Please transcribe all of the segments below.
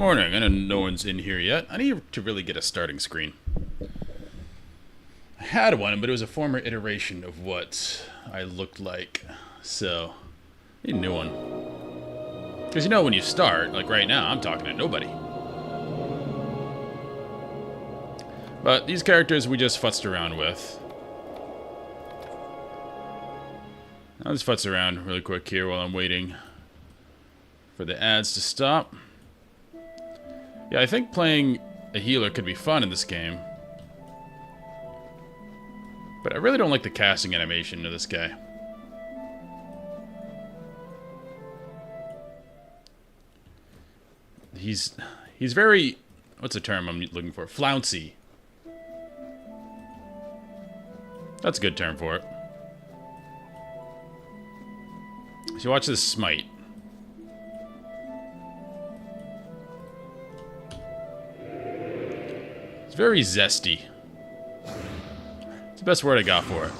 Morning. I know no one's in here yet. I need to really get a starting screen. I had one, but it was a former iteration of what I looked like. So, I need a new one. Because you know when you start, like right now, I'm talking to nobody. But these characters we just futzed around with. I'll just futz around really quick here while I'm waiting for the ads to stop. Yeah, I think playing a healer could be fun in this game. But I really don't like the casting animation of this guy. He's very... what's the term I'm looking for? Flouncy. That's a good term for it. So watch this smite. It's very zesty. It's the best word I got for it.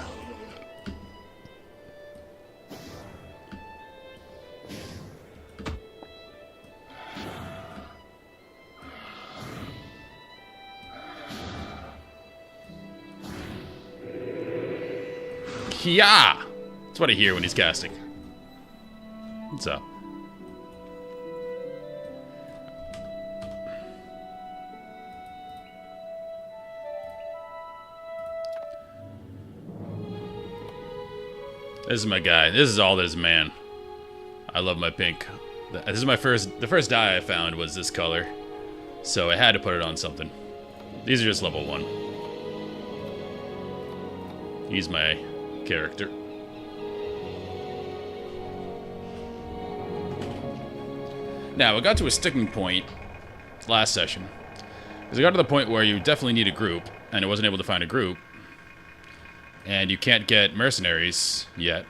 Yeah! That's what I hear when he's casting. What's up? This is my guy. This is all this man. I love my pink. This is my the first dye I found was this color. So I had to put it on something. These are just level 1. He's my character. Now, I got to a sticking point last session. Because I got to the point where you definitely need a group, and I wasn't able to find a group. And you can't get mercenaries yet.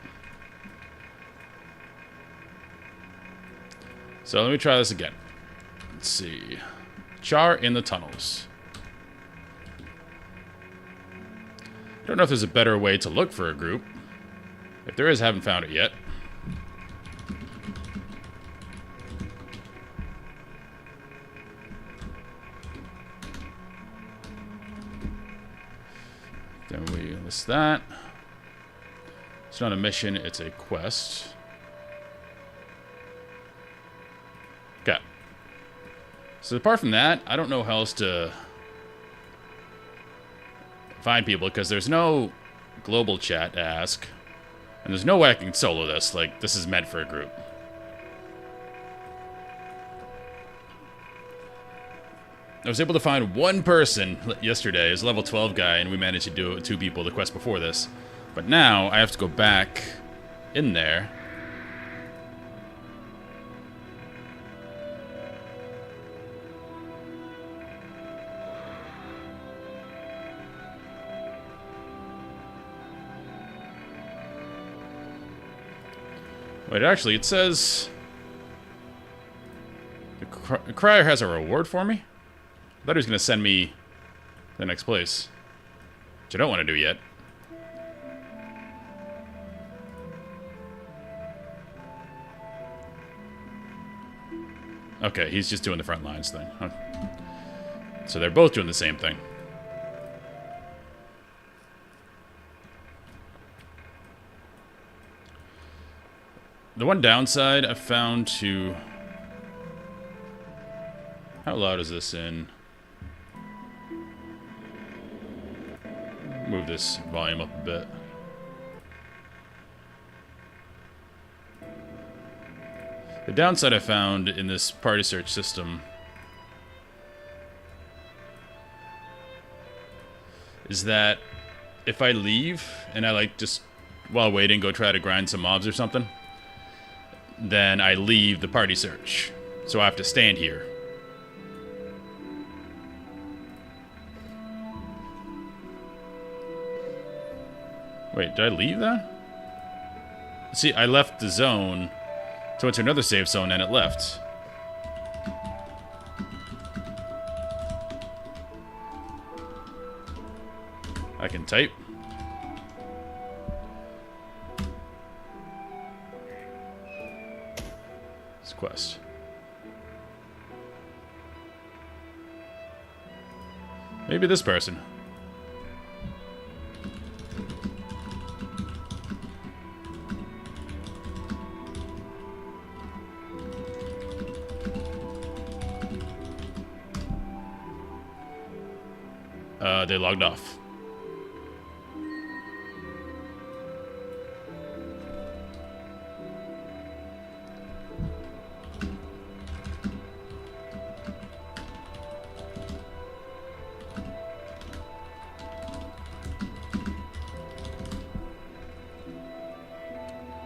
So let me try this again. Let's see. Char in the tunnels. I don't know if there's a better way to look for a group. If there is, I haven't found it yet. Then we list that. It's not a mission, it's a quest. Okay. So apart from that, I don't know how else to find people, because there's no global chat to ask. And there's no way I can solo this. Like, this is meant for a group. I was able to find one person yesterday. It was a level 12 guy, and we managed to do 2 people the quest before this. But now, I have to go back in there. Wait, actually, it says... the crier has a reward for me? I thought he was going to send me to the next place. Which I don't want to do yet. Okay, he's just doing the front lines thing. Huh. So they're both doing the same thing. The one downside I've found to... how loud is this in? Move this volume up a bit. The downside I found in this party search system is that if I leave and I like just while waiting go try to grind some mobs or something, then I leave the party search. So I have to stand here. Wait, did I leave that? See, I left the zone to went to another save zone and it left. I can type. It's quest. Maybe this person. They logged off.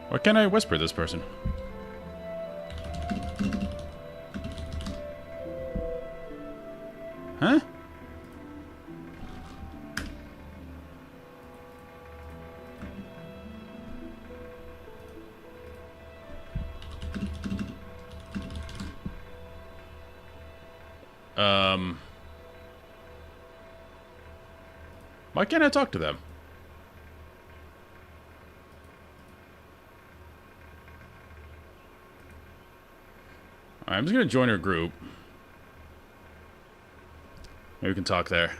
Why can't I whisper this person? Huh? Why can't I talk to them? Alright, I'm just gonna join her group. Maybe we can talk there.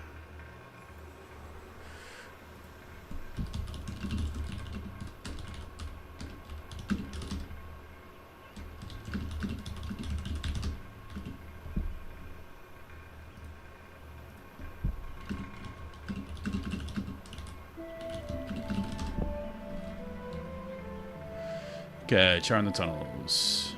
Okay, charm the tunnels.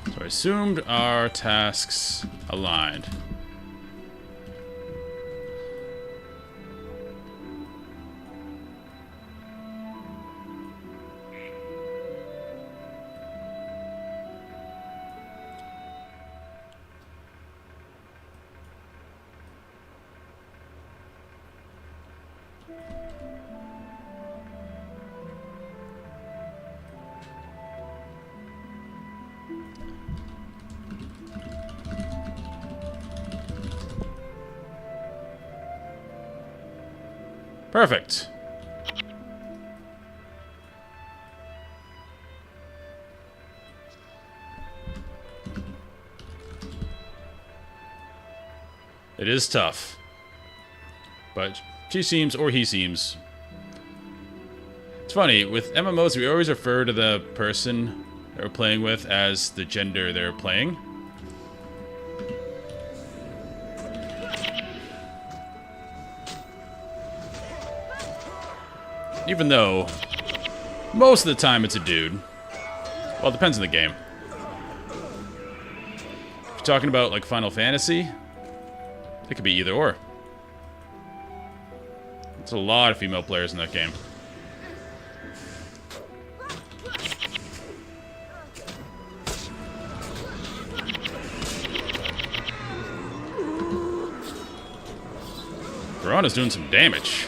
So I assumed our tasks aligned. Perfect. It is tough. But she seems, or he seems. It's funny, with MMOs, we always refer to the person that we're playing with as the gender they're playing. Even though, most of the time it's a dude. Well, it depends on the game. If you're talking about, like, Final Fantasy, it could be either or. There's a lot of female players in that game. Piranha's doing some damage.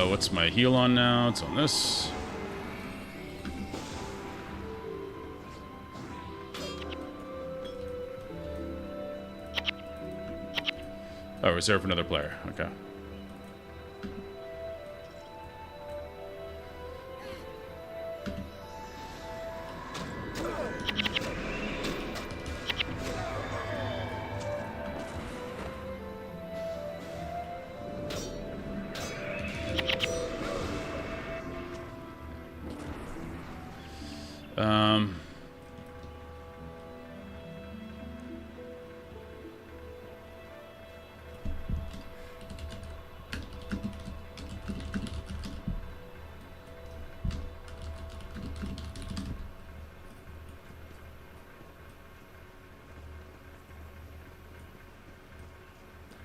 What's my heal on now? It's on this. Oh, reserved for another player. Okay.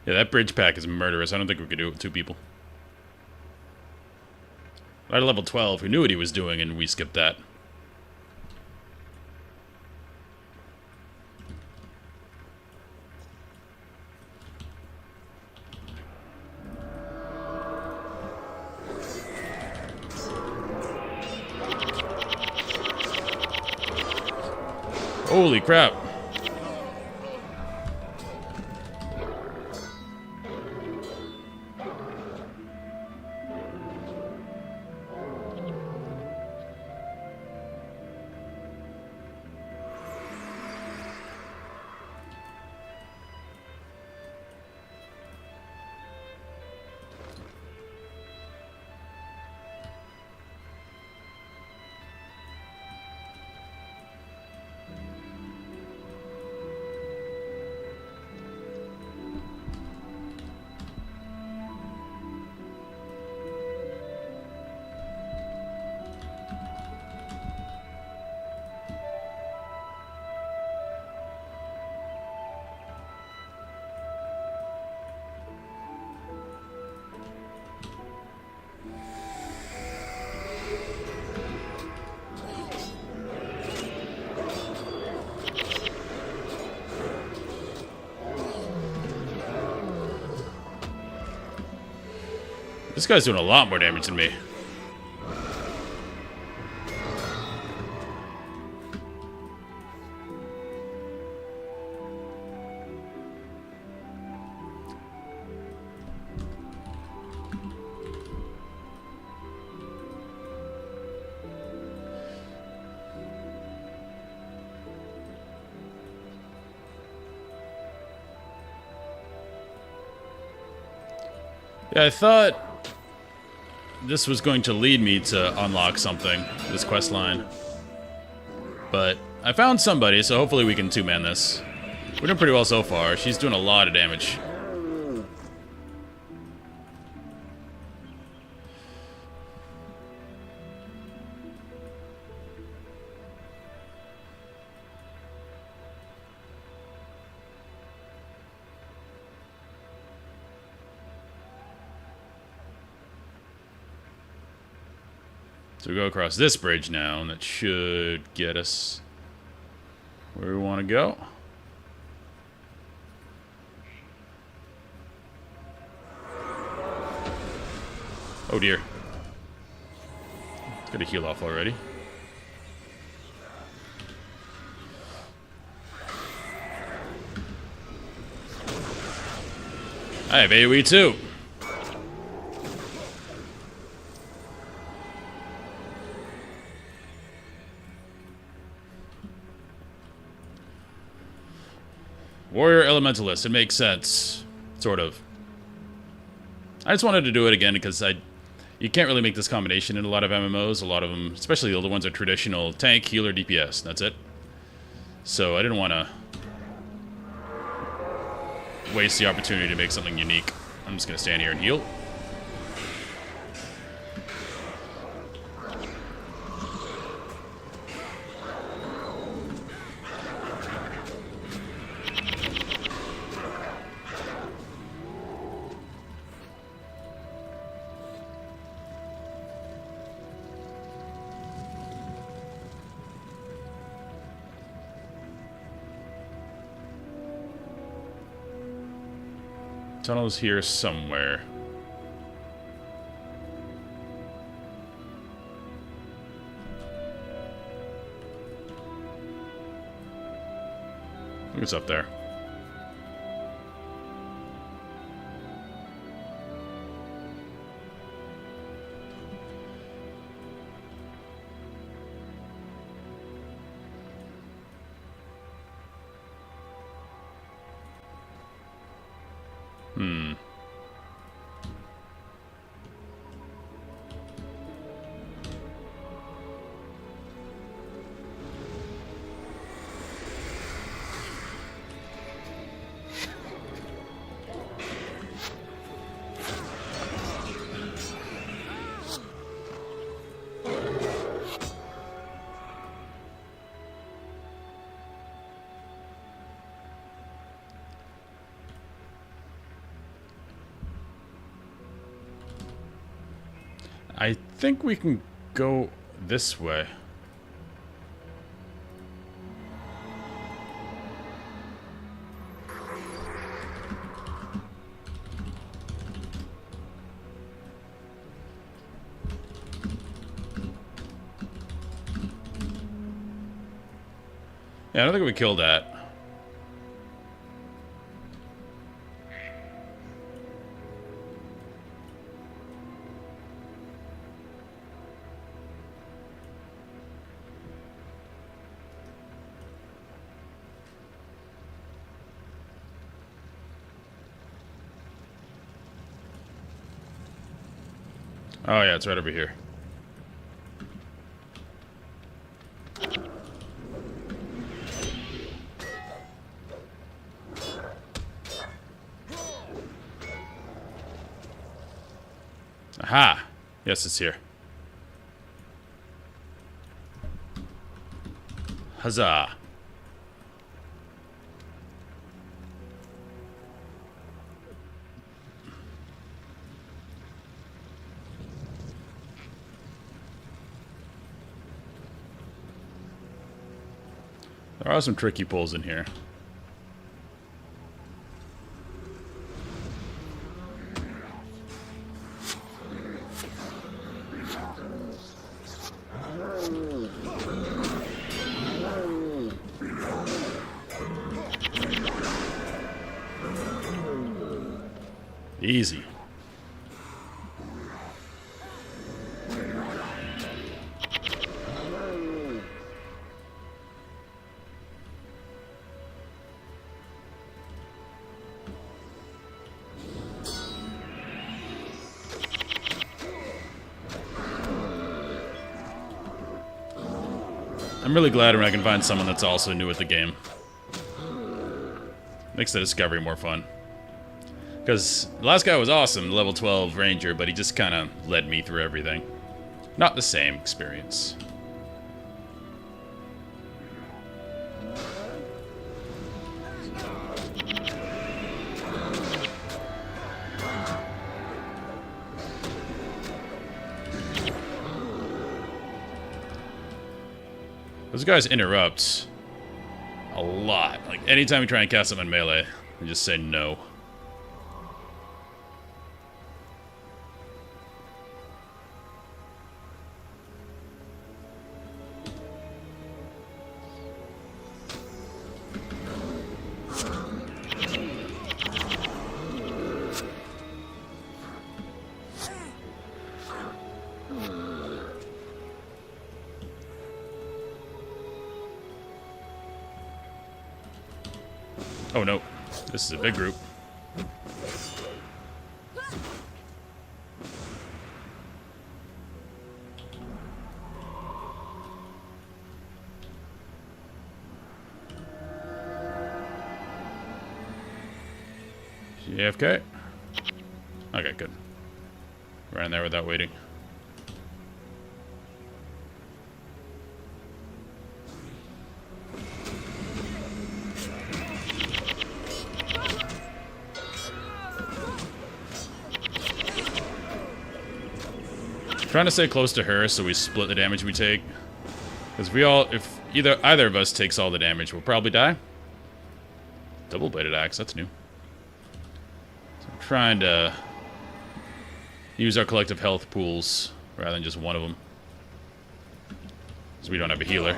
Yeah, that bridge pack is murderous. I don't think we could do it with two people. I had a level 12 who knew what he was doing, and we skipped that. Holy crap. This guy's doing a lot more damage than me. Yeah, I thought this was going to lead me to unlock something, this quest line. But I found somebody, so hopefully we can two-man this. We're doing pretty well so far. She's doing a lot of damage. So we go across this bridge now, and that should get us where we want to go. Oh dear. It's got to heal off already. I have AoE too. Warrior Elementalist, it makes sense. Sort of. I just wanted to do it again because you can't really make this combination in a lot of MMOs. A lot of them, especially the older ones, are traditional tank, healer, DPS. That's it. So I didn't want to waste the opportunity to make something unique. I'm just going to stand here and heal. Tunnel's here somewhere. I think it's up there. I think we can go this way. Yeah, I don't think we killed that. Oh yeah, it's right over here. Aha! Yes, it's here. Huzzah! There are some tricky pulls in here. Easy. I'm really glad when I can find someone that's also new at the game. Makes the discovery more fun. Because the last guy was awesome, the level 12 ranger, but he just kind of led me through everything. Not the same experience. Those guys interrupt a lot. Like, anytime you try and cast them in melee, they just say no. Oh no, this is a big group. AFK? Okay, good. Ran there without waiting. Trying to stay close to her so we split the damage we take. Because if either of us takes all the damage, we'll probably die. Double-bladed axe, that's new. So I'm trying to use our collective health pools rather than just one of them. Because we don't have a healer.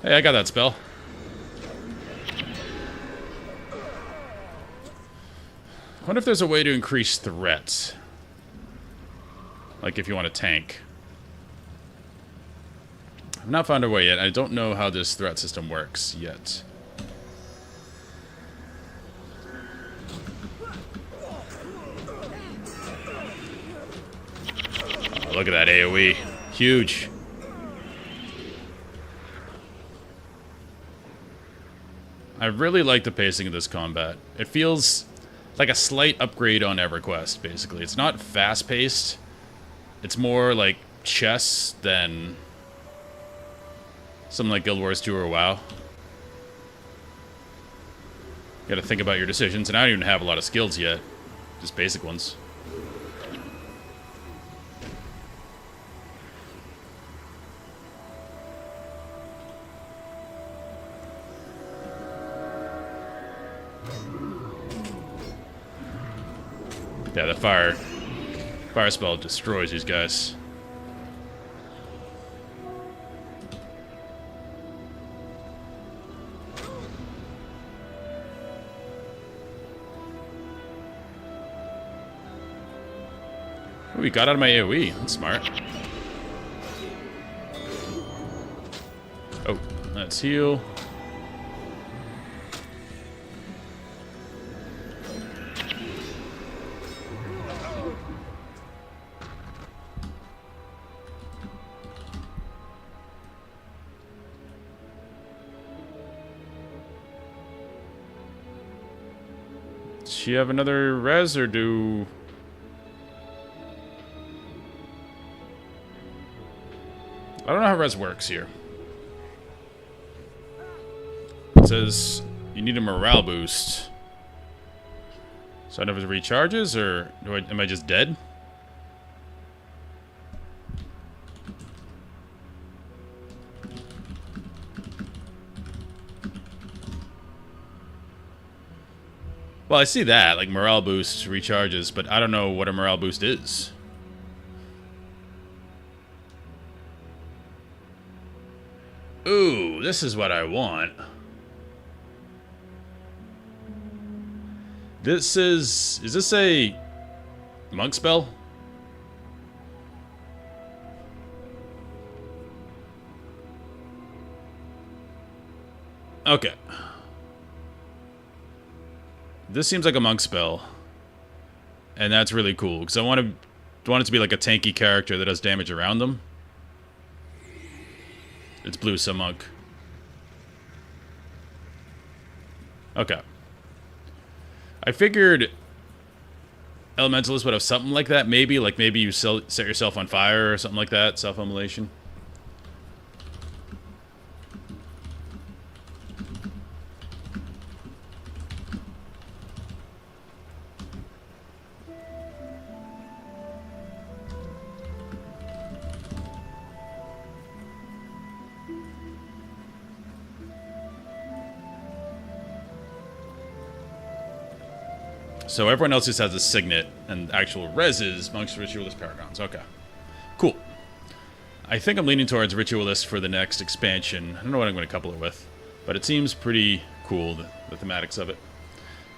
Hey, I got that spell. I wonder if there's a way to increase threats. Like if you want to tank. I've not found a way yet. I don't know how this threat system works yet. Oh, look at that AoE. Huge. I really like the pacing of this combat. It feels like a slight upgrade on EverQuest, basically. It's not fast-paced. It's more like chess than something like Guild Wars 2 or WoW. You gotta think about your decisions, and I don't even have a lot of skills yet. Just basic ones. Yeah, the fire spell destroys these guys. Ooh, he got out of my AoE. That's smart. Oh, let's heal. Does she have another res, or do... I don't know how res works here. It says you need a morale boost. So I don't know if it recharges, or am I just dead? Well, I see that, like morale boost recharges, but I don't know what a morale boost is. Ooh, this is what I want. This is this a monk spell? Okay. This seems like a monk spell. And that's really cool, because I want it to be like a tanky character that does damage around them. It's blue, so monk. Okay. I figured Elementalist would have something like that, maybe. Like maybe you set yourself on fire or something like that. Self-immolation. So everyone else just has a signet, and actual reses, monks, ritualists, paragons. Okay. Cool. I think I'm leaning towards ritualist for the next expansion. I don't know what I'm going to couple it with, but it seems pretty cool, the thematics of it.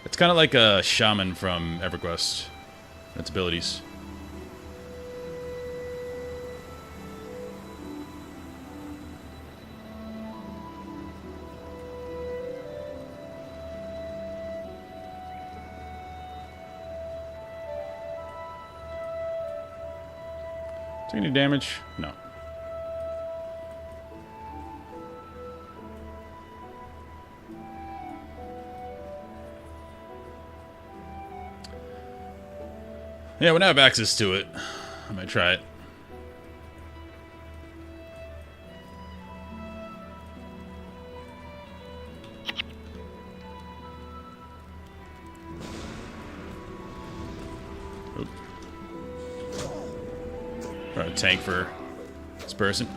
It's kind of like a shaman from EverQuest, its abilities. Take any damage? No. Yeah, when I have access to it, I might try it. Trying to tank for this person.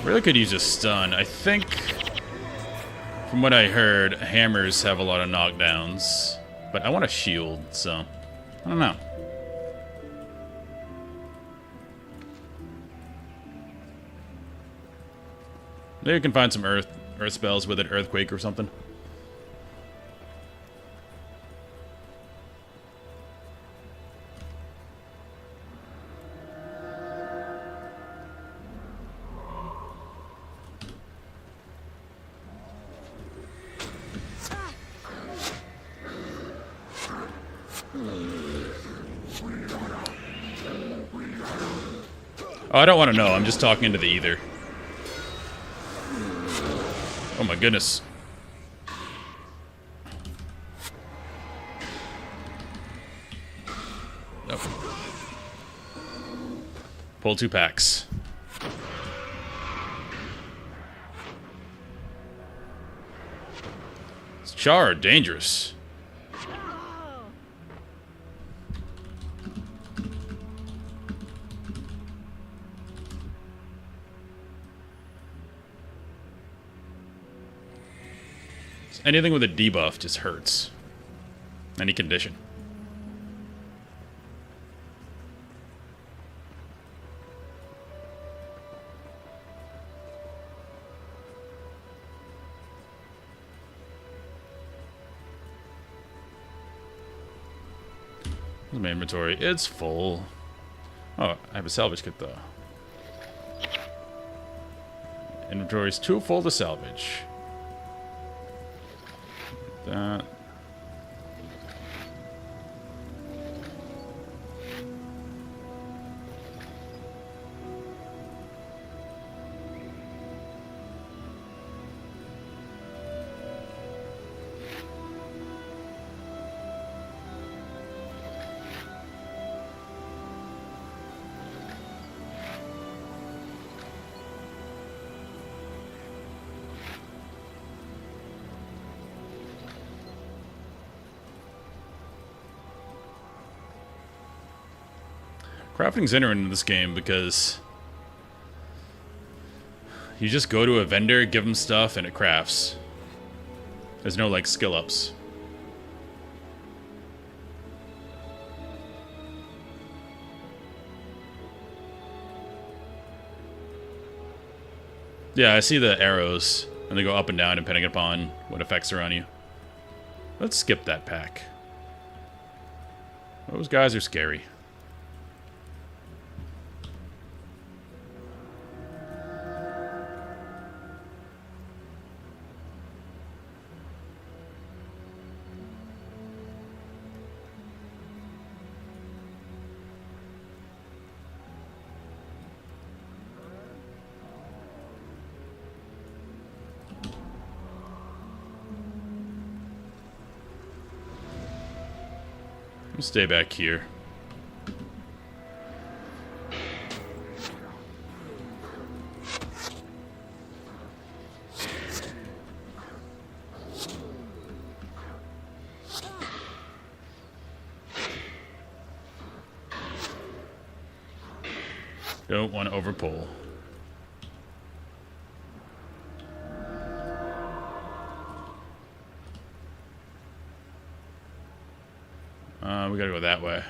Really could use a stun. I think, from what I heard, hammers have a lot of knockdowns. But I want a shield, so I don't know. Maybe you can find some earth spells with an earthquake or something. Oh, I don't want to know. I'm just talking into the ether. Oh my goodness. Nope. Pull 2 packs. It's charred, dangerous. Anything with a debuff just hurts. Any condition. My inventory, it's full. Oh, I have a salvage kit though. Inventory is too full to salvage. That. Crafting's interesting in this game because you just go to a vendor, give them stuff, and it crafts. There's no, like, skill ups. Yeah, I see the arrows, and they go up and down depending upon what effects are on you. Let's skip that pack. Those guys are scary. Stay back here. Don't want to overpull. We gotta go that way.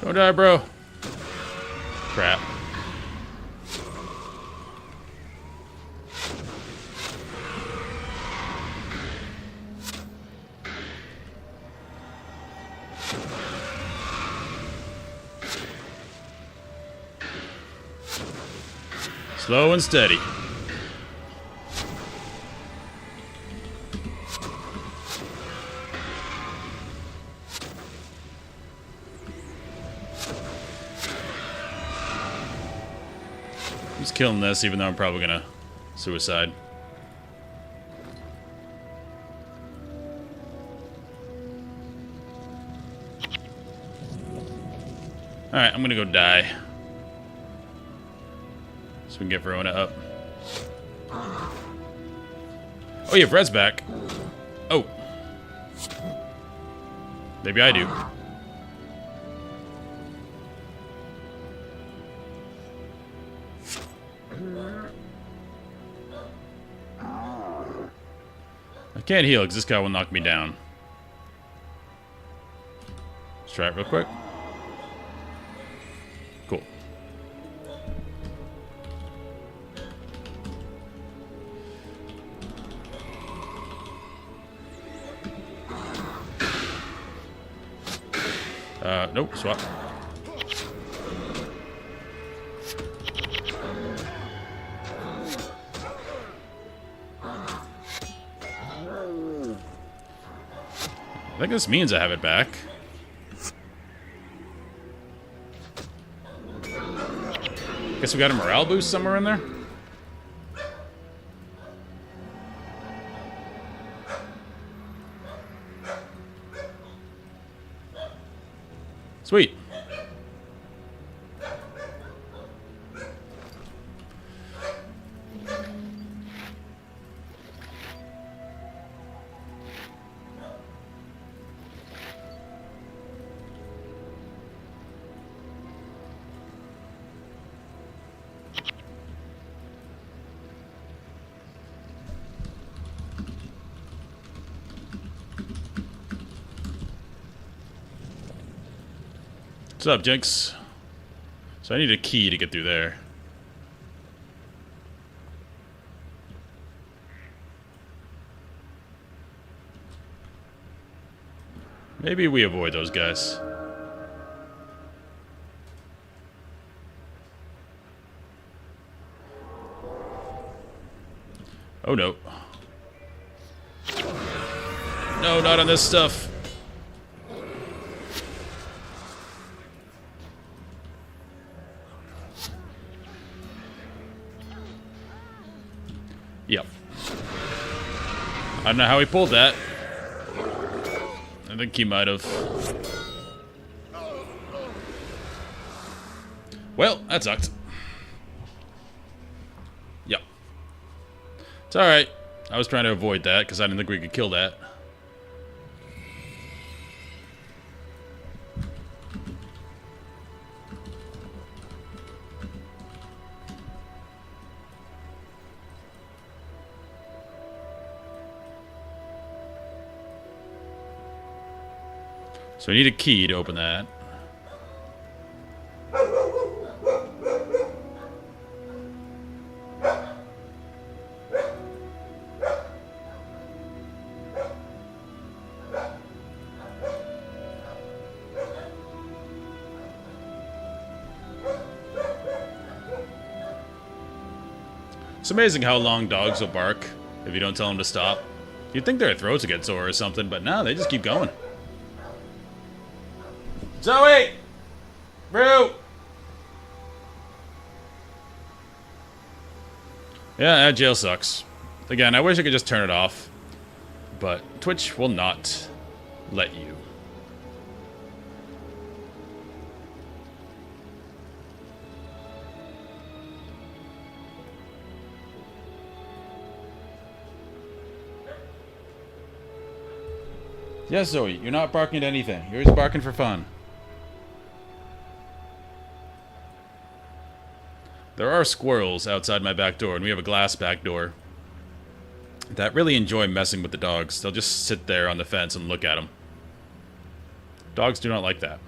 Don't die, bro. Crap. Slow and steady. I'm just killing this, even though I'm probably gonna suicide. Alright, I'm gonna go die. So we can get Verona up. Oh, you have Red's back. Oh. Maybe I do. I can't heal because this guy will knock me down. Let's try it real quick. Cool. Nope, swap. I think this means I have it back. Guess we got a morale boost somewhere in there? Sweet. What's up, Jinx? So I need a key to get through there. Maybe we avoid those guys. Oh no. No, not on this stuff. Yep. I don't know how he pulled that. I think he might have. Well, that sucked. Yep. It's alright. I was trying to avoid that because I didn't think we could kill that. So we need a key to open that. It's amazing how long dogs will bark if you don't tell them to stop. You'd think their throats would get sore or something, but no, they just keep going. Zoe! Brew! Yeah, that jail sucks. Again, I wish I could just turn it off, but Twitch will not let you. Yes, Zoe, you're not barking at anything. You're just barking for fun. There are squirrels outside my back door, and we have a glass back door that really enjoy messing with the dogs. They'll just sit there on the fence and look at them. Dogs do not like that.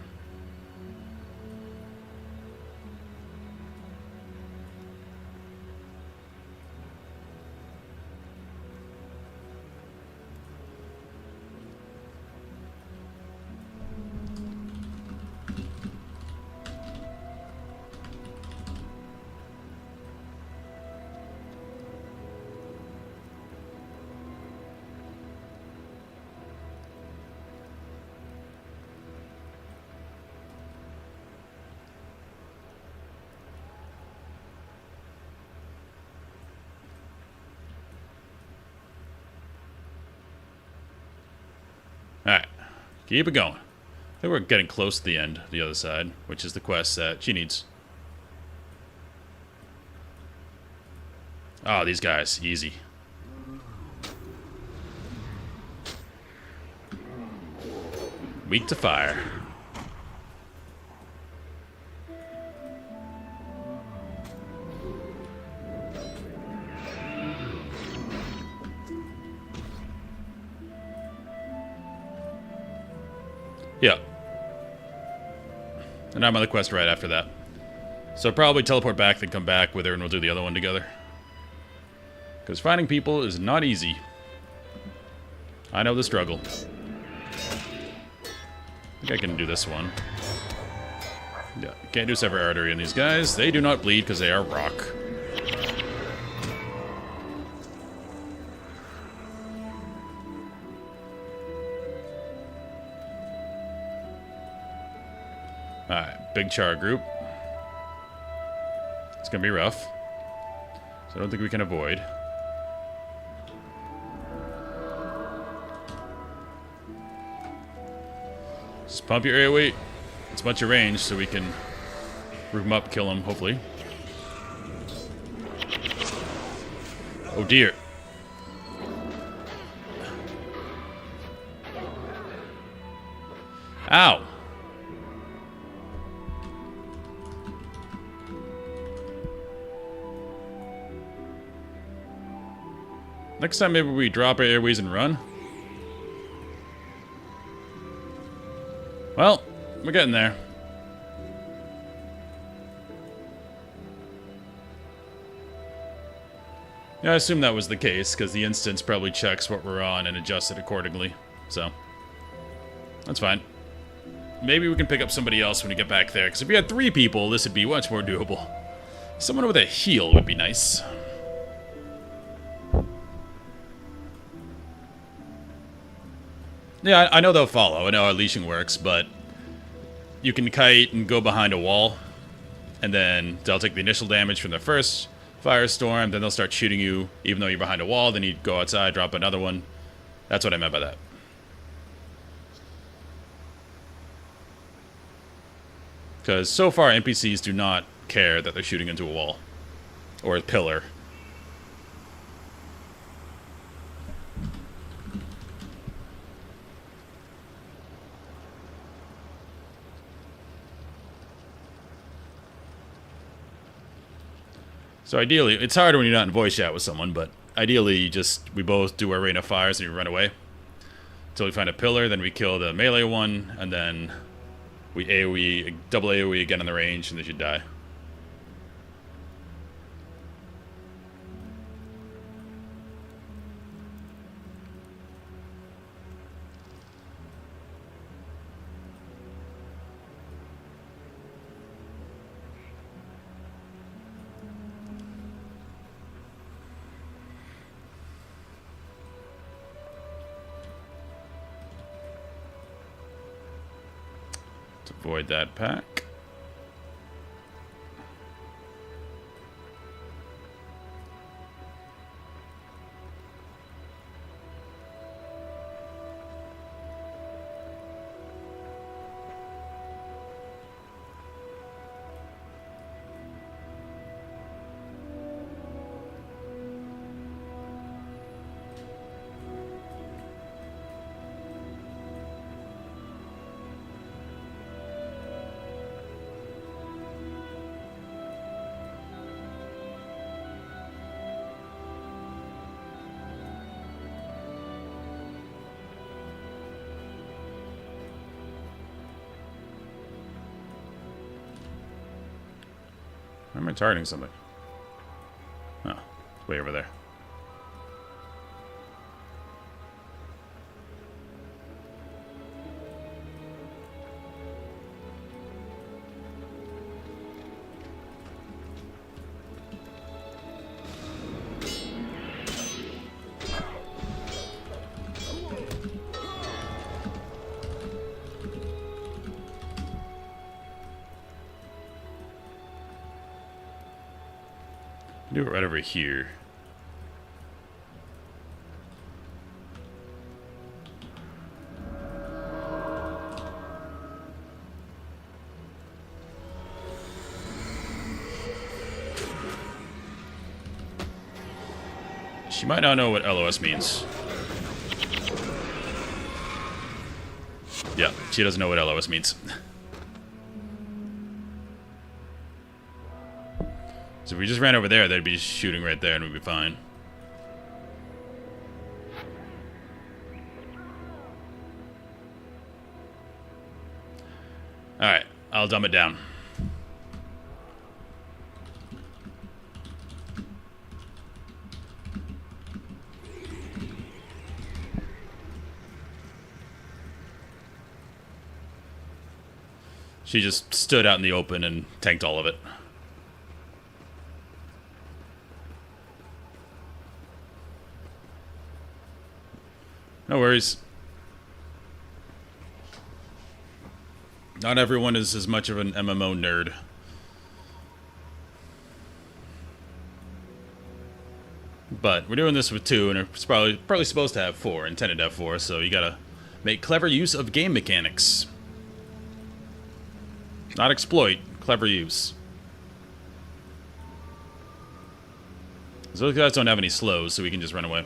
Alright, keep it going. I think we're getting close to the end, the other side, which is the quest that she needs. Oh, these guys, easy. Weak to fire. Yeah. And I'm on the quest right after that. So I'll probably teleport back, then come back with her, and we'll do the other one together. Because finding people is not easy. I know the struggle. I think I can do this one. Yeah, can't do sever artery on these guys. They do not bleed because they are rock. Alright, big char group. It's gonna be rough. So I don't think we can avoid. Just pump your area weight. It's a bunch of range so we can group them up, kill them, hopefully. Oh dear. Ow. Next time maybe we drop our airways and run. Well, we're getting there. Yeah, I assume that was the case, because the instance probably checks what we're on and adjusts it accordingly. So, that's fine. Maybe we can pick up somebody else when we get back there, because if we had 3 people, this would be much more doable. Someone with a heal would be nice. Yeah, I know they'll follow. I know how leashing works, but you can kite and go behind a wall, and then they'll take the initial damage from the first firestorm, then they'll start shooting you even though you're behind a wall, then you go outside, drop another one. That's what I meant by that. Because so far, NPCs do not care that they're shooting into a wall. Or a pillar. So ideally, it's hard when you're not in voice chat with someone, but ideally we both do our rain of fires and we run away. Until we find a pillar, then we kill the melee one, and then we AoE, double AoE again on the range, and they should die. To avoid that pack. Why am I targeting something? Oh, it's way over there. Do it right over here. She might not know what LOS means. Yeah, she doesn't know what LOS means. So if we just ran over there, they'd be shooting right there and we'd be fine. Alright, I'll dumb it down. She just stood out in the open and tanked all of it. No worries. Not everyone is as much of an MMO nerd. But we're doing this with 2, and it's probably supposed to have 4, intended to have 4, so you gotta make clever use of game mechanics. Not exploit, clever use. So those guys don't have any slows, so we can just run away.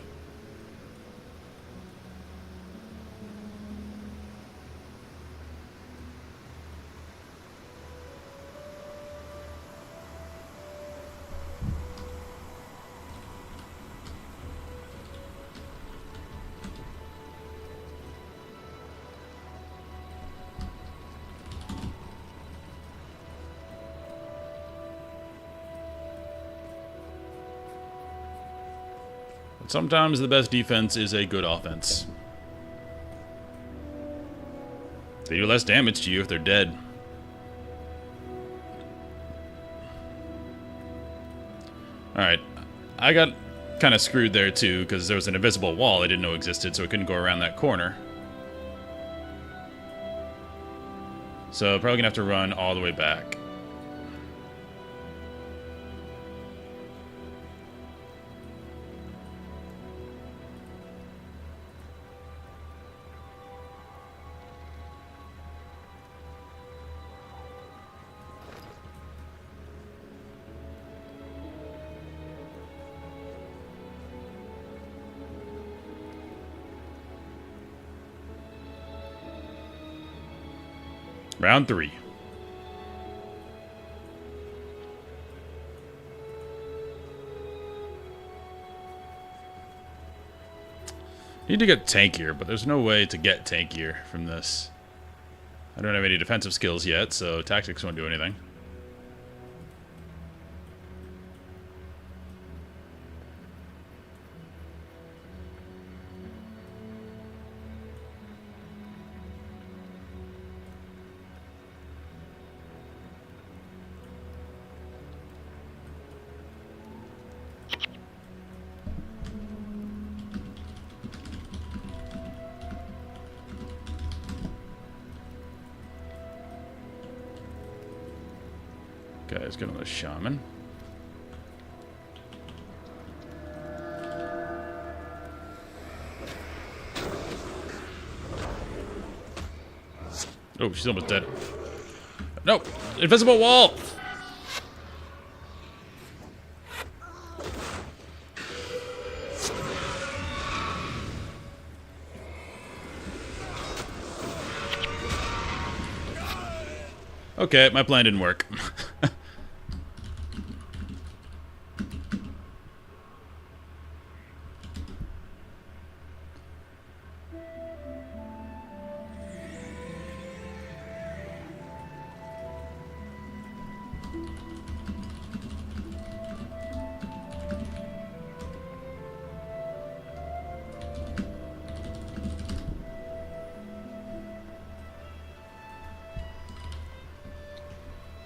Sometimes the best defense is a good offense. They do less damage to you if they're dead. Alright. I got kind of screwed there too, because there was an invisible wall I didn't know existed, so I couldn't go around that corner. So probably gonna have to run all the way back. Round 3. Need to get tankier, but there's no way to get tankier from this. I don't have any defensive skills yet, so tactics won't do anything. Okay, let's get on the shaman. Oh, she's almost dead. No! Invisible wall! Okay, my plan didn't work.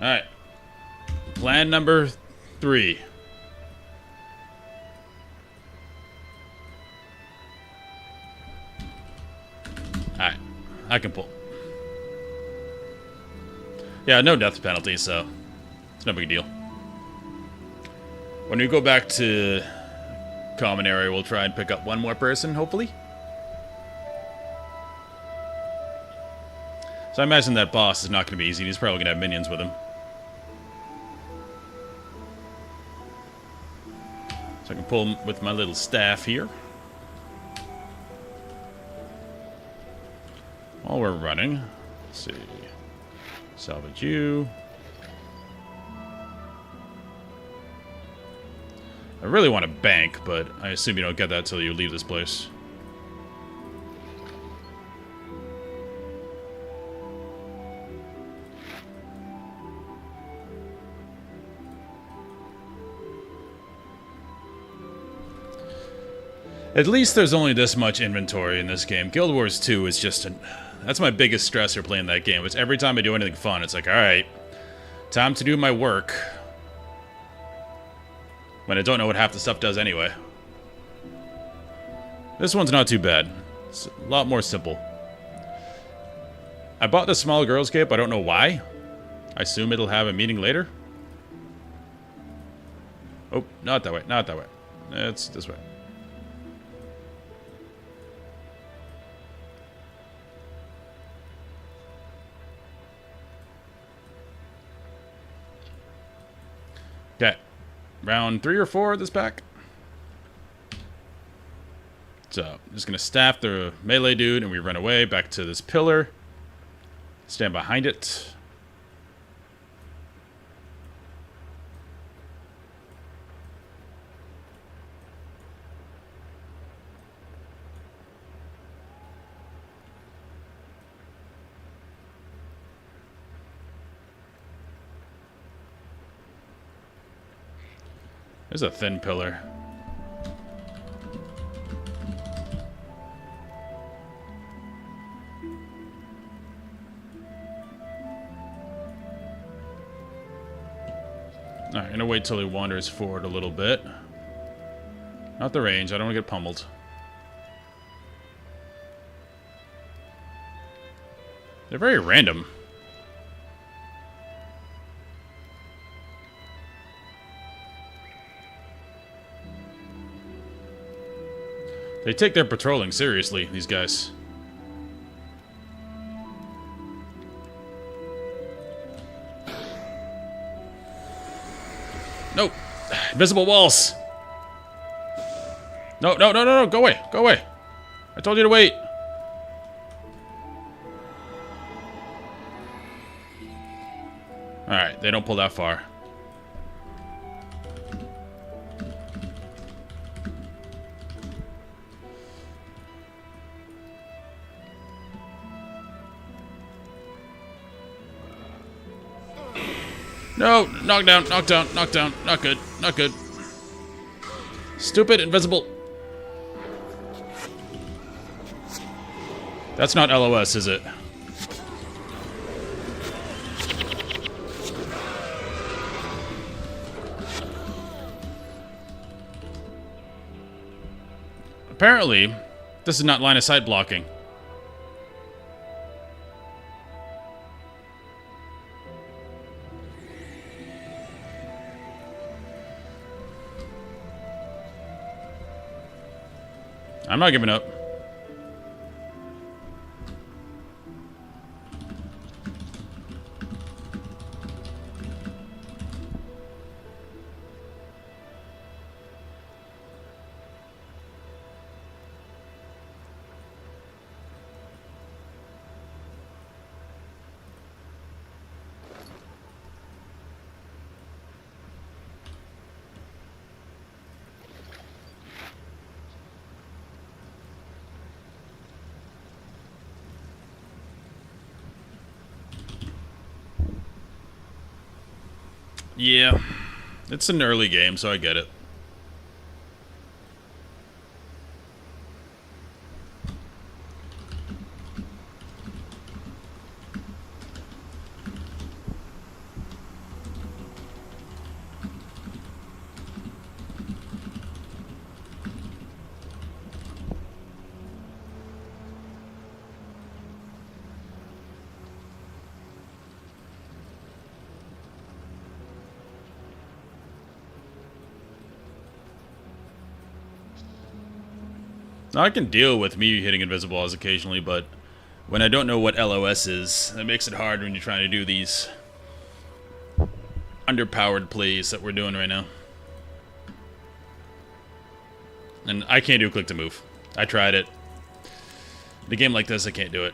Alright. Plan number 3. Alright. I can pull. Yeah, no death penalty, so it's no big deal. When we go back to common area, we'll try and pick up one more person, hopefully. So I imagine that boss is not going to be easy. He's probably going to have minions with him. So I can pull him with my little staff here. While we're running, let's see. Salvage you. I really want a bank, but I assume you don't get that till you leave this place. At least there's only this much inventory in this game. Guild Wars 2 is just an... That's my biggest stressor playing that game. It's every time I do anything fun, it's like, alright, time to do my work. When I don't know what half the stuff does anyway. This one's not too bad. It's a lot more simple. I bought the small girl's cape. I don't know why. I assume it'll have a meaning later. Oh, not that way. Not that way. It's this way. Okay. Round 3 or 4 of this pack. So, I'm just going to staff the melee dude, and we run away back to this pillar. Stand behind it. There's a thin pillar. Alright, I'm gonna wait till he wanders forward a little bit. Not the range, I don't want to get pummeled. They're very random. They take their patrolling seriously, these guys. Nope. Invisible walls. No, no, no, no, no. Go away. Go away. I told you to wait. Alright, they don't pull that far. No! Knock down, knock down, knock down. Not good, not good. Stupid, invisible. That's not LOS, is it? Apparently, this is not line of sight blocking. I'm not giving up. Yeah, it's an early game, so I get it. Now, I can deal with me hitting invisible walls occasionally, but when I don't know what LOS is, that makes it hard when you're trying to do these underpowered plays that we're doing right now. And I can't do click to move. I tried it. In a game like this, I can't do it.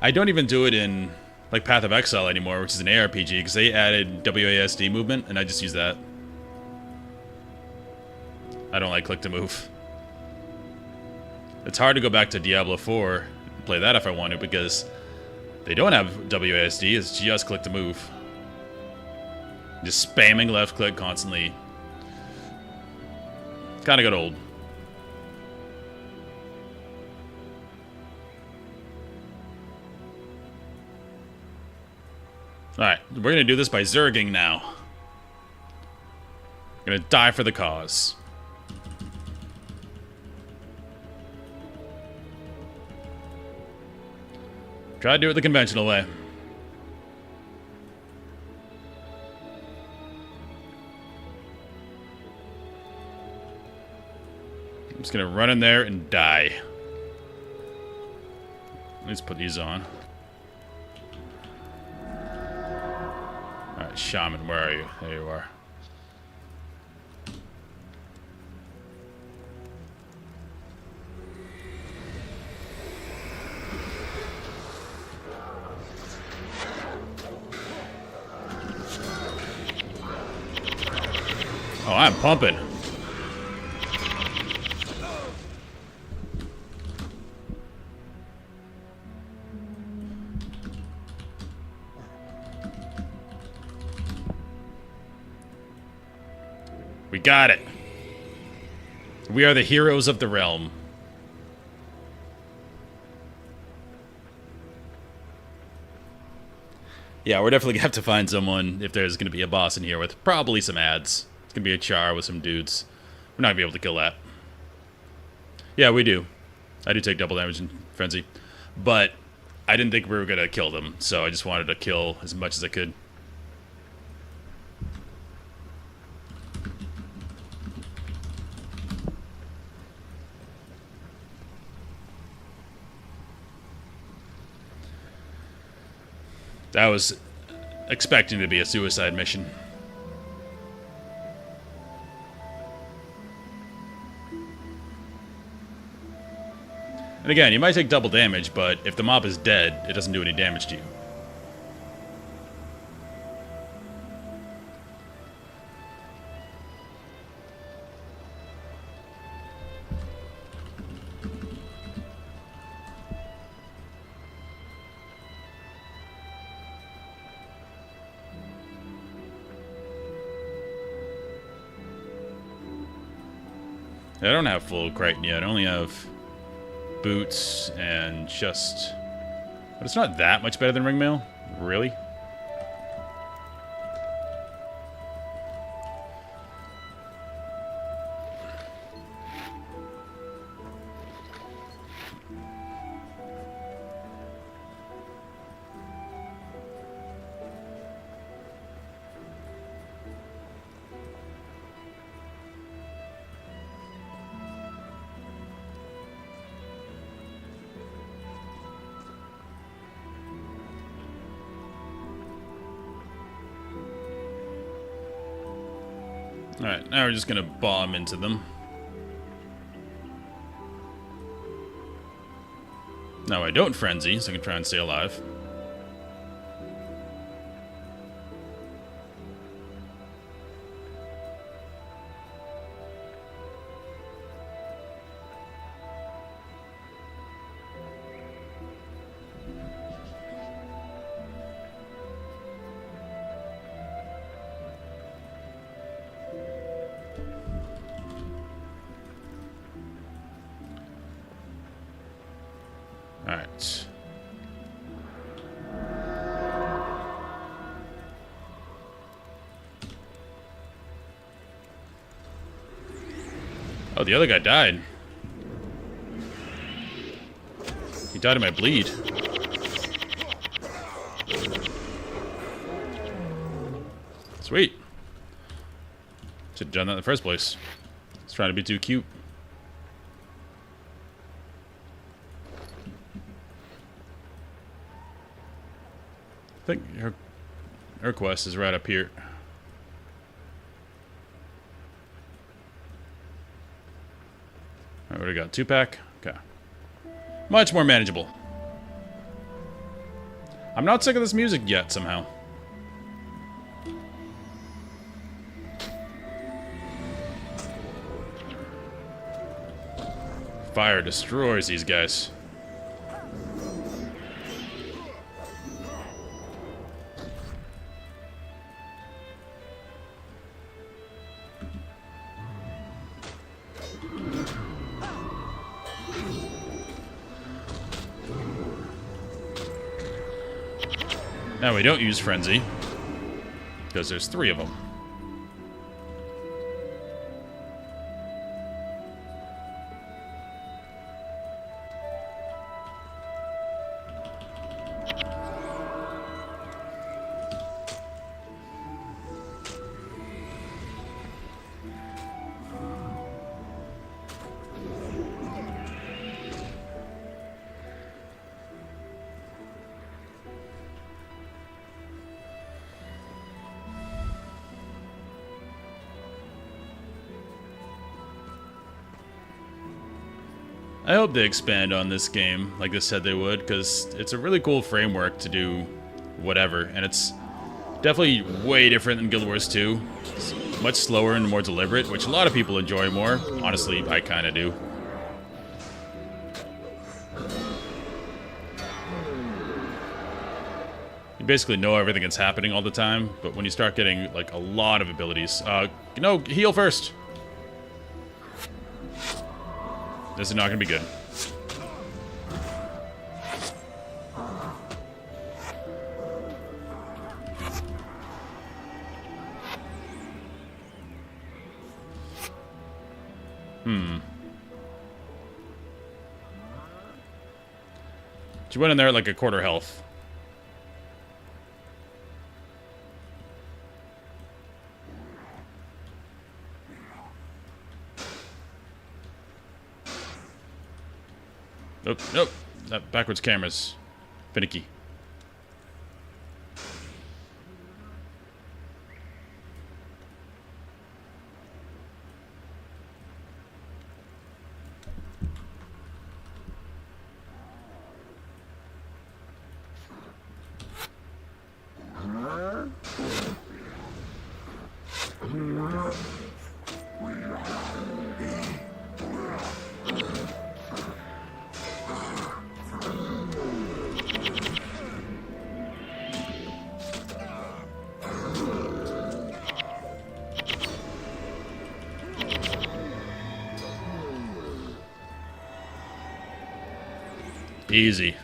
I don't even do it in like Path of Exile anymore, which is an ARPG, because they added WASD movement, and I just use that. I don't like click to move. It's hard to go back to Diablo 4 and play that if I want to, because they don't have WASD, it's just click to move. Just spamming left click constantly. Kinda got old. Alright, we're gonna do this by Zerging now. We're gonna die for the cause. Try to do it the conventional way. I'm just gonna run in there and die. Let's put these on. Alright, Shaman, where are you? There you are. Oh, I'm pumping. We got it. We are the heroes of the realm. Yeah, we're definitely going to have to find someone if there's going to be a boss in here with probably some ads. It's going to be a char with some dudes. We're not going to be able to kill that. Yeah, we do. I do take double damage in Frenzy. But I didn't think we were going to kill them, so I just wanted to kill as much as I could. That was expecting to be a suicide mission. And again, you might take double damage, but if the mob is dead, it doesn't do any damage to you. I don't have full Crichton yet. I only have boots and just... But it's not that much better than ringmail. Really? Alright, now we're just gonna bomb into them. Now I don't frenzy, so I can try and stay alive. Alright. Oh, the other guy died. He died of my bleed. Sweet. Should've done that in the first place. It's trying to be too cute. I think her quest is right up here. Alright, what do we got? 2-pack? Okay. Much more manageable. I'm not sick of this music yet, somehow. Fire destroys these guys. Now we don't use Frenzy, because there's 3 of them. I hope they expand on this game like they said they would, because it's a really cool framework to do whatever, and it's definitely way different than Guild Wars 2. It's much slower and more deliberate, which a lot of people enjoy more. Honestly, I kind of do. You basically know everything that's happening all the time, but when you start getting, like, a lot of abilities... no, heal first! This is not going to be good. She went in there at like a quarter health. Nope, nope. That backwards camera's finicky. Easy.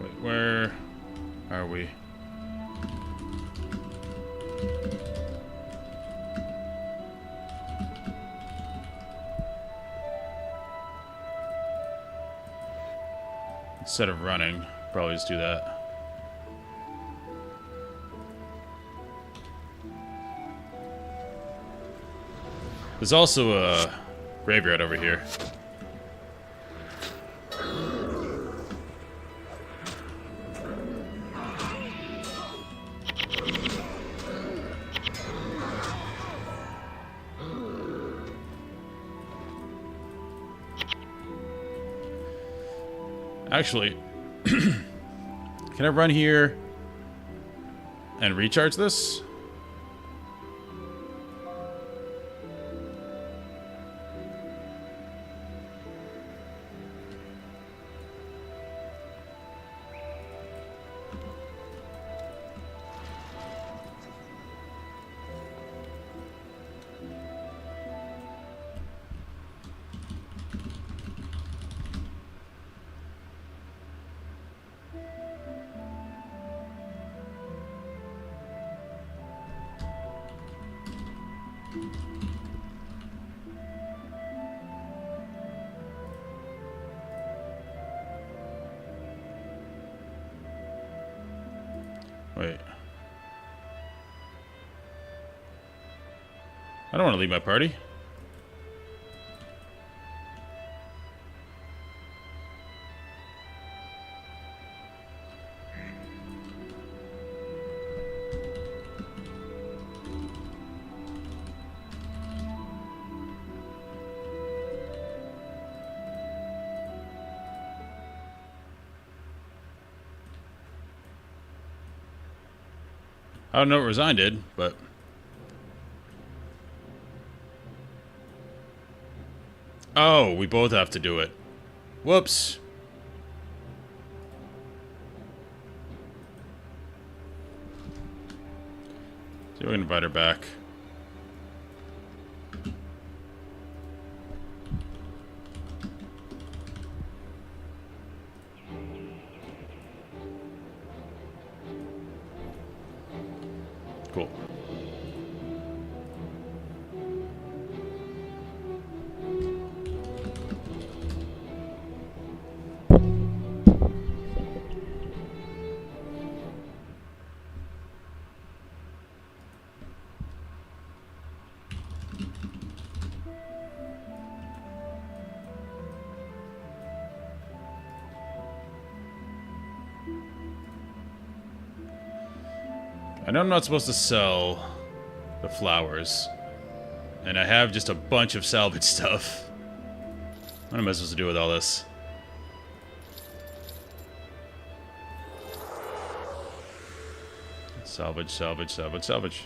Wait, where are we? Instead of running, probably just do that. There's also a graveyard over here. Actually, can I run here and recharge this? Wait. I don't want to leave my party. I don't know what Resign did, but... Oh, we both have to do it. Whoops. So we can invite her back. Cool. I know I'm not supposed to sell the flowers, and I have just a bunch of salvage stuff. What am I supposed to do with all this? Salvage, salvage, salvage, salvage.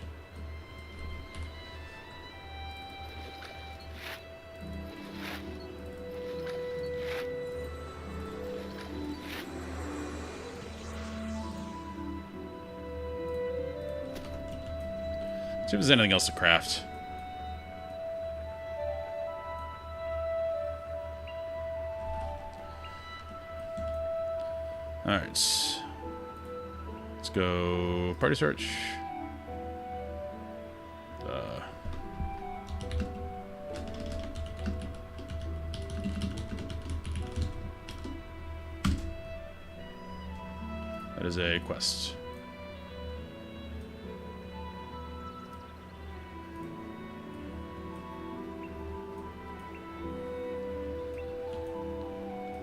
See if there's anything else to craft. Alright. Let's go party search. That is a quest.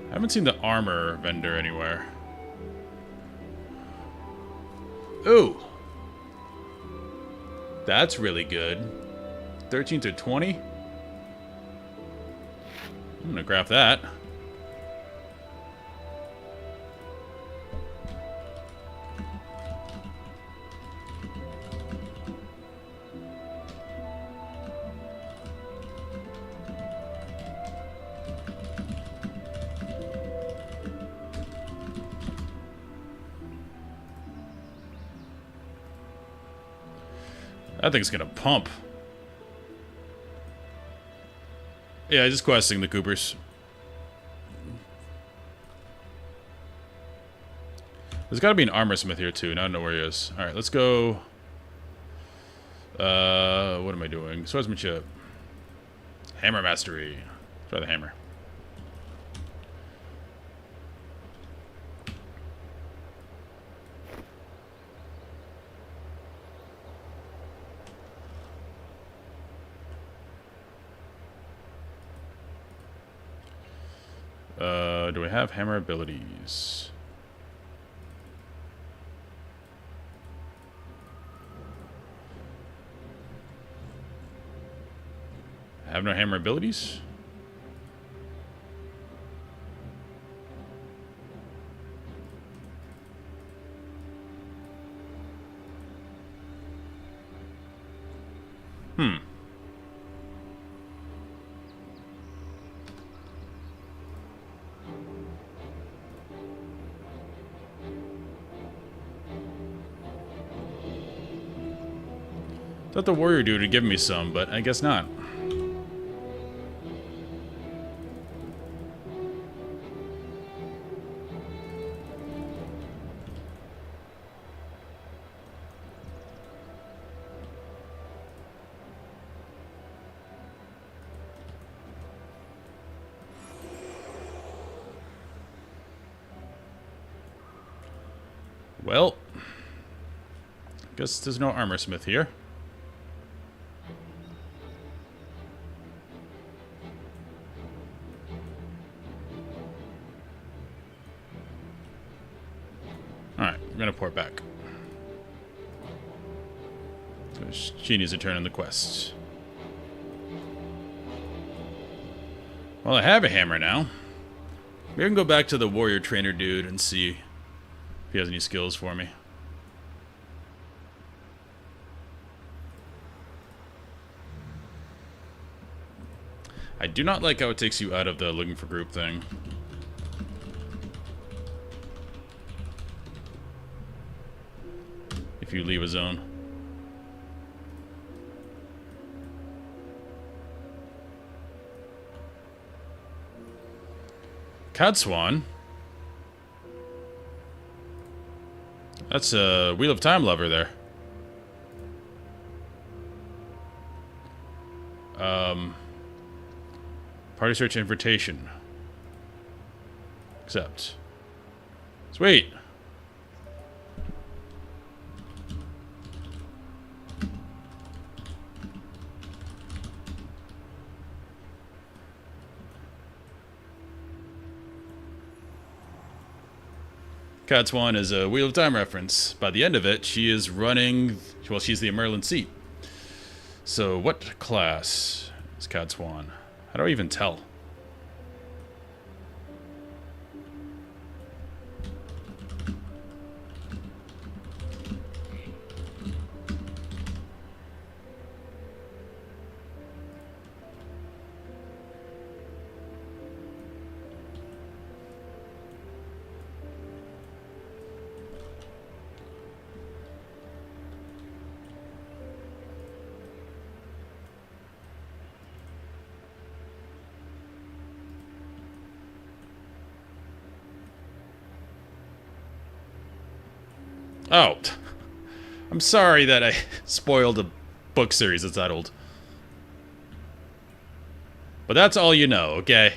I haven't seen the armor vendor anywhere. Ooh. That's really good. 13 to 20? I'm gonna grab that. That thing's gonna pump. Yeah, just questing the Coopers. There's gotta be an armor smith here too, and I don't know where he is. Alright, let's go. What am I doing? Swordsmanship. Hammer mastery. Let's try the hammer. Do we have hammer abilities? Have no hammer abilities? Thought the warrior dude would give me some, but I guess not. Well, guess there's no armor smith here. Alright, we're gonna port back. So she needs to turn in the quest. Well, I have a hammer now. Maybe I can go back to the warrior trainer dude and see if he has any skills for me. I do not like how it takes you out of the looking for group thing. If you leave a zone. Cadswan? That's a Wheel of Time lover there. Party search invitation. Accept. Sweet. Cadswan is a Wheel of Time reference. By the end of it, she is running... Well, she's the Merlin seat. So, what class is Cadswan? How do I even tell? Oh. I'm sorry that I spoiled a book series that's that old. But that's all you know, okay?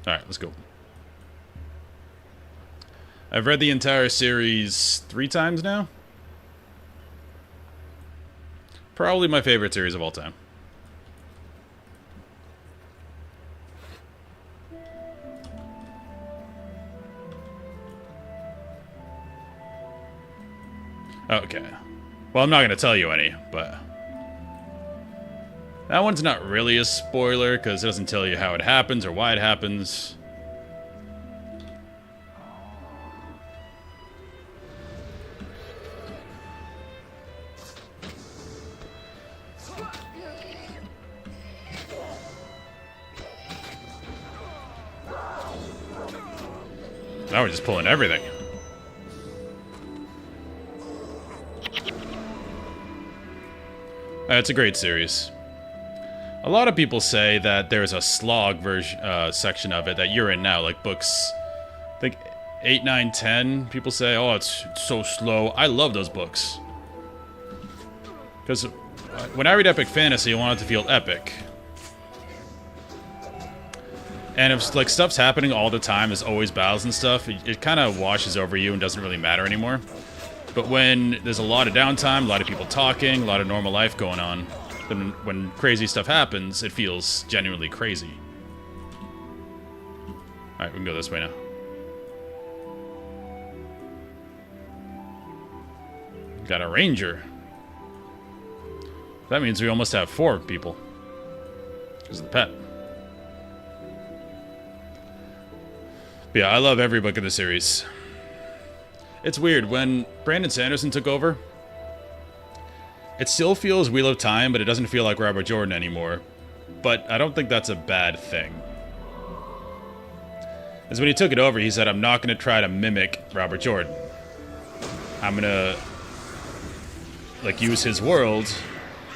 Alright, let's go. I've read the entire series 3 times now. Probably my favorite series of all time. Okay. Well, I'm not going to tell you any, but... that one's not really a spoiler, because it doesn't tell you how it happens or why it happens. Now we're just pulling everything. It's a great series. A lot of people say that there's a slog version section of it that you're in now, like books, I think 8, 9, 10. People say, oh, it's so slow. I love those books. Because when I read epic fantasy, I want it to feel epic. And if like stuff's happening all the time, there's always battles and stuff, it kind of washes over you and doesn't really matter anymore. But when there's a lot of downtime, a lot of people talking, a lot of normal life going on, then when crazy stuff happens, it feels genuinely crazy. Alright, we can go this way now. Got a ranger. That means we almost have 4 people. Because of the pet. But yeah, I love every book in the series. It's weird, when Brandon Sanderson took over, it still feels Wheel of Time, but it doesn't feel like Robert Jordan anymore. But I don't think that's a bad thing. Because when he took it over, he said, I'm not going to try to mimic Robert Jordan. I'm going to like use his world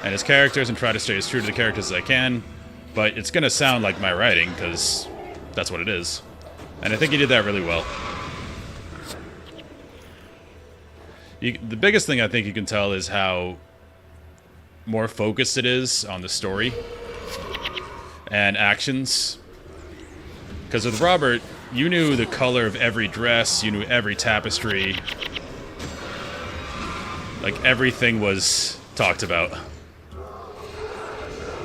and his characters and try to stay as true to the characters as I can. But it's going to sound like my writing, because that's what it is. And I think he did that really well. The biggest thing I think you can tell is how more focused it is on the story and actions. Because with Robert, you knew the color of every dress, you knew every tapestry. Like, everything was talked about.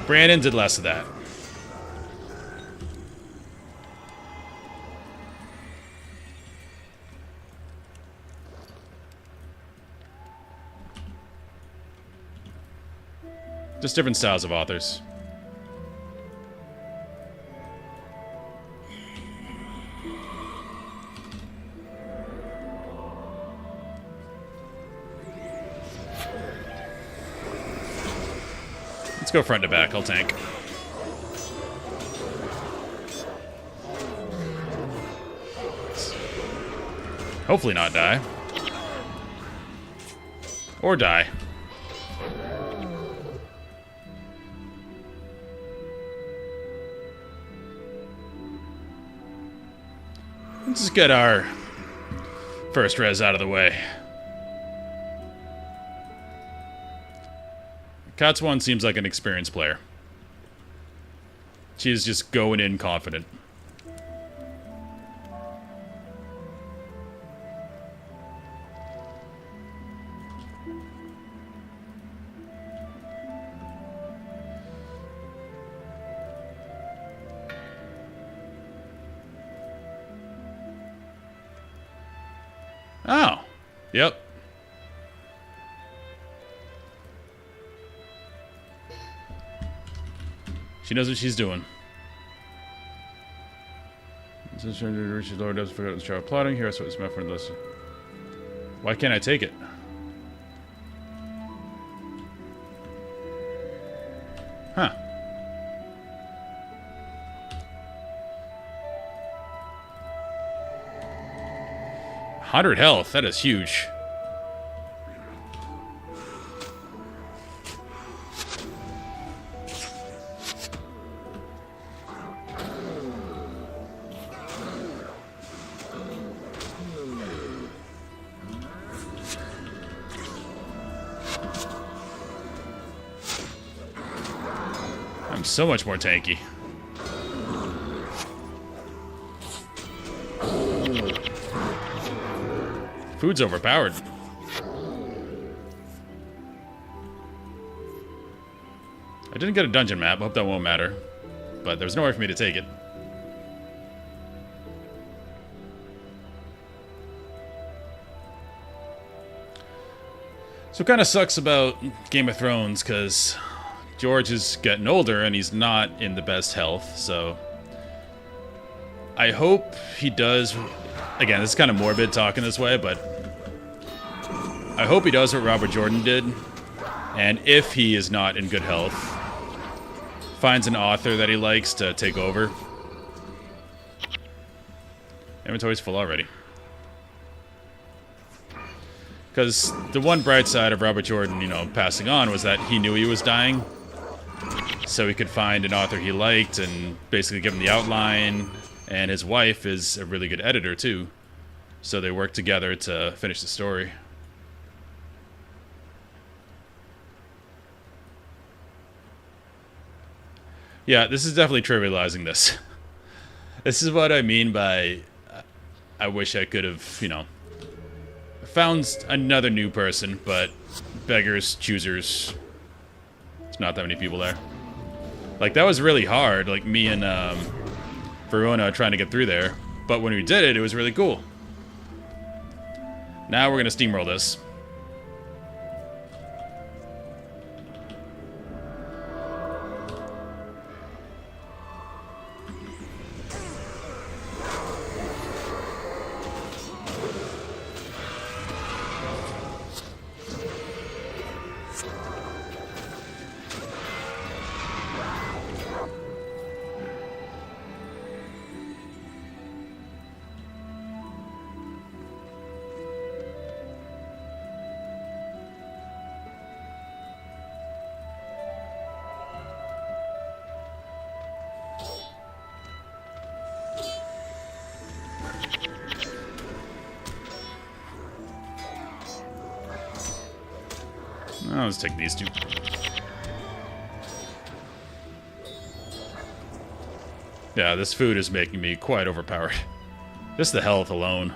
Brandon did less of that. Just different styles of authors. Let's go front to back. I'll tank. Hopefully not die. Or die. Let's just get our first res out of the way. Kat's one seems like an experienced player. She's just going in confident. Oh, yep. She knows what she's doing. Lord doesn't forget the child plotting. Here's what it's meant for this. Why can't I take it? Huh. $100 health, that is huge. so much more tanky. Food's overpowered. I didn't get a dungeon map. Hope that won't matter. But there's nowhere for me to take it. So it kind of sucks about Game of Thrones because George is getting older and he's not in the best health. So I hope he does. Again, this is kind of morbid talking this way, but I hope he does what Robert Jordan did. And if he is not in good health, finds an author that he likes to take over. Inventory's full already. Because the one bright side of Robert Jordan, you know, passing on was that he knew he was dying. So he could find an author he liked and basically give him the outline. And his wife is a really good editor, too. So they worked together to finish the story. Yeah, this is definitely trivializing this. This is what I mean by I wish I could have, you know, found another new person, but beggars, choosers. There's not that many people there. Like, that was really hard, like me and Verona trying to get through there. But when we did it, it was really cool. Now we're going to steamroll this. Let's take these two. Yeah, this food is making me quite overpowered. Just the health alone.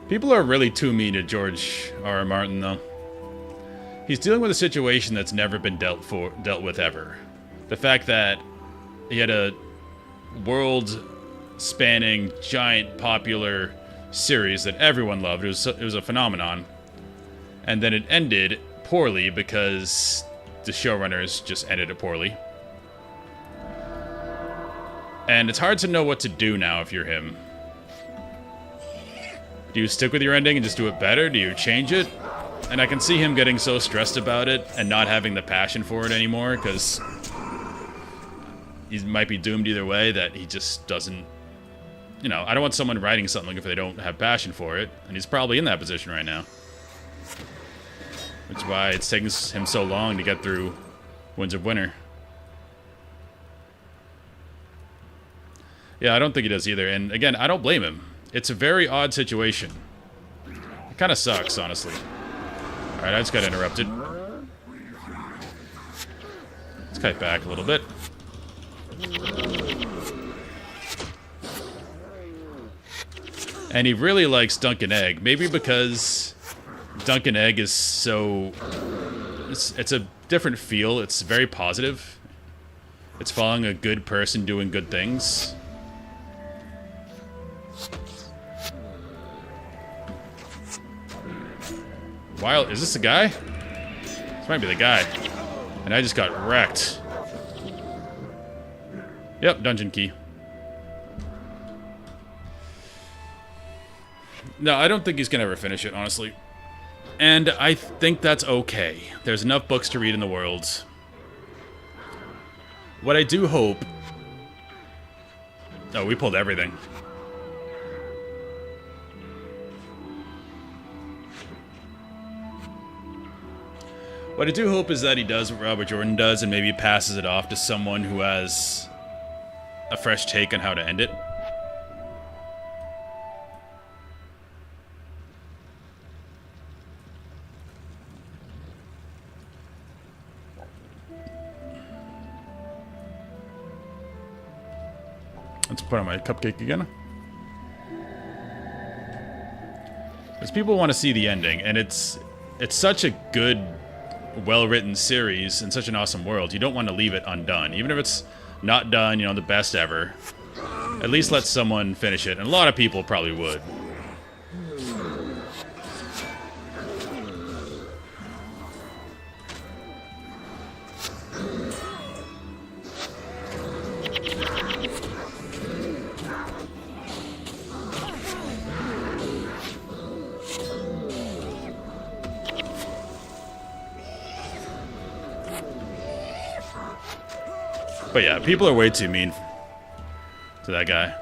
People are really too mean to George R.R. Martin, though. He's dealing with a situation that's never been dealt with ever. The fact that he had a world-spanning, giant, popular series that everyone loved. It was a phenomenon. And then it ended poorly because the showrunners just ended it poorly. And it's hard to know what to do now if you're him. Do you stick with your ending and just do it better? Do you change it? And I can see him getting so stressed about it and not having the passion for it anymore because he might be doomed either way, that he just doesn't... You know, I don't want someone writing something if they don't have passion for it, and he's probably in that position right now. Which is why it's taking him so long to get through Winds of Winter. Yeah, I don't think he does either, and again, I don't blame him. It's a very odd situation. It kind of sucks, honestly. Alright, I just got interrupted. Let's kite back a little bit. And he really likes Dunkin' Egg. Maybe because Dunkin' Egg is so... It's a different feel. It's very positive. It's following a good person doing good things. Wild, is this the guy? This might be the guy. And I just got wrecked. Yep, dungeon key. No, I don't think he's gonna ever finish it, honestly. And I think that's okay. There's enough books to read in the world. What I do hope... Oh, we pulled everything. What I do hope is that he does what Robert Jordan does and maybe passes it off to someone who has a fresh take on how to end it. Let's put on my cupcake again. Because people want to see the ending, and it's such a good, well-written series in such an awesome world. You don't want to leave it undone. Even if it's not done, you know, the best ever. At least let someone finish it, and a lot of people probably would. But yeah, people are way too mean to that guy.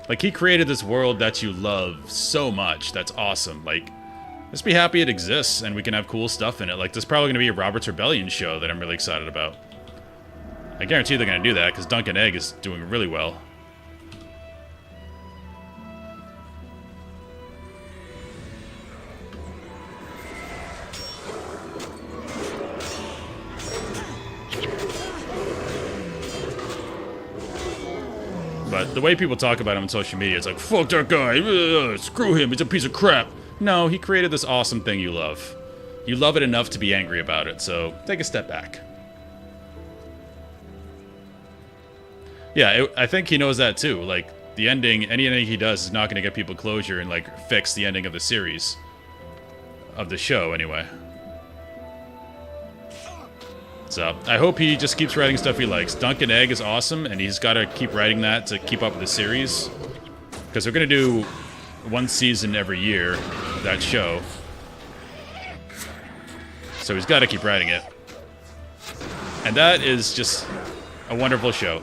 Like, he created this world that you love so much. That's awesome. Like, just be happy it exists and we can have cool stuff in it. Like, there's probably going to be a Robert's Rebellion show that I'm really excited about. I guarantee they're going to do that because Dunk and Egg is doing really well. But the way people talk about him on social media, it's like, fuck that guy, screw him, he's a piece of crap. No, he created this awesome thing you love. You love it enough to be angry about it, so take a step back. Yeah, I think he knows that too. Like, the ending, any ending he does is not going to get people closure and, like, fix the ending of the series. Of the show, anyway. So, I hope he just keeps writing stuff he likes. Dunk and Egg is awesome, and he's got to keep writing that to keep up with the series. Because they're going to do one season every year of that show. So he's got to keep writing it. And that is just a wonderful show.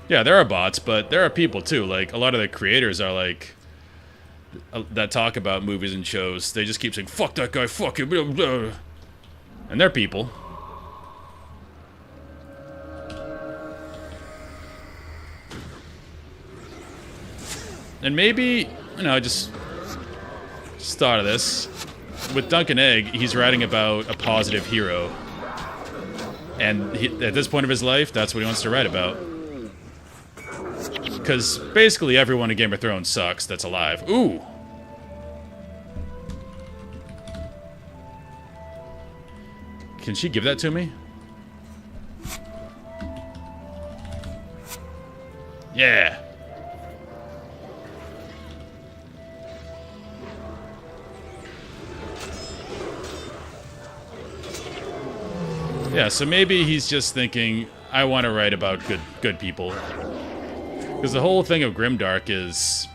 Yeah, there are bots, but there are people too. Like, a lot of the creators are like... that talk about movies and shows. They just keep saying, fuck that guy, fuck him, blah, blah. And they're people. And maybe, you know, I just thought of this. With Dunk and Egg, he's writing about a positive hero. And at this point of his life, that's what he wants to write about. Because basically everyone in Game of Thrones sucks that's alive. Ooh! Can she give that to me? Yeah. Yeah, so maybe he's just thinking, I want to write about good people. Because the whole thing of Grimdark is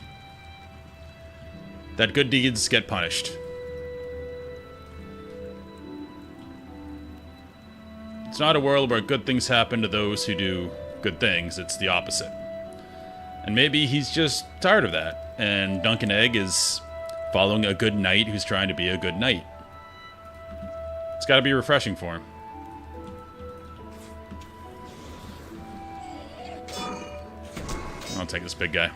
that good deeds get punished. It's not a world where good things happen to those who do good things. It's the opposite. And maybe he's just tired of that. And Dunk and Egg is following a good knight who's trying to be a good knight. It's got to be refreshing for him. I'll take this big guy.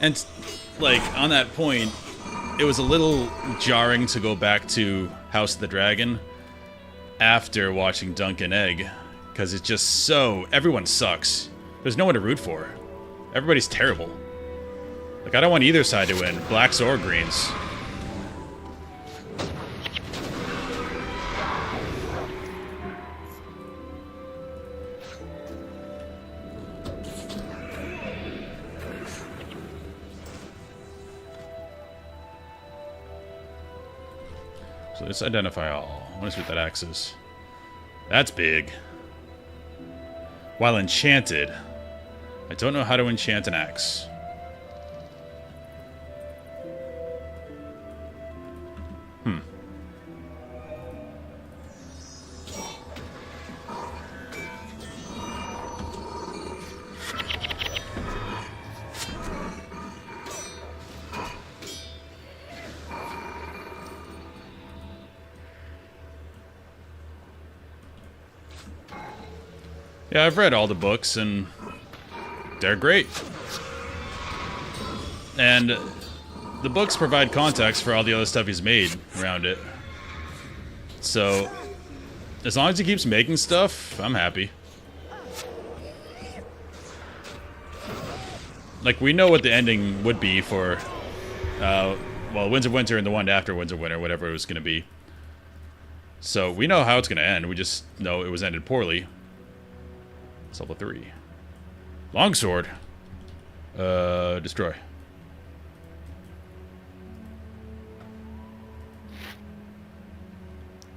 And, like, on that point, it was a little jarring to go back to House of the Dragon after watching Dunk and Egg, because it's just so... everyone sucks. There's no one to root for. Everybody's terrible. Like, I don't want either side to win, blacks or greens. So let's identify all. I want to see what that axe is. That's big. While enchanted. I don't know how to enchant an axe. Yeah, I've read all the books, and they're great. And the books provide context for all the other stuff he's made around it. So, As long as he keeps making stuff, I'm happy. Like, we know what the ending would be for, well, Winds of Winter and the one after Winds of Winter, whatever it was going to be. So, we know how it's going to end. We just know it was ended poorly. It's level 3. Longsword. Destroy.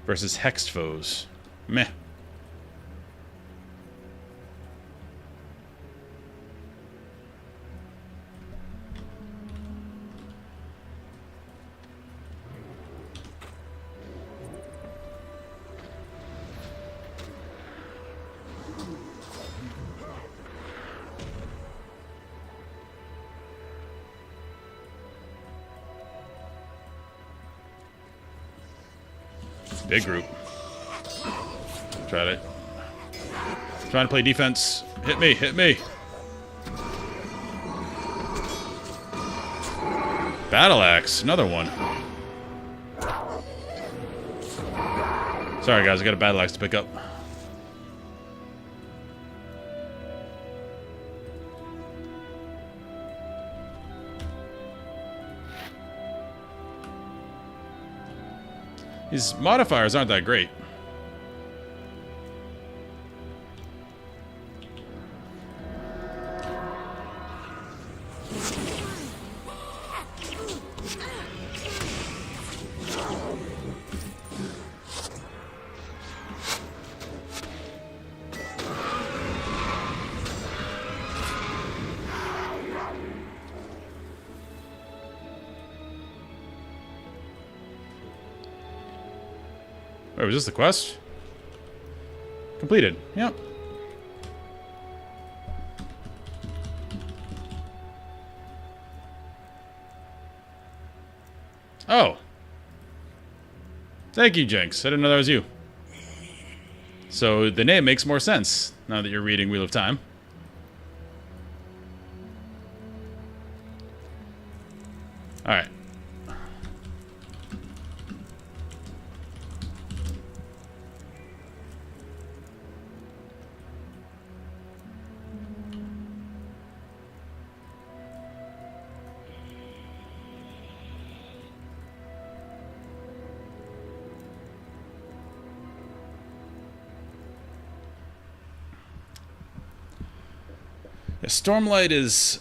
Versus Hexed Foes. Meh. Big group. Trying to play defense. Hit me, hit me. Battle axe, another one. Sorry guys, I got a battle axe to pick up. These modifiers aren't that great. Wait, was this the quest? Completed. Yep. Oh. Thank you, Jinx. I didn't know that was you. So the name makes more sense now that you're reading Wheel of Time. Alright. Yeah, Stormlight is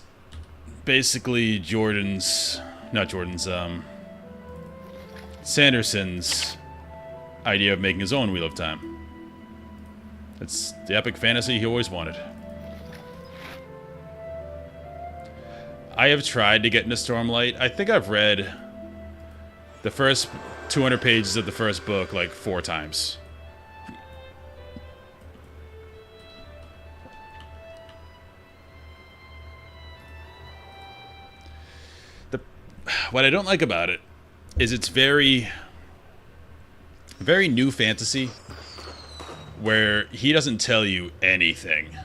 basically Sanderson's idea of making his own Wheel of Time. It's the epic fantasy he always wanted. I have tried to get into Stormlight. I think I've read the first 200 pages of the first book like 4 times. What I don't like about it is it's very new fantasy where he doesn't tell you anything.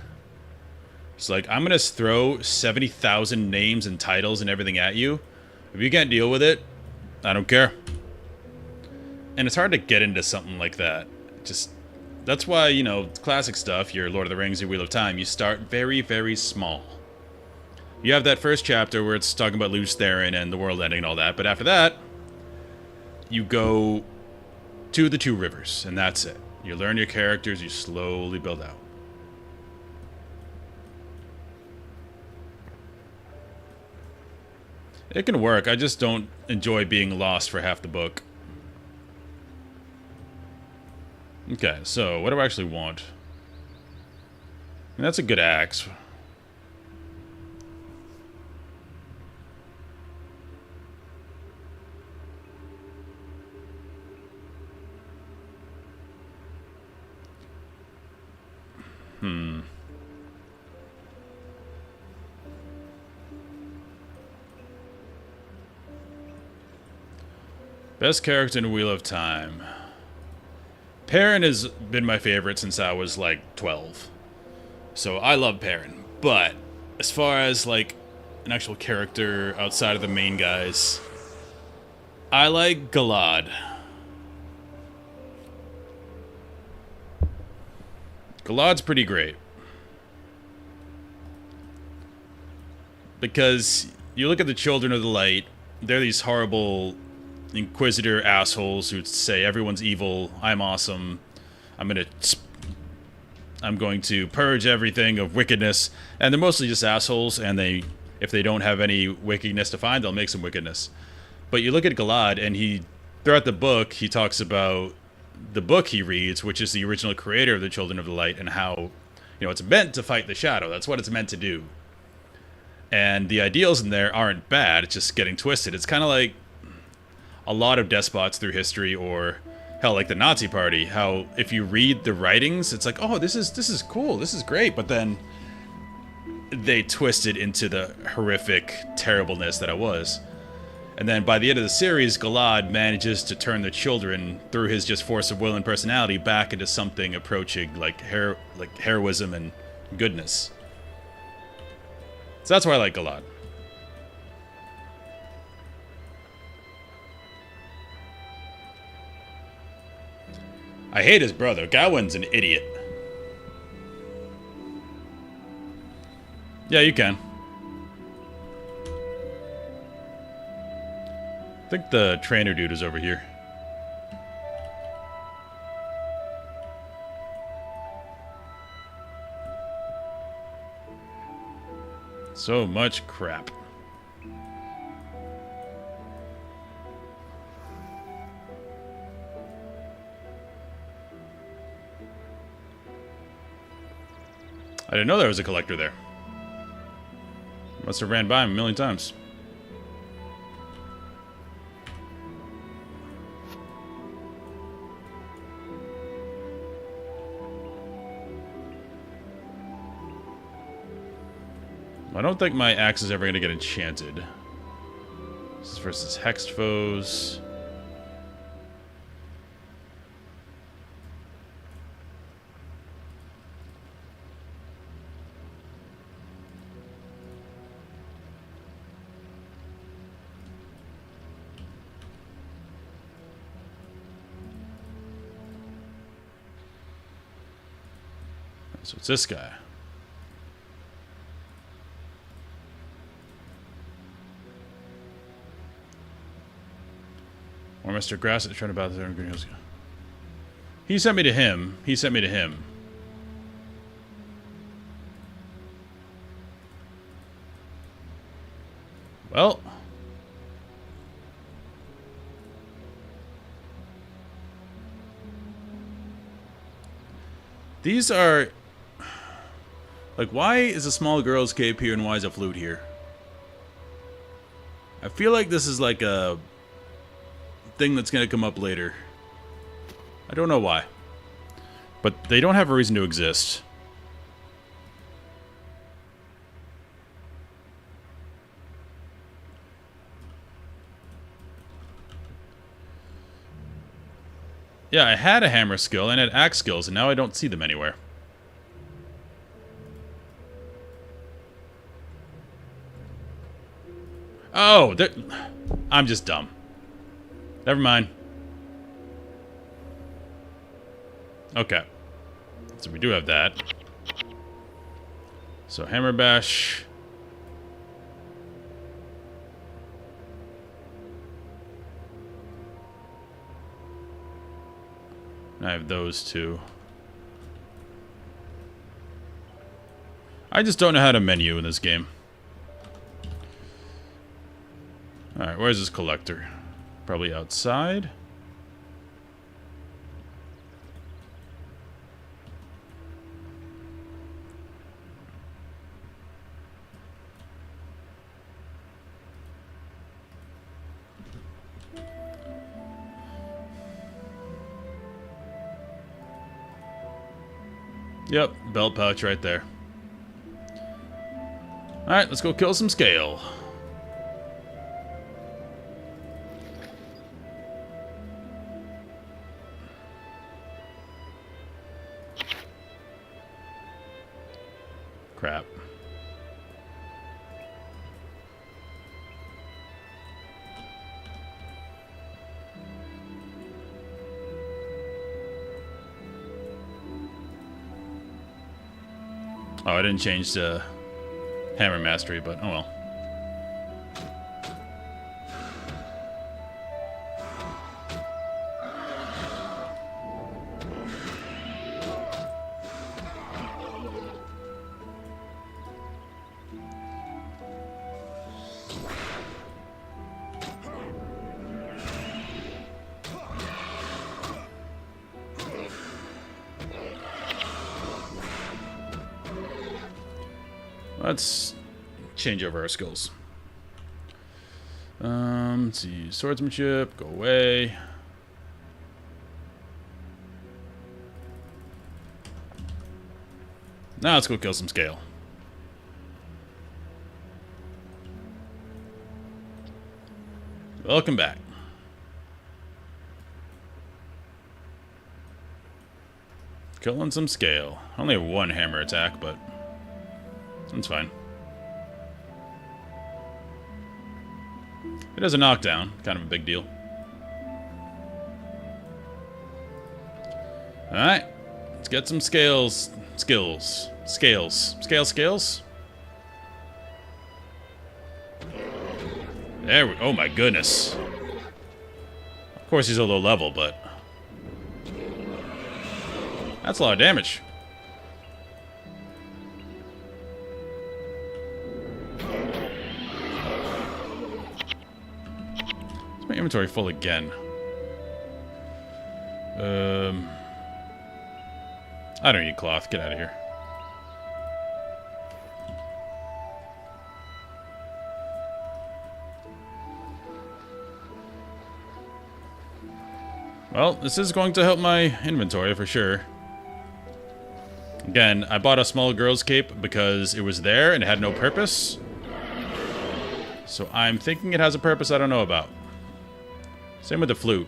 It's like, I'm going to throw 70,000 names and titles and everything at you. If you can't deal with it, I don't care. And it's hard to get into something like that. Just, that's why, you know, classic stuff, your Lord of the Rings, your Wheel of Time, you start very, very small. You have that first chapter where it's talking about Luce Theron and the world ending and all that, but after that, you go to the 2 rivers, and that's it. You learn your characters, you slowly build out. It can work, I just don't enjoy being lost for half the book. Okay, so what do I actually want? And that's a good axe. Best character in Wheel of Time. Perrin has been my favorite since I was like 12. So I love Perrin. But as far as like an actual character outside of the main guys, I like Galad. Galad's pretty great. Because you look at the Children of the Light, they're these horrible Inquisitor assholes who say everyone's evil, I'm awesome, I'm going to purge everything of wickedness, and they're mostly just assholes, and if they don't have any wickedness to find, they'll make some wickedness. But you look at Galad, and throughout the book, he talks about the book he reads, which is the original creator of the Children of the Light, and how, it's meant to fight the shadow. That's what it's meant to do. And the ideals in there aren't bad, it's just getting twisted. It's kind of like a lot of despots through history, or hell, like the Nazi Party, how if you read the writings, it's like, oh, this is cool, this is great, but then they twist it into the horrific terribleness that it was. And then by the end of the series, Galad manages to turn the children, through his just force of will and personality, back into something approaching like heroism and goodness. So that's why I like Galad. I hate his brother. Gawain's an idiot. Yeah, you can. I think the trainer dude is over here. So much crap. I didn't know there was a collector there. Must have ran by him a million times. I don't think my axe is ever going to get enchanted. This is versus hexed foes. So it's this guy. Or Mr. Grass is trying to battle there in greenhouse. He sent me to him. He sent me to him. Well. These are... Like, why is a small girl's cape here and why is a flute here? I feel like this is like a thing that's going to come up later. I don't know why. But they don't have a reason to exist. Yeah, I had a hammer skill and had axe skills, and now I don't see them anywhere. Oh, I'm just dumb. Never mind. Okay. So we do have that. So hammer bash. I have those two. I just don't know how to menu in this game. Alright, where's this collector? Probably outside. Yep, belt pouch right there. Alright, let's go kill some scale. Crap. Oh, I didn't change the hammer mastery, but oh well. Let's change over our skills. Let's see. Swordsmanship, go away. Now let's go kill some scale. Welcome back. Killing some scale. I only have one hammer attack, but that's fine. It is a knockdown. Kind of a big deal. Alright. Let's get some scales. Skills. Scales. Scales? There we... Oh my goodness. Of course he's a low level, but... That's a lot of damage. My inventory full again. I don't need cloth. Get out of here. Well, this is going to help my inventory for sure. Again, I bought a small girl's cape because it was there and it had no purpose. So I'm thinking it has a purpose I don't know about. Same with the flute.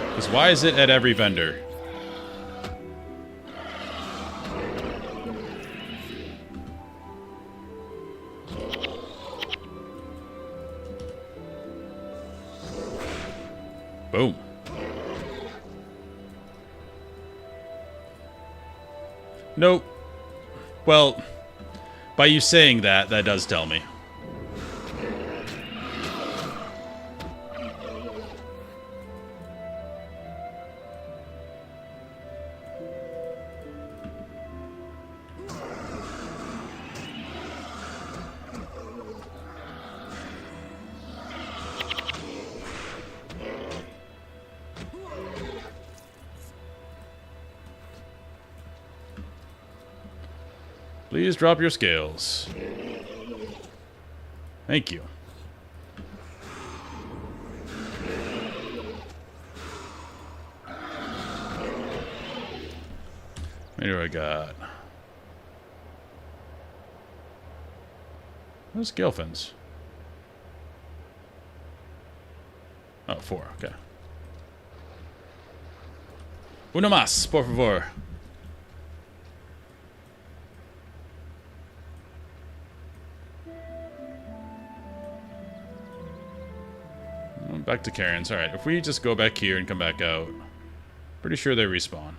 Because why is it at every vendor? Boom. Nope. Well... By you saying that, that does tell me. Please drop your scales. Thank you. What do I got? Where's scale fins? Oh, 4, okay. Uno más, por favor. Back to Karen's. Alright, if we just go back here and come back out, pretty sure they respawn.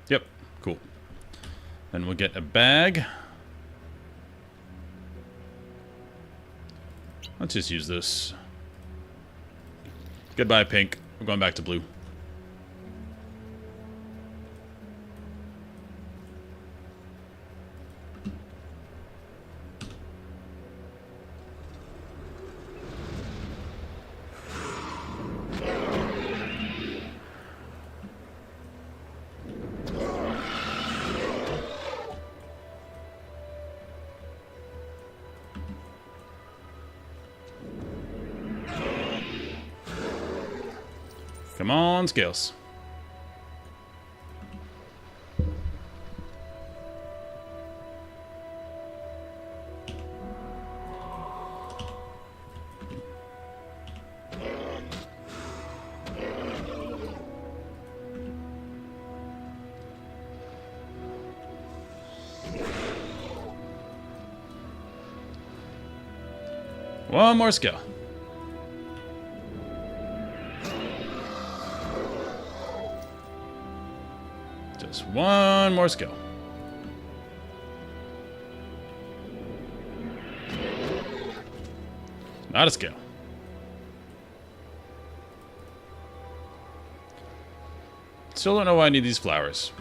Yep, cool. Then we'll get a bag. Let's just use this. Goodbye, pink. We're going back to blue. Come on, scales. one more skill. Just one more skill. Not a skill. Still don't know why I need these flowers.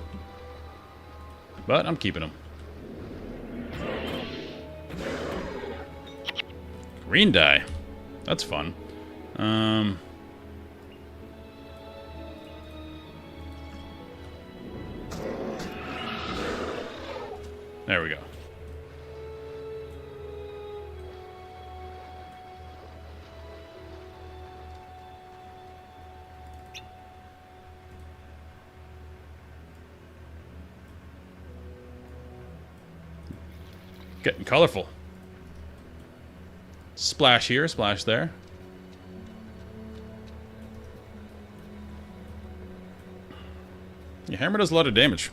But I'm keeping them. Green dye. That's fun. There we go. Getting colorful. Splash here, splash there. Your hammer does a lot of damage.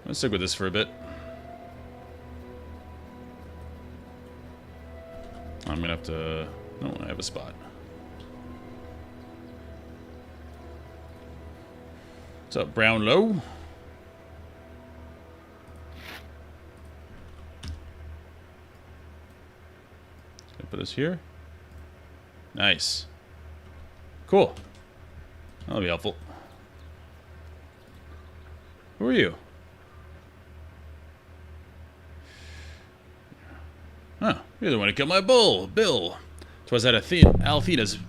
Let's stick with this for a bit. I'm gonna have to... No, I have a spot. What's up, Brownlow? Gonna put this here. Nice. Cool. That'll be helpful. Who are you? Huh. You're the one who killed my bull, Bill. 'Twas at Althea's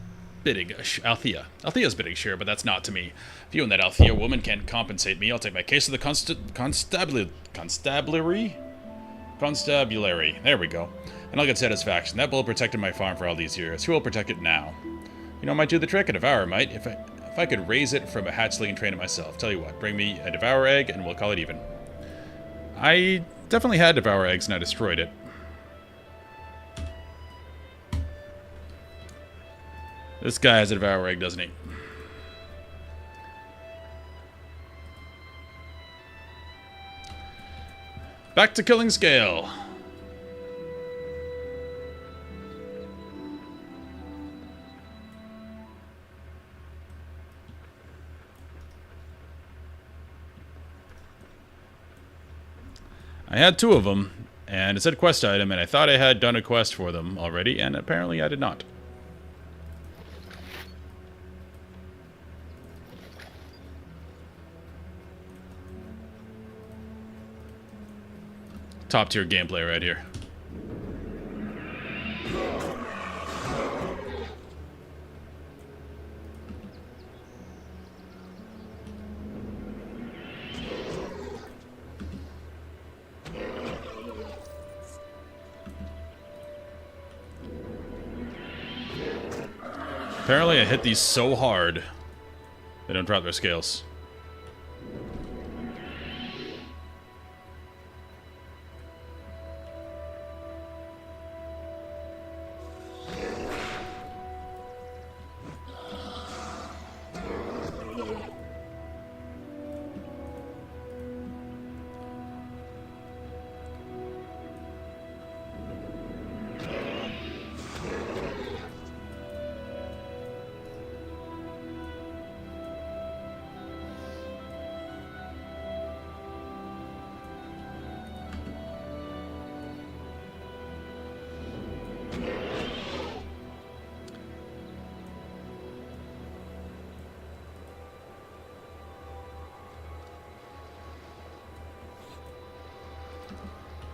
bidding. Althea's bidding, sure, but that's not to me. If you and that Althea woman can't compensate me, I'll take my case to the constabulary. There we go. And I'll get satisfaction. That bull protected my farm for all these years. Who will protect it now? You know, I might do the trick. A devourer might. If I could raise it from a hatchling and train it myself. Tell you what, bring me a devourer egg and we'll call it even. I definitely had devourer eggs and I destroyed it. This guy has a devourer egg, doesn't he? Back to killing scale. I had 2 of them, and it said quest item, and I thought I had done a quest for them already, and apparently I did not. Top tier gameplay right here. Apparently I hit these so hard, they don't drop their scales.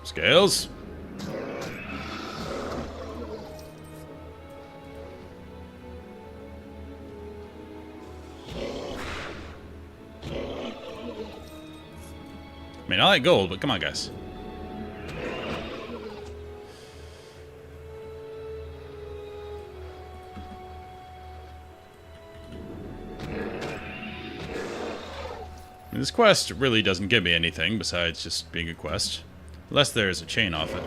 Scales. I mean, I like gold, but come on, guys. This quest really doesn't give me anything besides just being a quest. Unless there's a chain off it.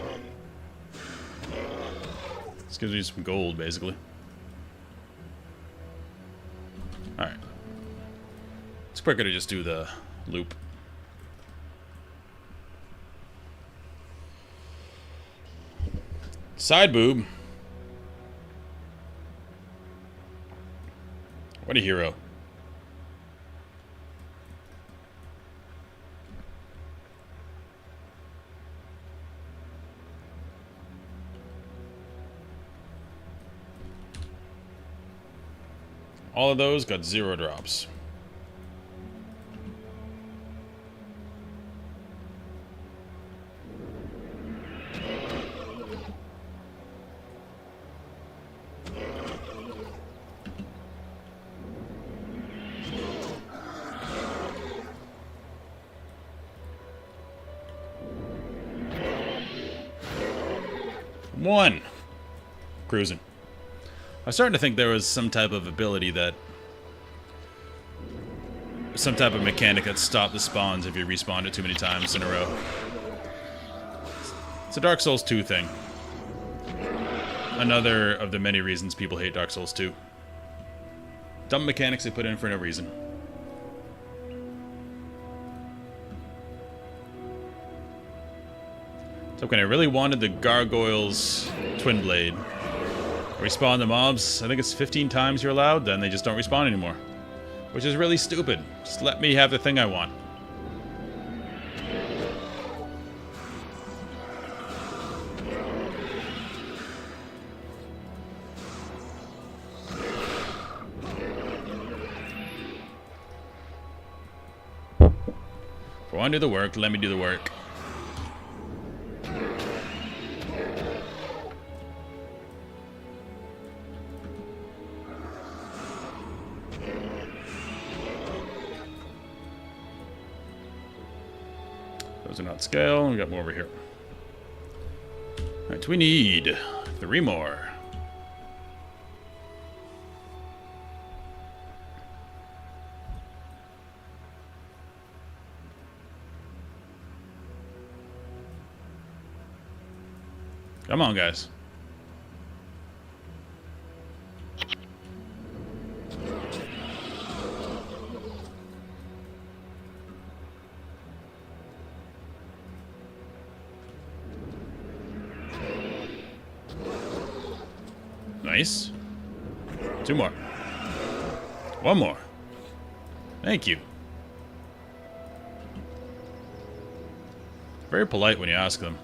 This gives me some gold, basically. Alright. It's quicker to just do the loop. Side boob. What a hero. All of those got 0 drops. One. Cruising. I was starting to think there was some type of ability that... some type of mechanic that stopped the spawns if you respawned it too many times in a row. It's a Dark Souls 2 thing. Another of the many reasons people hate Dark Souls 2. Dumb mechanics they put in for no reason. So when I really wanted the Gargoyle's Twin Blade, respawn the mobs, I think it's 15 times you're allowed, then they just don't respawn anymore. Which is really stupid. Just let me have the thing I want. If I want to do the work, let me do the work. Those are not scale. We got more over here. Alright, we need 3 more. Come on, guys. Nice. 2 more. 1 more. Thank you. Very polite when you ask them.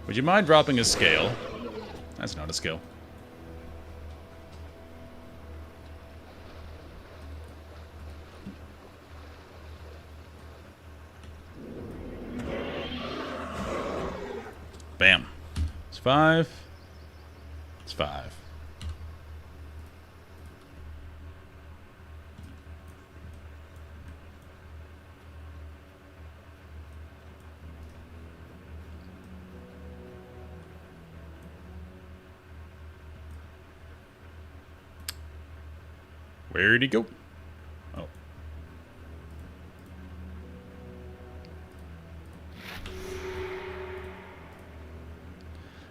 Would you mind dropping a scale? That's not a skill. Bam. It's 5. It's 5. Where'd he go? Oh.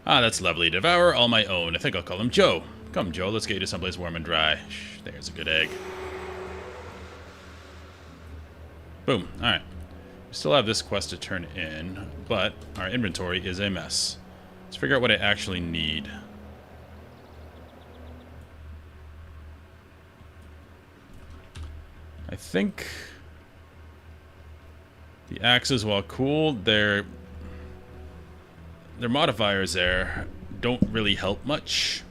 Ah, that's lovely. Devour all my own. I think I'll call him Joe. Come, Joe, let's get you to someplace warm and dry. There's a good egg. Boom. Alright. We still have this quest to turn in, but our inventory is a mess. Let's figure out what I actually need. I think the axes, while cool, their modifiers there don't really help much.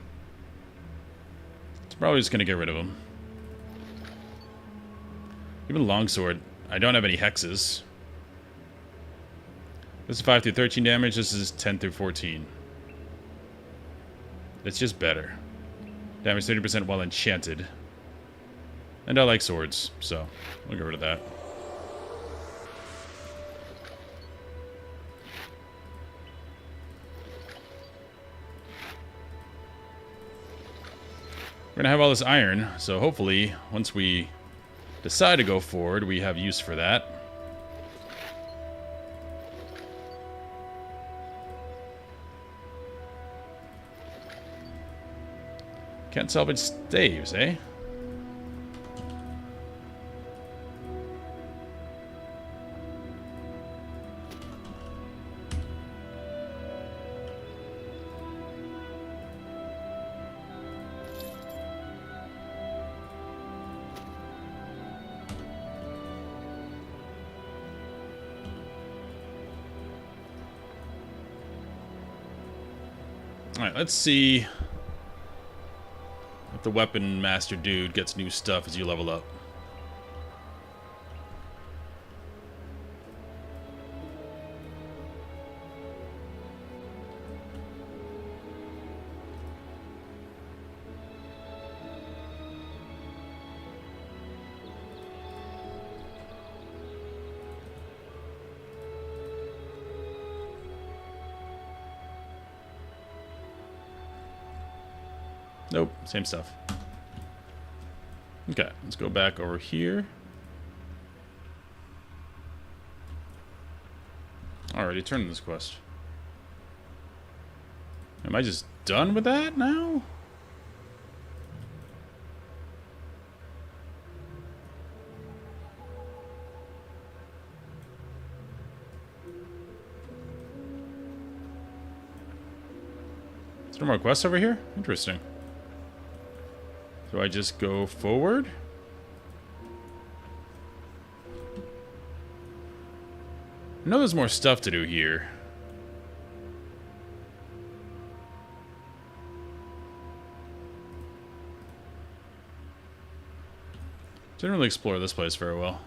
It's probably just gonna get rid of them. Even longsword, I don't have any hexes. This is 5 through 13 damage. This is 10 through 14. It's just better. Damage 30% while enchanted. And I like swords, so we'll get rid of that. We're gonna have all this iron, so hopefully, once we decide to go forward, we have use for that. Can't salvage staves, eh? Alright, let's see if the weapon master dude gets new stuff as you level up. Nope, same stuff. Okay, let's go back over here. Already turned this quest. Am I just done with that now? Is there more quests over here? Interesting. Do I just go forward? I know there's more stuff to do here. Didn't really explore this place very well.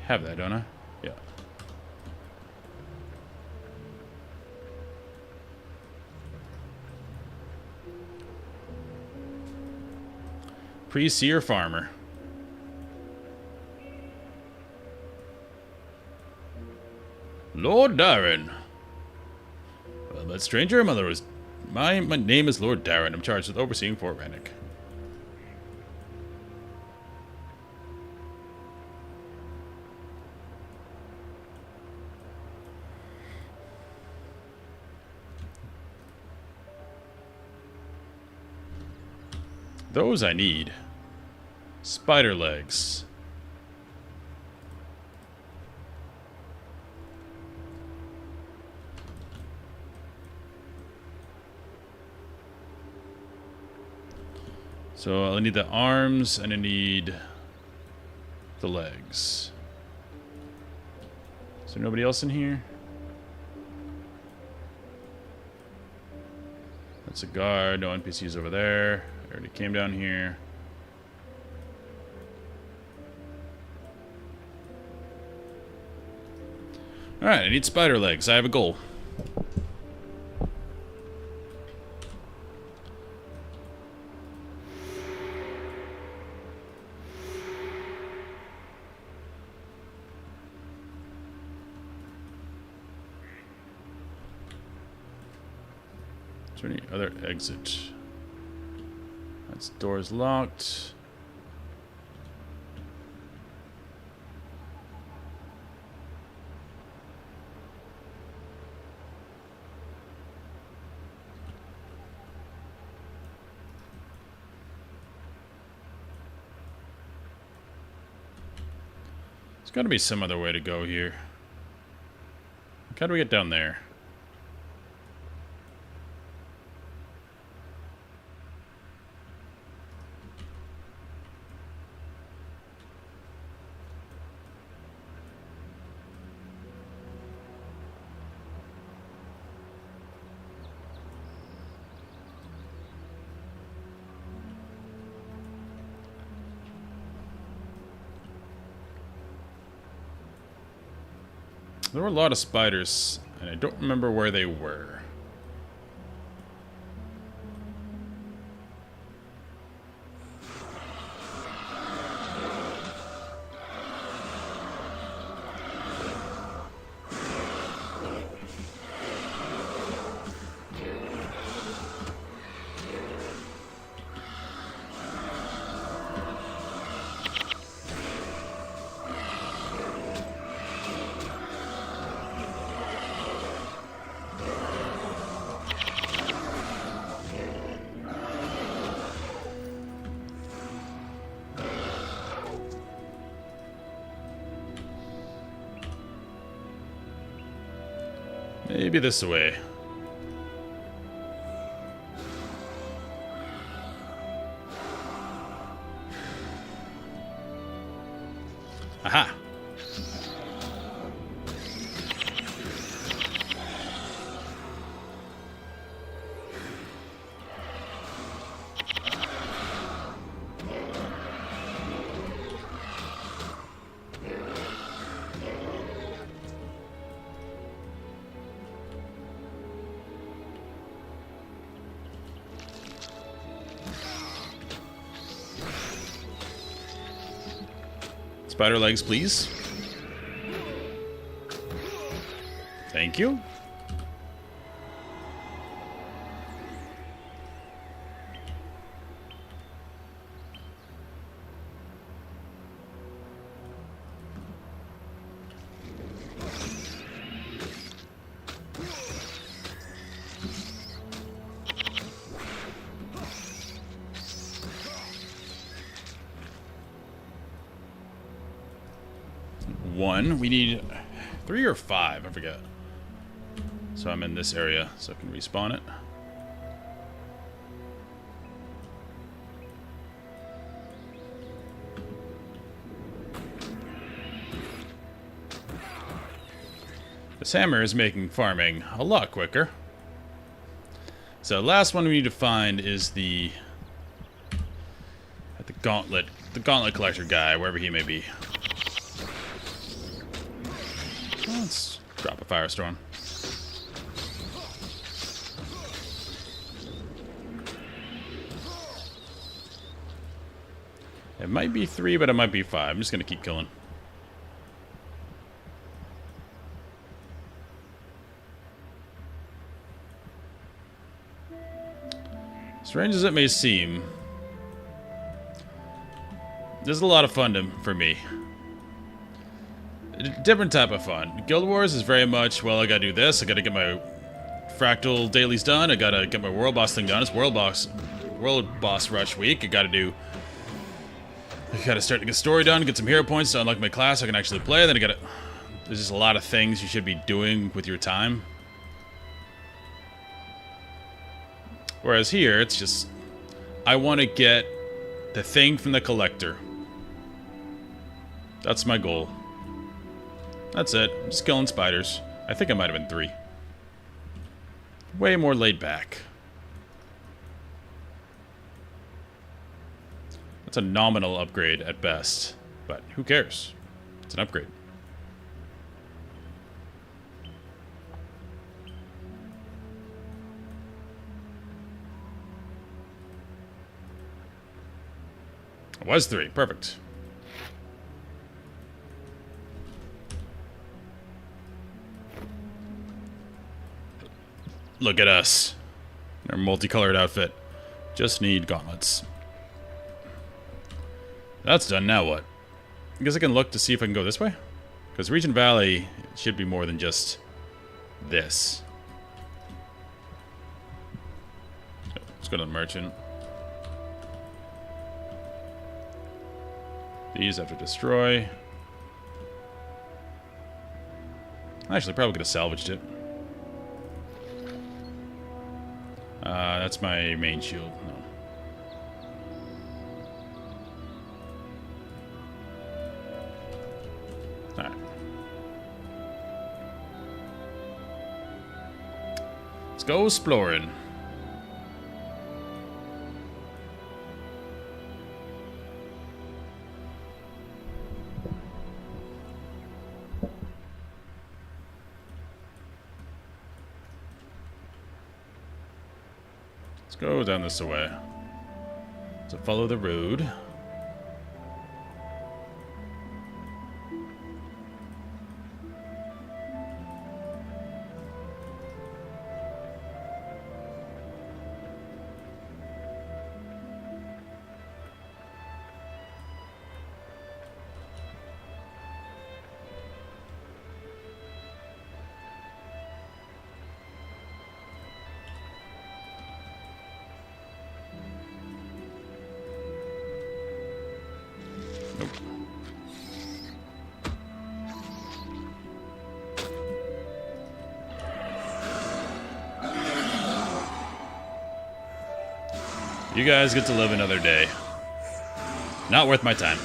Have that, don't I? Yeah. Pre-seer farmer. Lord Darren. Well, that stranger, mother was... My name is Lord Darren. I'm charged with overseeing Fort Rennick. Those I need. Spider legs. So I need the arms and I need the legs. Is there nobody else in here? That's a guard. No NPCs over there. I already came down here. Alright, I need spider legs. I have a goal. Is there any other exit? That door's locked. There's got to be some other way to go here. How do we get down there? There were a lot of spiders, and I don't remember where they were. Maybe this way. Aha! Spider legs, please. Thank you. One. We need 3 or 5. I forget. So I'm in this area, so I can respawn it. This hammer is making farming a lot quicker. So last one we need to find is the gauntlet collector guy, wherever he may be. Let's drop a firestorm. It might be 3, but it might be 5. I'm just gonna keep killing. Strange as it may seem, this is a lot of fun for me. A different type of fun. Guild Wars is very much, well, I gotta do this, I gotta get my fractal dailies done, I gotta get my world boss thing done. It's world boss rush week. I gotta start to get story done, get some hero points to unlock my class so I can actually play. Then there's just a lot of things you should be doing with your time. Whereas here, it's just, I want to get the thing from the collector. That's my goal. That's it. I'm just killing spiders. I think I might have been 3. Way more laid back. That's a nominal upgrade at best, but who cares? It's an upgrade. It was 3. Perfect. Look at us. Our multicolored outfit. Just need gauntlets. That's done. Now what? I guess I can look to see if I can go this way? Because Region Valley should be more than just this. Let's go to the merchant. These I have to destroy. Actually, probably could have salvaged it. That's my main shield. No. Alright. Let's go exploring. Let's go down this way. So follow the road. Nope. You guys get to live another day. Not worth my time.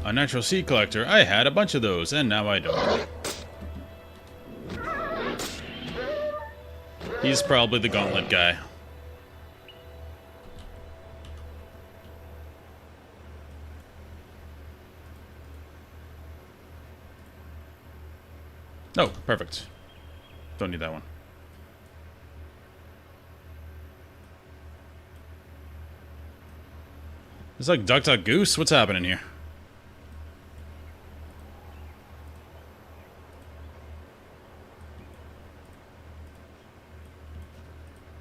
A natural seed collector. I had a bunch of those, and now I don't. He's probably the gauntlet guy. Oh, perfect. Don't need that one. It's like Duck Duck Goose. What's happening here?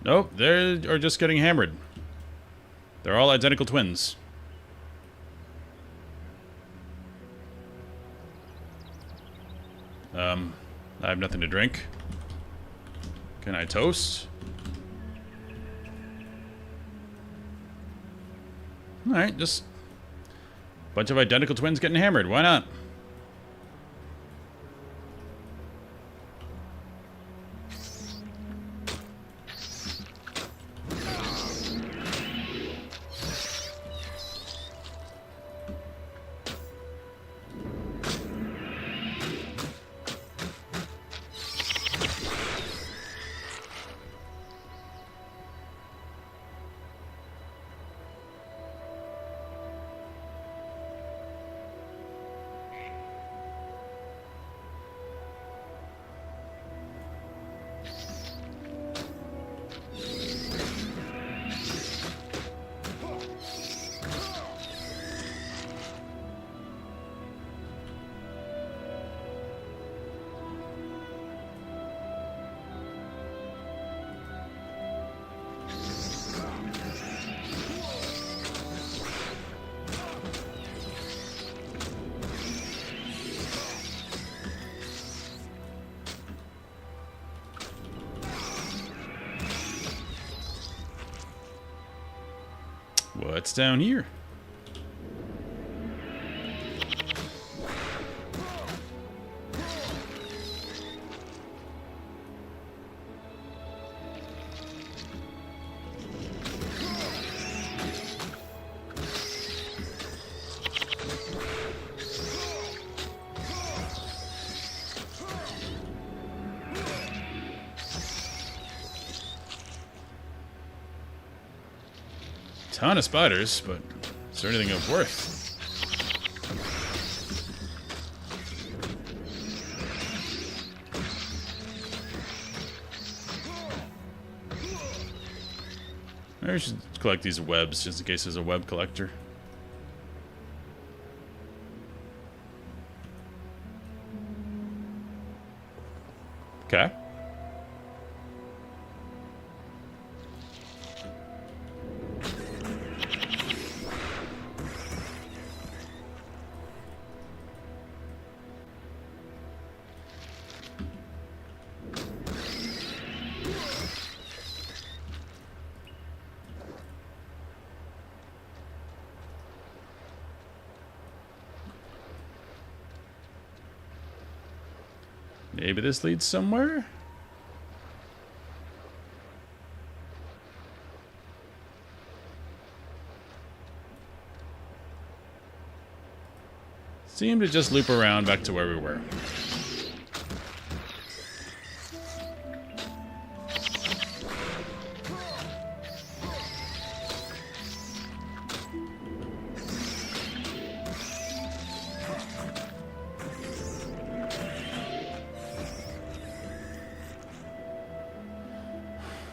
Nope, they are just getting hammered. They're all identical twins. I have nothing to drink. Can I toast? Alright, just a bunch of identical twins getting hammered. Why not? What's down here? Ton of spiders, but is there anything of worth? Maybe we should collect these webs just in case there's a web collector. Okay. Maybe this leads somewhere? Seem to just loop around back to where we were.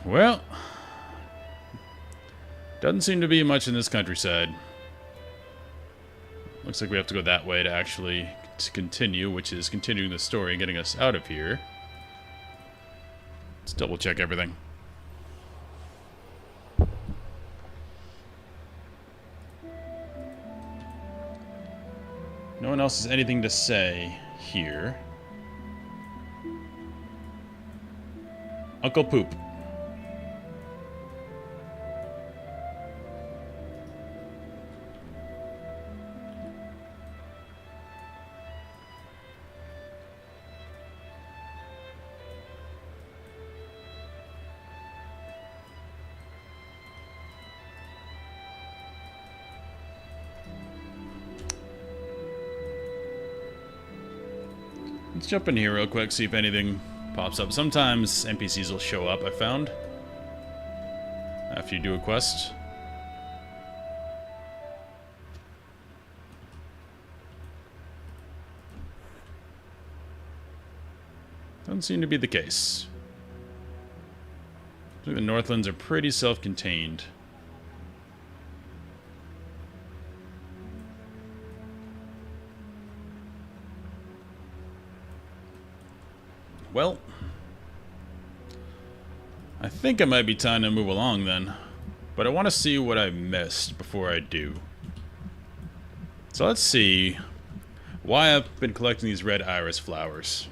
Well, doesn't seem to be much in this countryside. Looks like we have to go that way to actually continue, which is continuing the story and getting us out of here. Let's double check everything. No one else has anything to say here. Uncle Poop. Let's jump in here real quick, see if anything pops up. Sometimes NPCs will show up, I found, after you do a quest. Doesn't seem to be the case. I think the Northlands are pretty self-contained. Well, I think it might be time to move along then. But I want to see what I missed before I do. So let's see why I've been collecting these red iris flowers.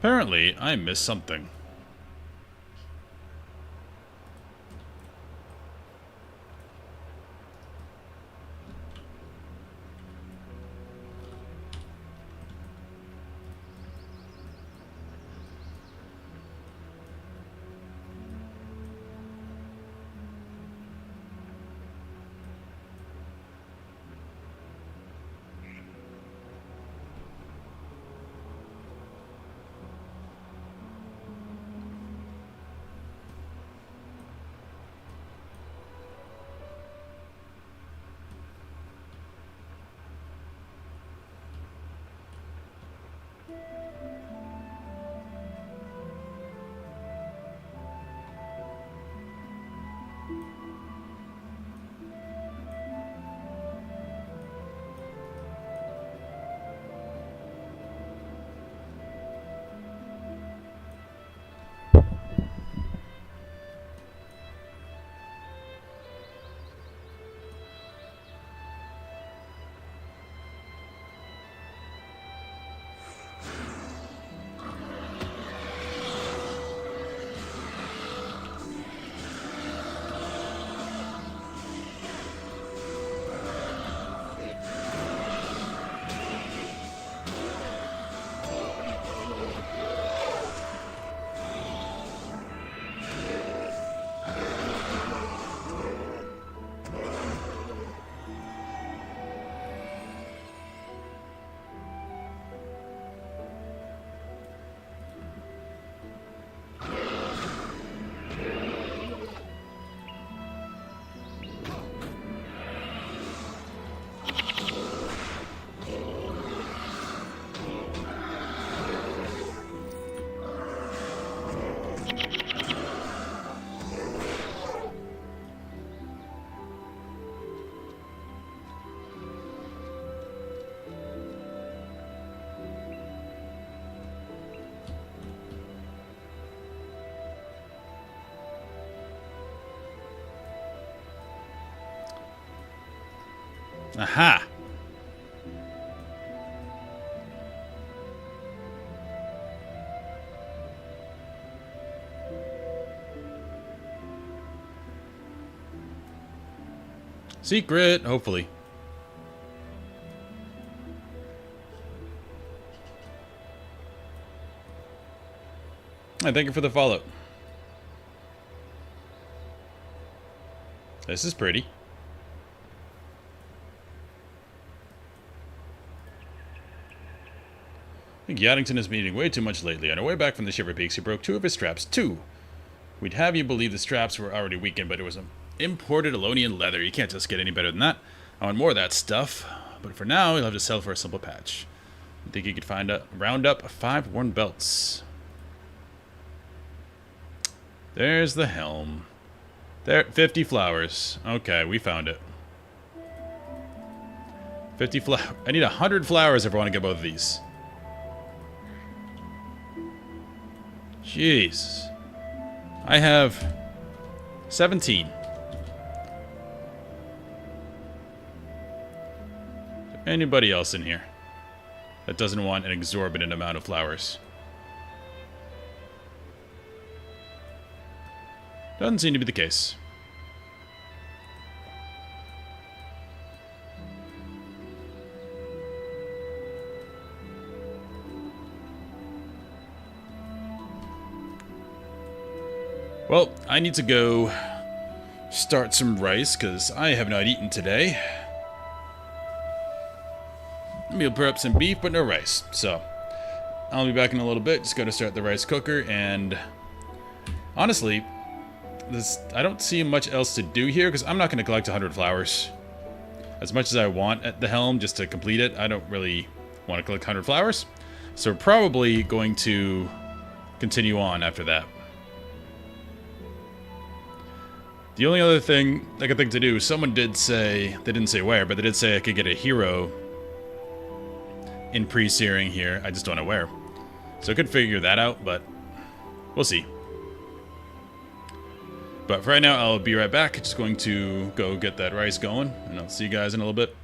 Apparently, I missed something. Aha! Secret, hopefully. I thank you for the follow. This is pretty. I think Yaddington is eating way too much lately. On our way back from the Shiver Peaks, he broke 2 of his straps. 2! We'd have you believe the straps were already weakened, but it was imported Elonian leather. You can't just get any better than that. I want more of that stuff, but for now, you'll have to sell for a simple patch. I think you could round up 5 worn belts. There's the helm. There, 50 flowers. Okay, we found it. 50 flowers. I need 100 flowers if I want to get both of these. Jeez. I have 17. Anybody else in here that doesn't want an exorbitant amount of flowers? Doesn't seem to be the case. Well, I need to go start some rice because I have not eaten today. Meal prep some beef, but no rice. So, I'll be back in a little bit. Just got to start the rice cooker, and honestly, I don't see much else to do here because I'm not going to collect 100 flowers. As much as I want at the helm just to complete it, I don't really want to collect 100 flowers. So we're probably going to continue on after that. The only other thing I could think to do, someone did say, they didn't say where, but they did say I could get a hero in pre-searing here. I just don't know where. So I could figure that out, but we'll see. But for right now, I'll be right back. Just going to go get that rice going, and I'll see you guys in a little bit.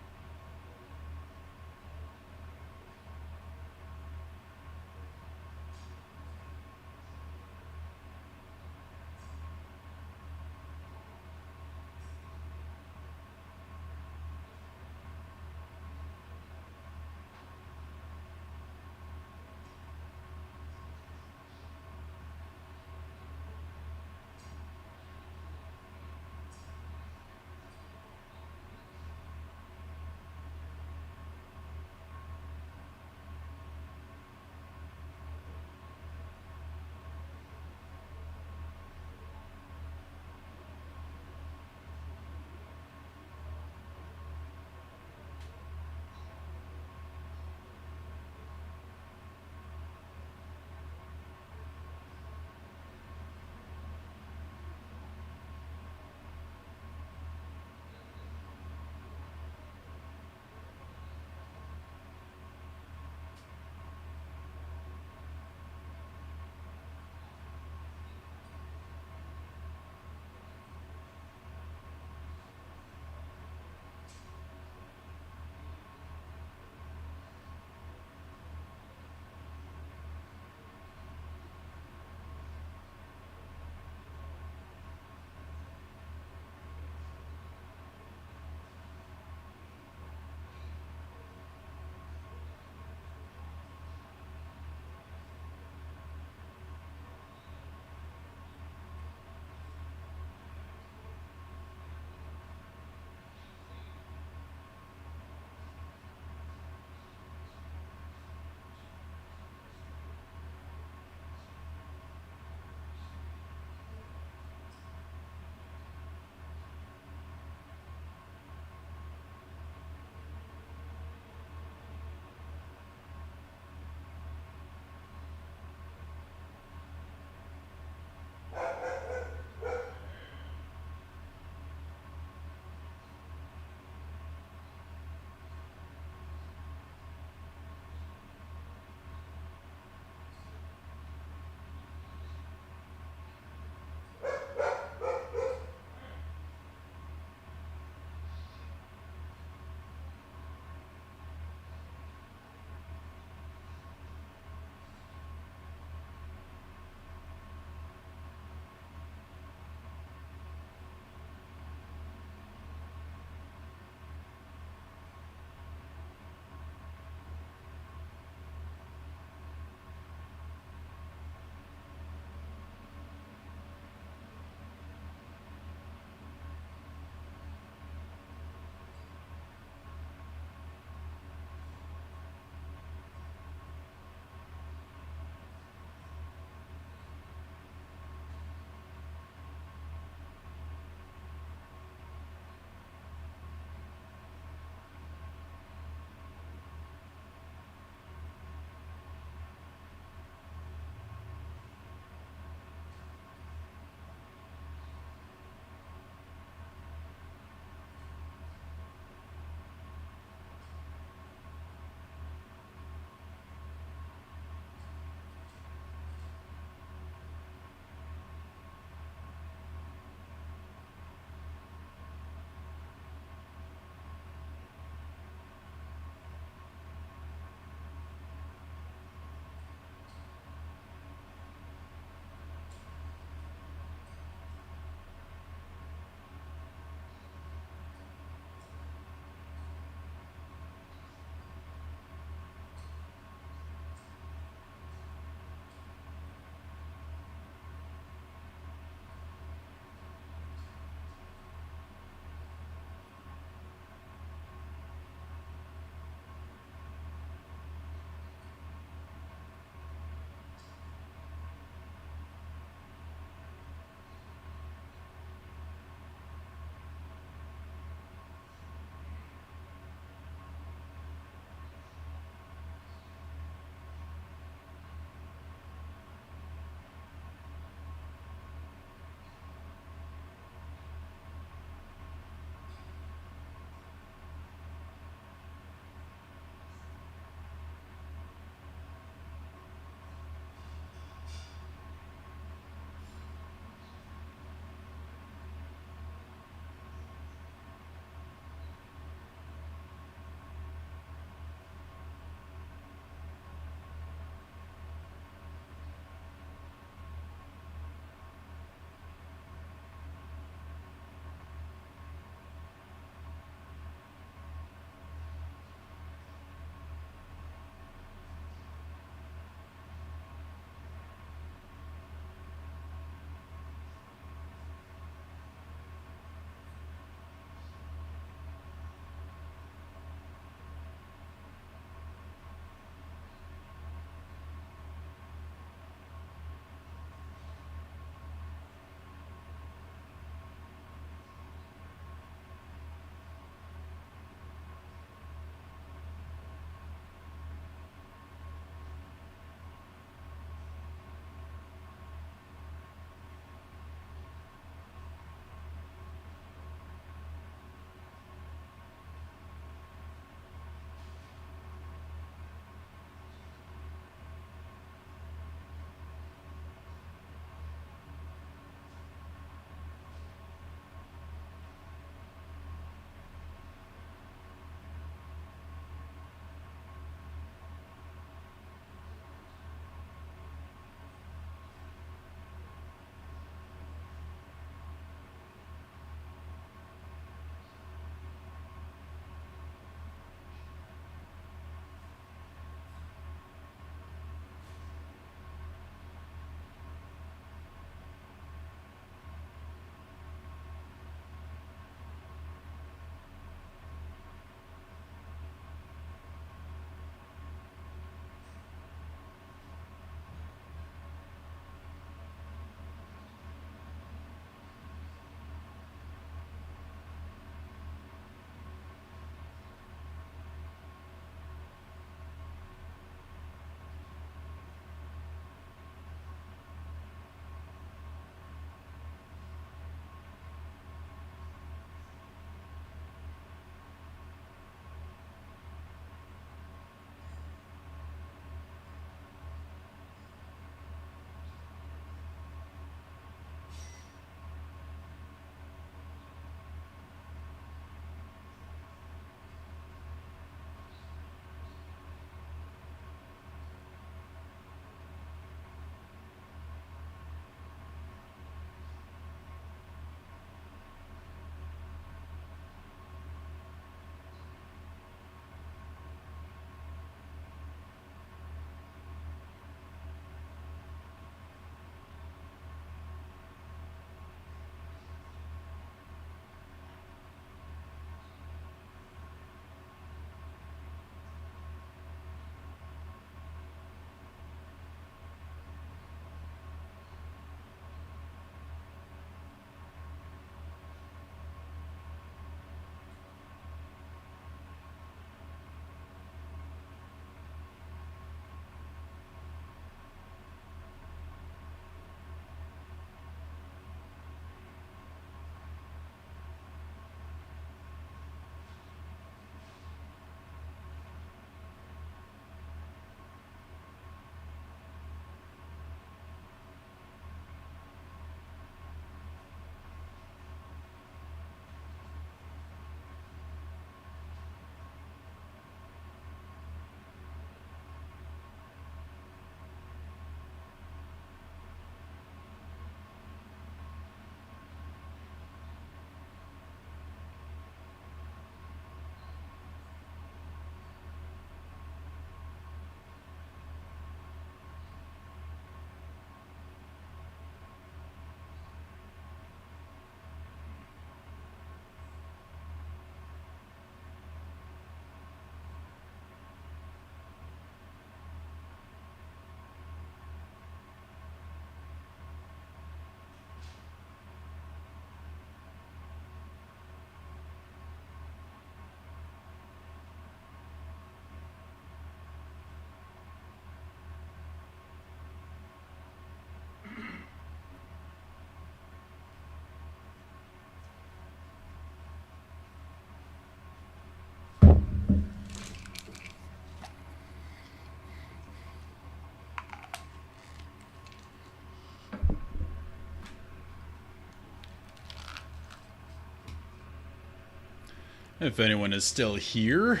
If anyone is still here.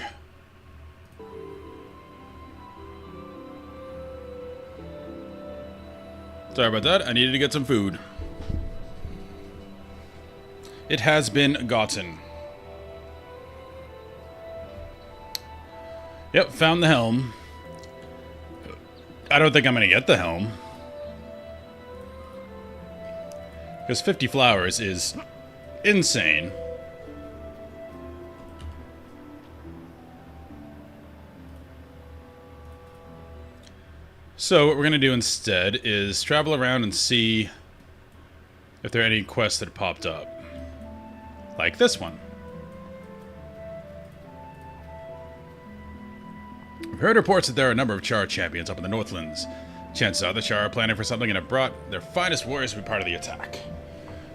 Sorry about that. I needed to get some food. It has been gotten. Yep, found the helm. I don't think I'm going to get the helm. Because 50 flowers is insane. So what we're going to do instead is travel around and see if there are any quests that popped up. Like this one. We've heard reports that there are a number of Char champions up in the Northlands. Chances are the Char are planning for something and have brought their finest warriors to be part of the attack.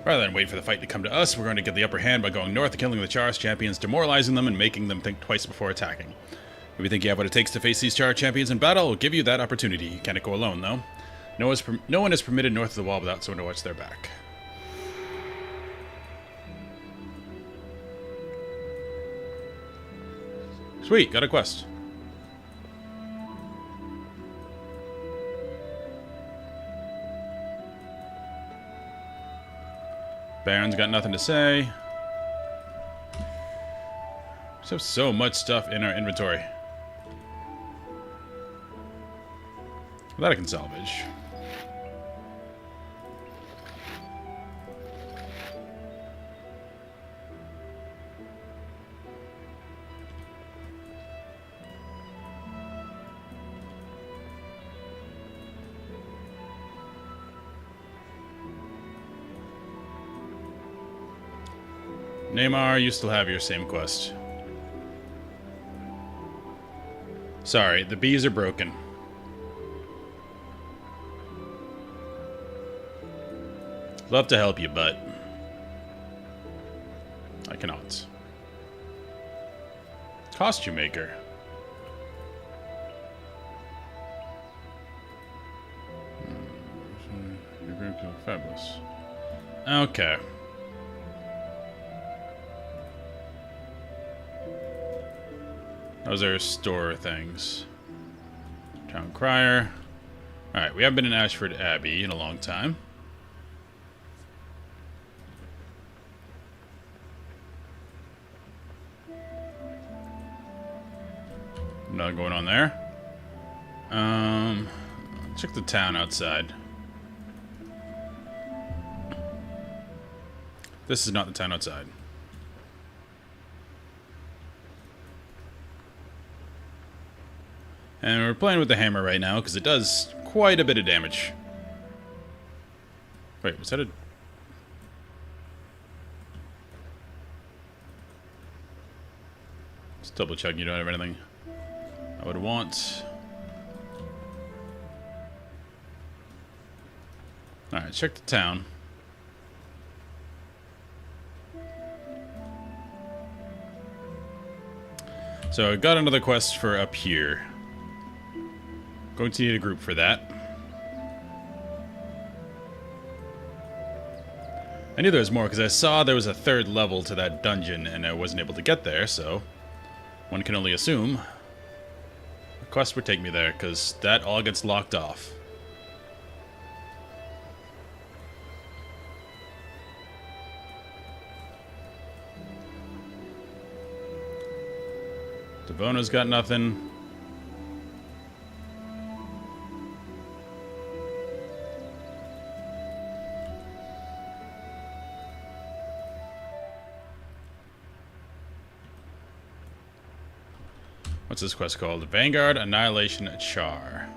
Rather than wait for the fight to come to us, we're going to get the upper hand by going north and killing the Char's champions, demoralizing them and making them think twice before attacking. If you think you have what it takes to face these Char champions in battle, we'll give you that opportunity. You can't go alone, though. No one is permitted north of the wall without someone to watch their back. Sweet, got a quest. Baron's got nothing to say. We have so much stuff in our inventory. That I can salvage. Neymar, you still have your same quest. Sorry, the bees are broken. Love to help you, but I cannot. Costume maker. Fabulous. Okay. Those are store things. Town Crier. Alright, we haven't been in Ashford Abbey in a long time. Nothing going on there. Check the town outside. This is not the town outside. And we're playing with the hammer right now because it does quite a bit of damage. Wait, was that a... Let's double check you don't have anything I would want. Alright, check the town. So I got another quest for up here. Going to need a group for that. I knew there was more because I saw there was a third level to that dungeon and I wasn't able to get there, so one can only assume the quest would take me there because that all gets locked off. Devona's got nothing. What's this quest called? Vanguard Annihilation Char.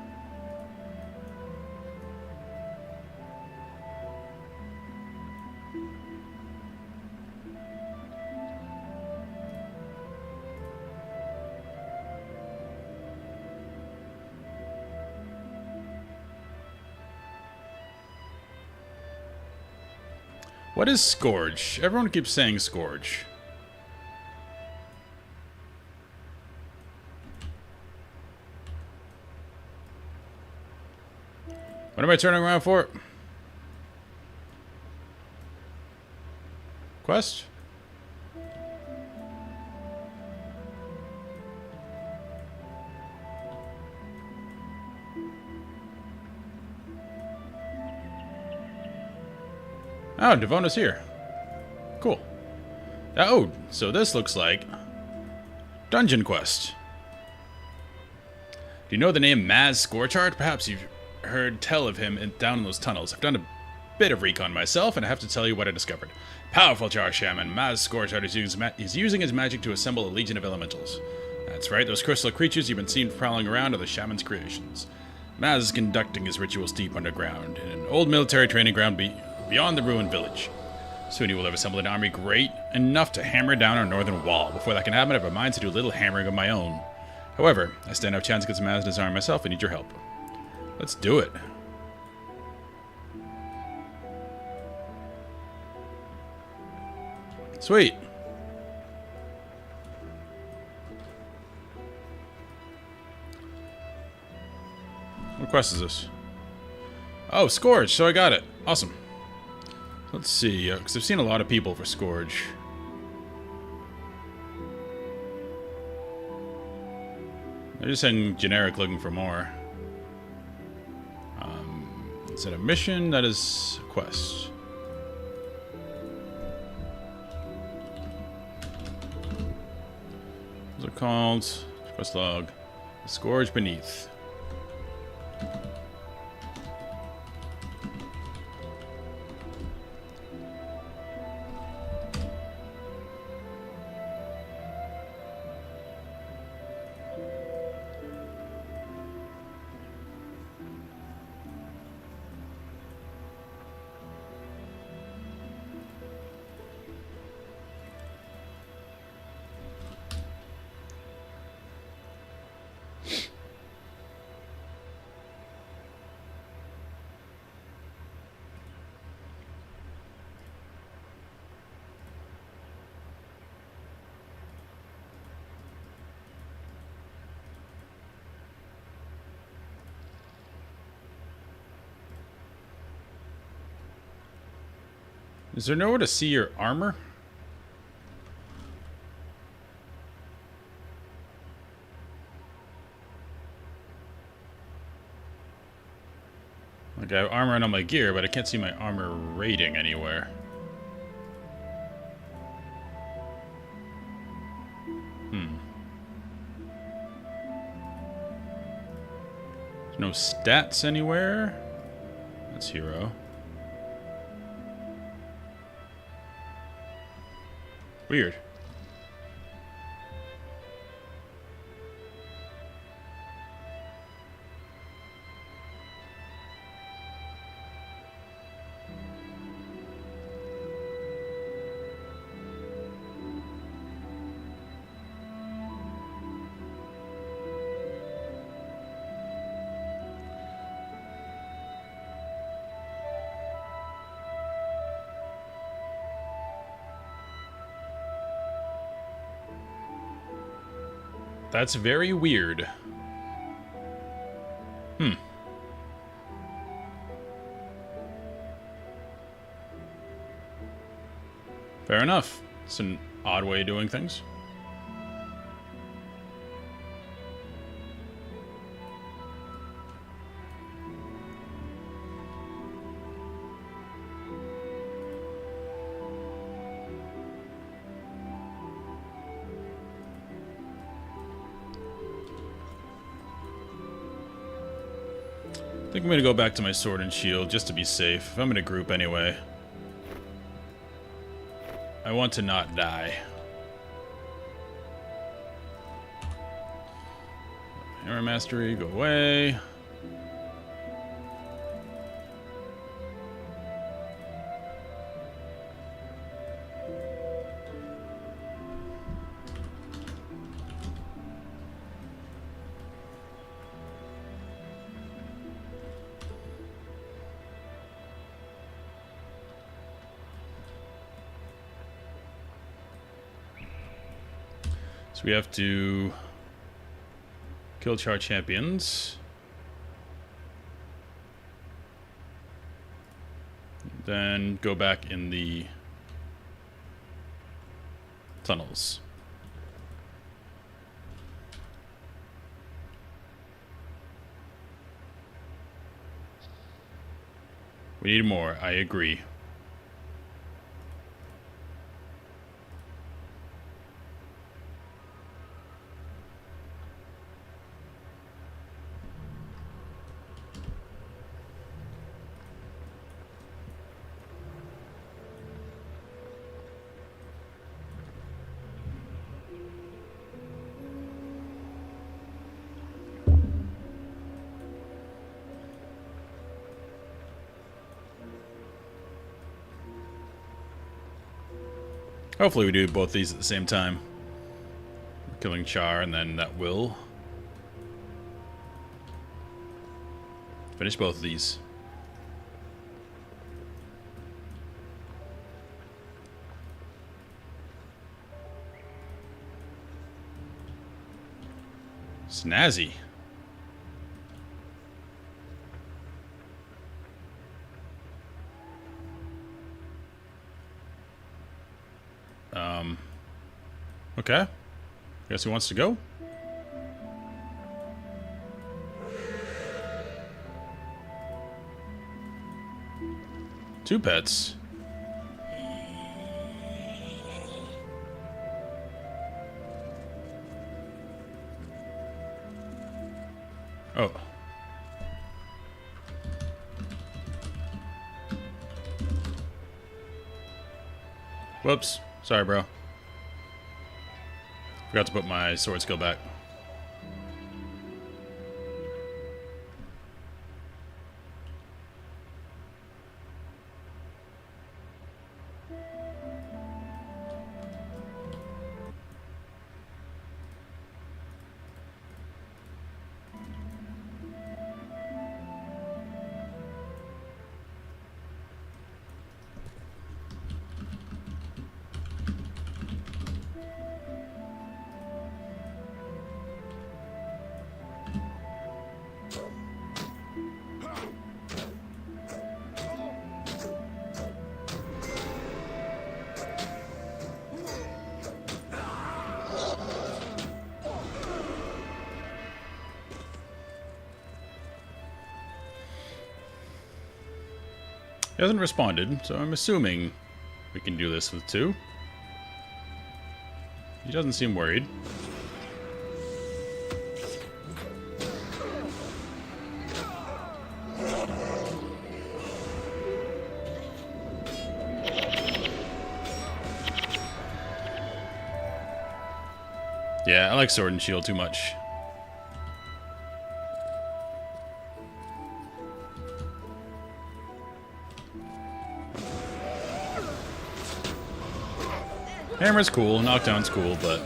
What is Scourge? Everyone keeps saying Scourge. What am I turning around for? Quest? Oh, Devona's here. Cool. Oh, so this looks like Dungeon Quest. Do you know the name Maz Scorchard? Perhaps you've heard tell of him down in those tunnels. I've done a bit of recon myself, and I have to tell you what I discovered. Powerful Char Shaman, Maz Scorchard is using his magic to assemble a legion of elementals. That's right, those crystal creatures you've been seeing prowling around are the shaman's creations. Maz is conducting his rituals deep underground, in an old military training ground beyond the ruined village. Soon he will have assembled an army great enough to hammer down our northern wall. Before that can happen, I have a mind to do a little hammering of my own. However, I stand no chance against Maz and his army myself. I need your help. Let's do it. Sweet. What quest is this? Oh, Scourge, so I got it. Awesome. Let's see, because I've seen a lot of people for Scourge. They're just saying generic, looking for more. Is that a mission? That is a quest. What's it called? Quest log. The Scourge Beneath. Is there nowhere to see your armor? Like, I have armor on my gear, but I can't see my armor rating anywhere. There's no stats anywhere. That's hero. Weird. That's very weird. Fair enough. It's an odd way of doing things. I think I'm gonna go back to my sword and shield just to be safe. If I'm in a group anyway. I want to not die. Hammer Mastery, go away. So we have to kill Char champions. Then go back in the tunnels. We need more, I agree. Hopefully we do both these at the same time. Killing Char, and then that will finish both of these. Snazzy. Okay. Guess who wants to go? Two pets. Oh. Whoops. Sorry, bro. Forgot to put my sword skill back. He hasn't responded, so I'm assuming we can do this with two. He doesn't seem worried. Yeah, I like Sword and Shield too much. Hammer's cool, knockdown's cool, but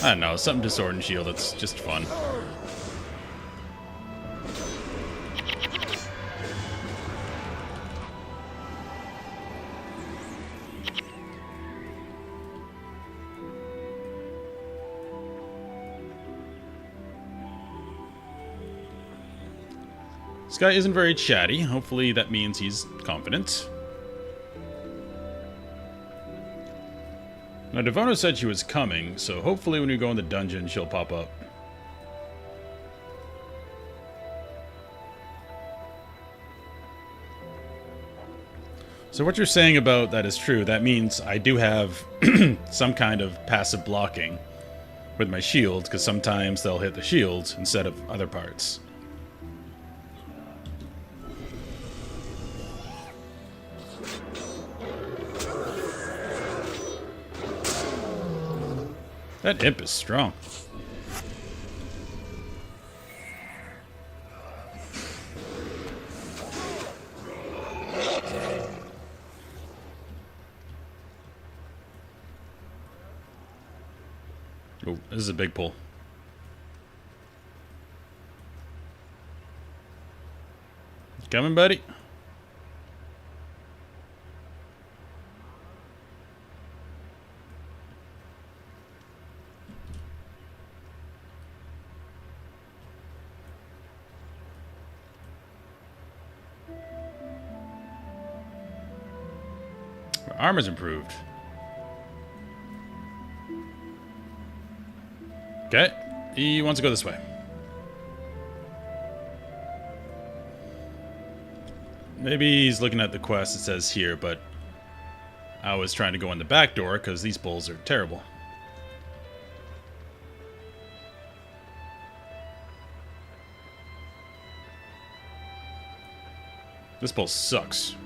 I don't know, something to Sword and Shield that's just fun. This guy isn't very chatty. Hopefully that means he's confident. Now, Devono said she was coming, so hopefully when we go in the dungeon, she'll pop up. So what you're saying about that is true. That means I do have some kind of passive blocking with my shield, because sometimes they'll hit the shield instead of other parts. That imp is strong. Oh, this is a big pull. Coming, buddy? Armor's improved. Okay, he wants to go this way. Maybe he's looking at the quest it says here, but I was trying to go in the back door because these bulls are terrible. This bull sucks.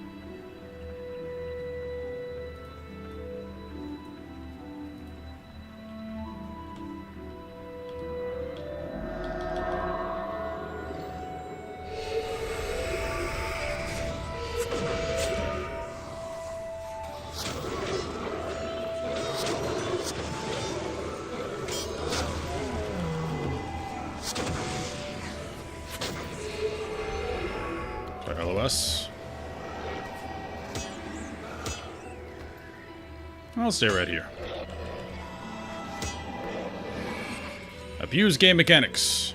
follow us. I'll stay right here. Abuse game mechanics.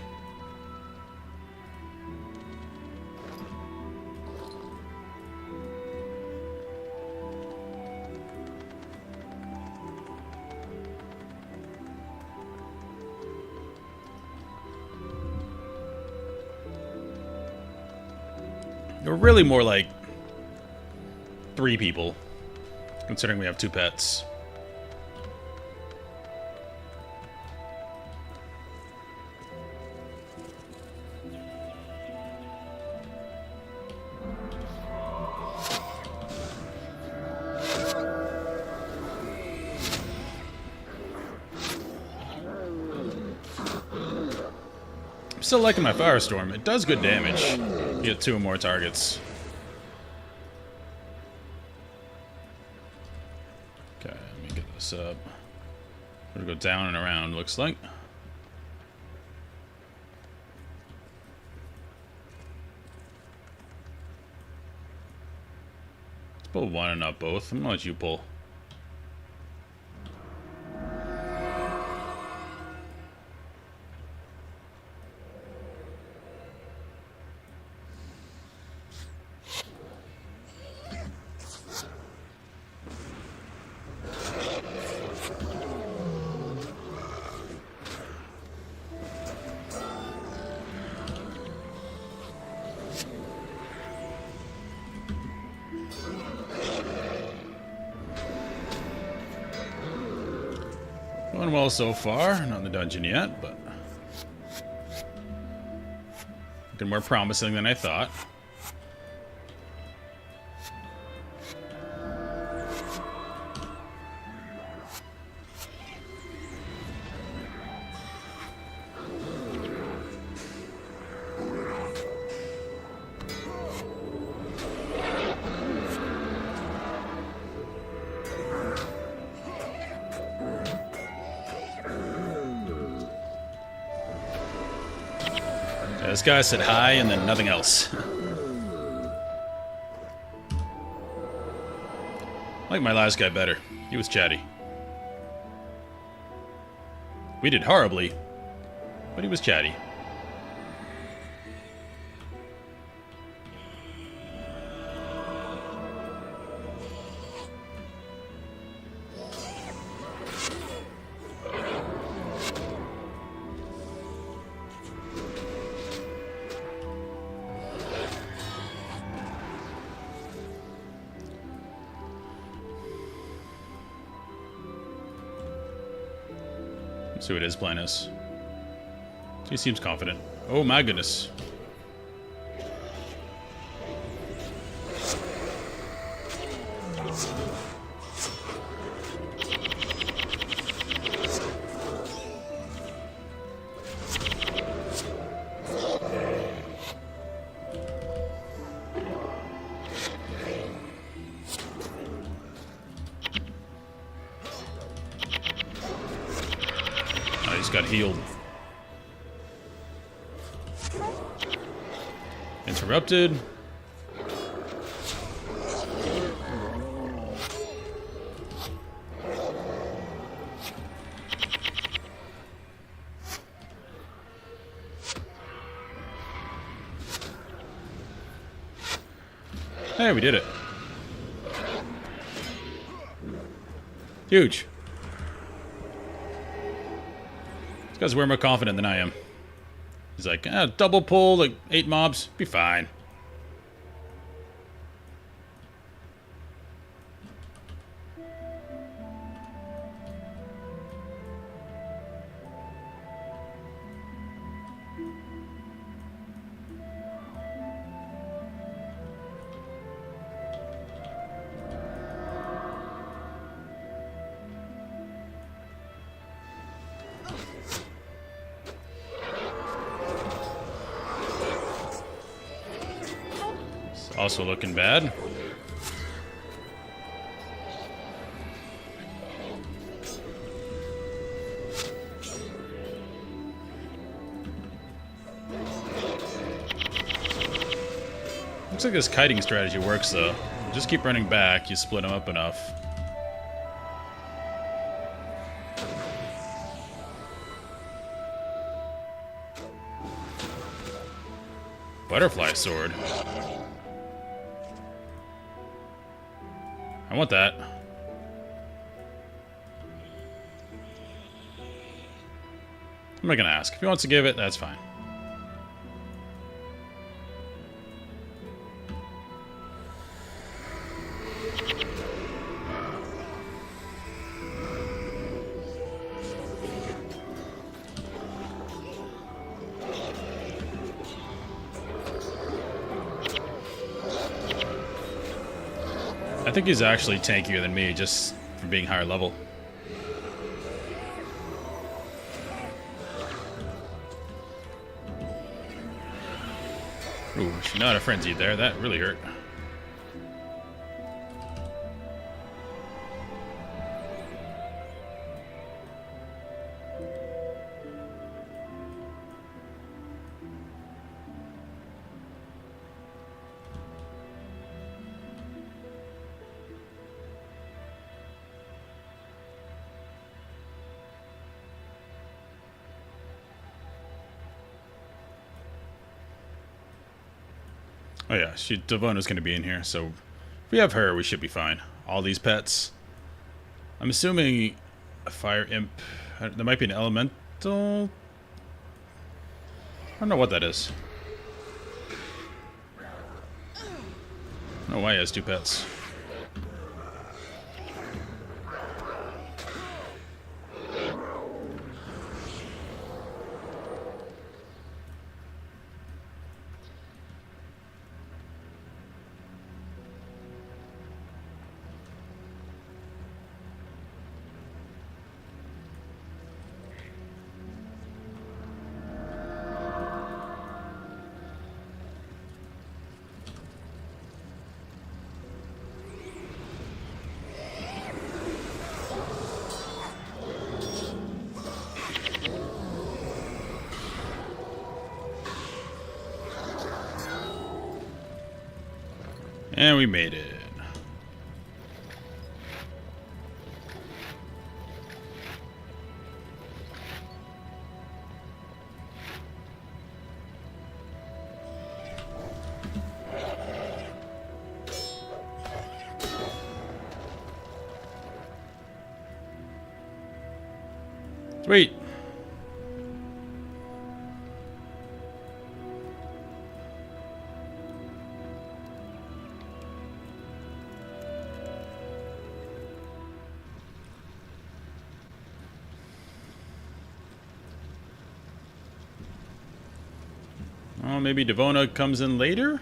We're really more like 3 people, considering we have 2 pets. I'm still liking my Firestorm. It does good damage. You get 2 or more targets. Okay, let me get this up. We're gonna go down and around, looks like. Let's pull one and not both. I'm gonna let you pull. Going well so far. Not in the dungeon yet, but looking more promising than I thought. This guy said hi and then nothing else. I like my last guy better. He was chatty. We did horribly, but he was chatty. Let's see what his plan is. He seems confident. Oh my goodness. Got healed. Interrupted. Hey, we did it. Huge. This guy's way more confident than I am. He's like, double pull, like 8 mobs, be fine. Also looking bad. Looks like this kiting strategy works, though. Just keep running back, you split them up enough. Butterfly sword. I want that. I'm not gonna ask. If he wants to give it, that's fine. I think he's actually tankier than me, just for being higher level. Ooh, she's not a frenzy there. That really hurt. Oh yeah, Devona's gonna be in here, so if we have her, we should be fine. All these pets. I'm assuming a fire imp. There might be an elemental. I don't know what that is. I don't know why he has two pets. And we made it. Sweet. Oh, maybe Devona comes in later?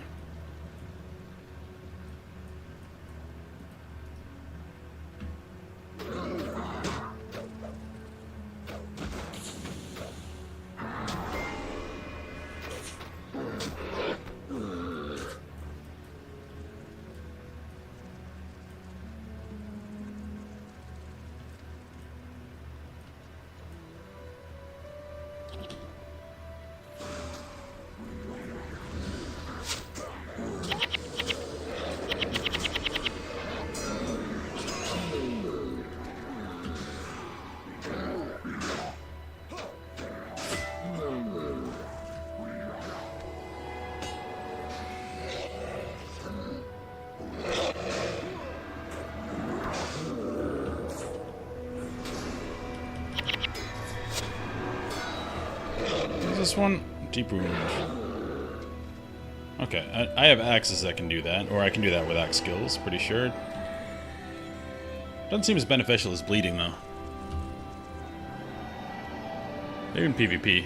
This one? Deep wound. Okay, I have axes that can do that, or I can do that with axe skills, pretty sure. Doesn't seem as beneficial as bleeding, though. Maybe in PvP.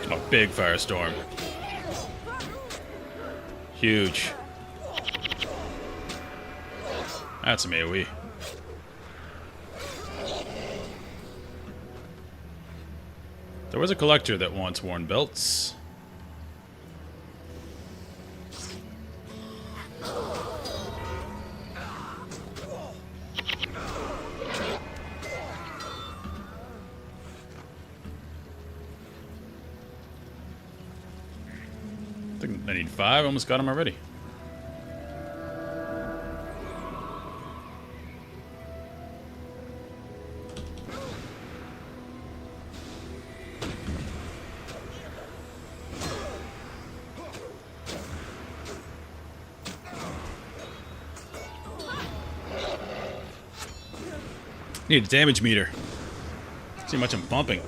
Oh, big firestorm. Huge. That's some AoE. There was a collector that once worn belts. I think I need 5. Almost got him already. Need a damage meter. See how much I'm pumping.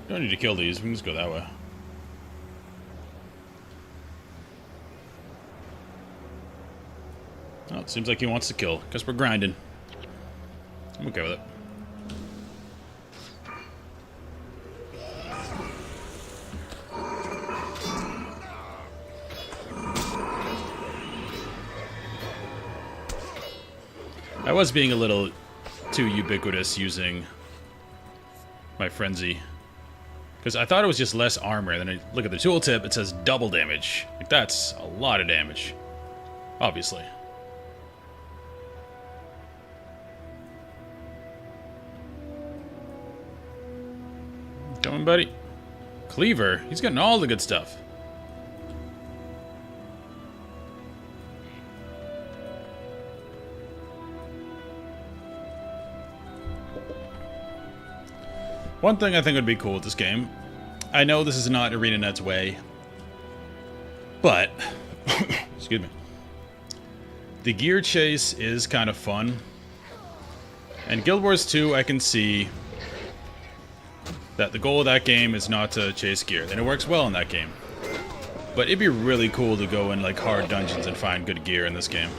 Don't need to kill these. We can just go that way. Oh, it seems like he wants to kill. Guess we're grinding. I'm okay with it. I was being a little too ubiquitous using my frenzy. Because I thought it was just less armor, and then I look at the tooltip, it says double damage. Like, that's a lot of damage. Obviously. Coming, buddy. Cleaver. He's getting all the good stuff. One thing I think would be cool with this game, I know this is not ArenaNet's way, but, excuse me, the gear chase is kind of fun. And Guild Wars 2, I can see that the goal of that game is not to chase gear, and it works well in that game. But it'd be really cool to go in like hard dungeons and find good gear in this game.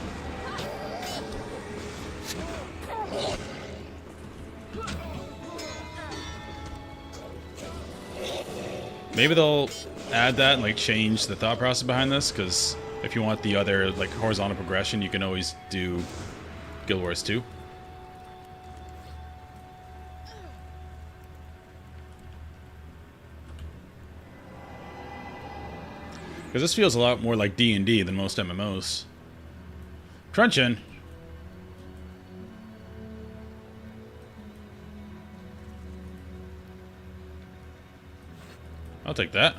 Maybe they'll add that and like change the thought process behind this, because if you want the other like horizontal progression, you can always do Guild Wars 2. Because this feels a lot more like D&D than most MMOs. Truncheon. I'll take that.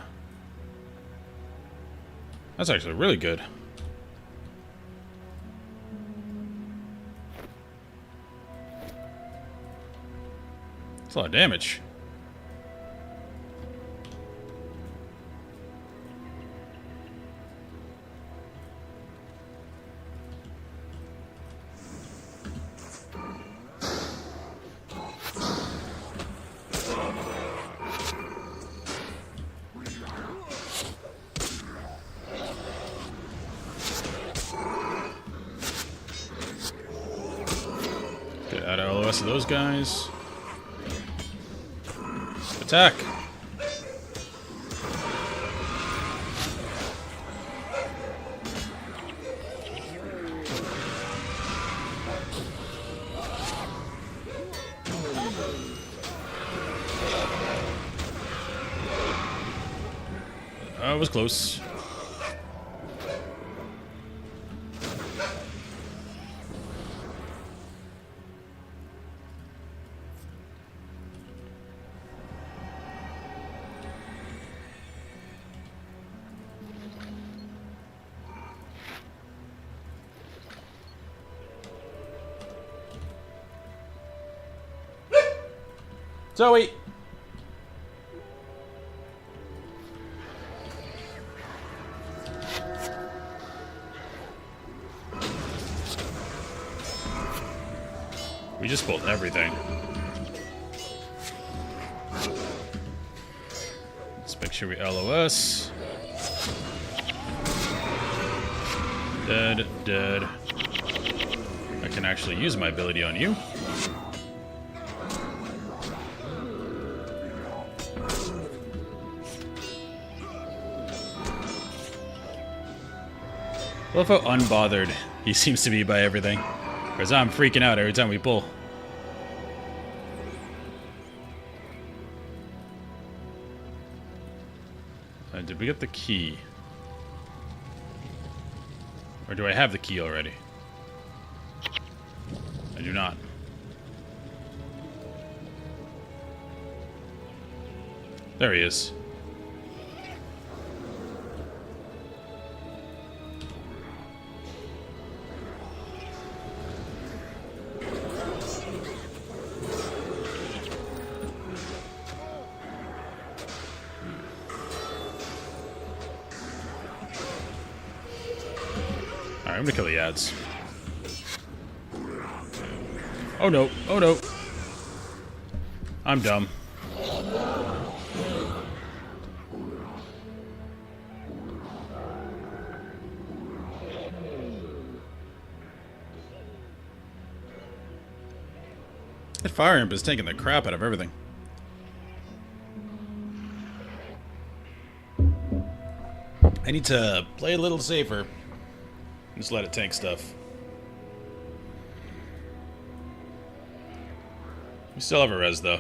That's actually really good. That's a lot of damage. Get out of all the rest of those guys. Attack! It was close. Zoe! just pulled everything. Let's make sure we LOS. Dead, dead. I can actually use my ability on you. I love how unbothered he seems to be by everything. Whereas I'm freaking out every time we pull. Did we get the key? Or do I have the key already? I do not. There he is. I'm gonna kill the ads. Oh no, oh no. I'm dumb. That fire imp is taking the crap out of everything. I need to play a little safer. Just let it tank stuff. We still have a res, though.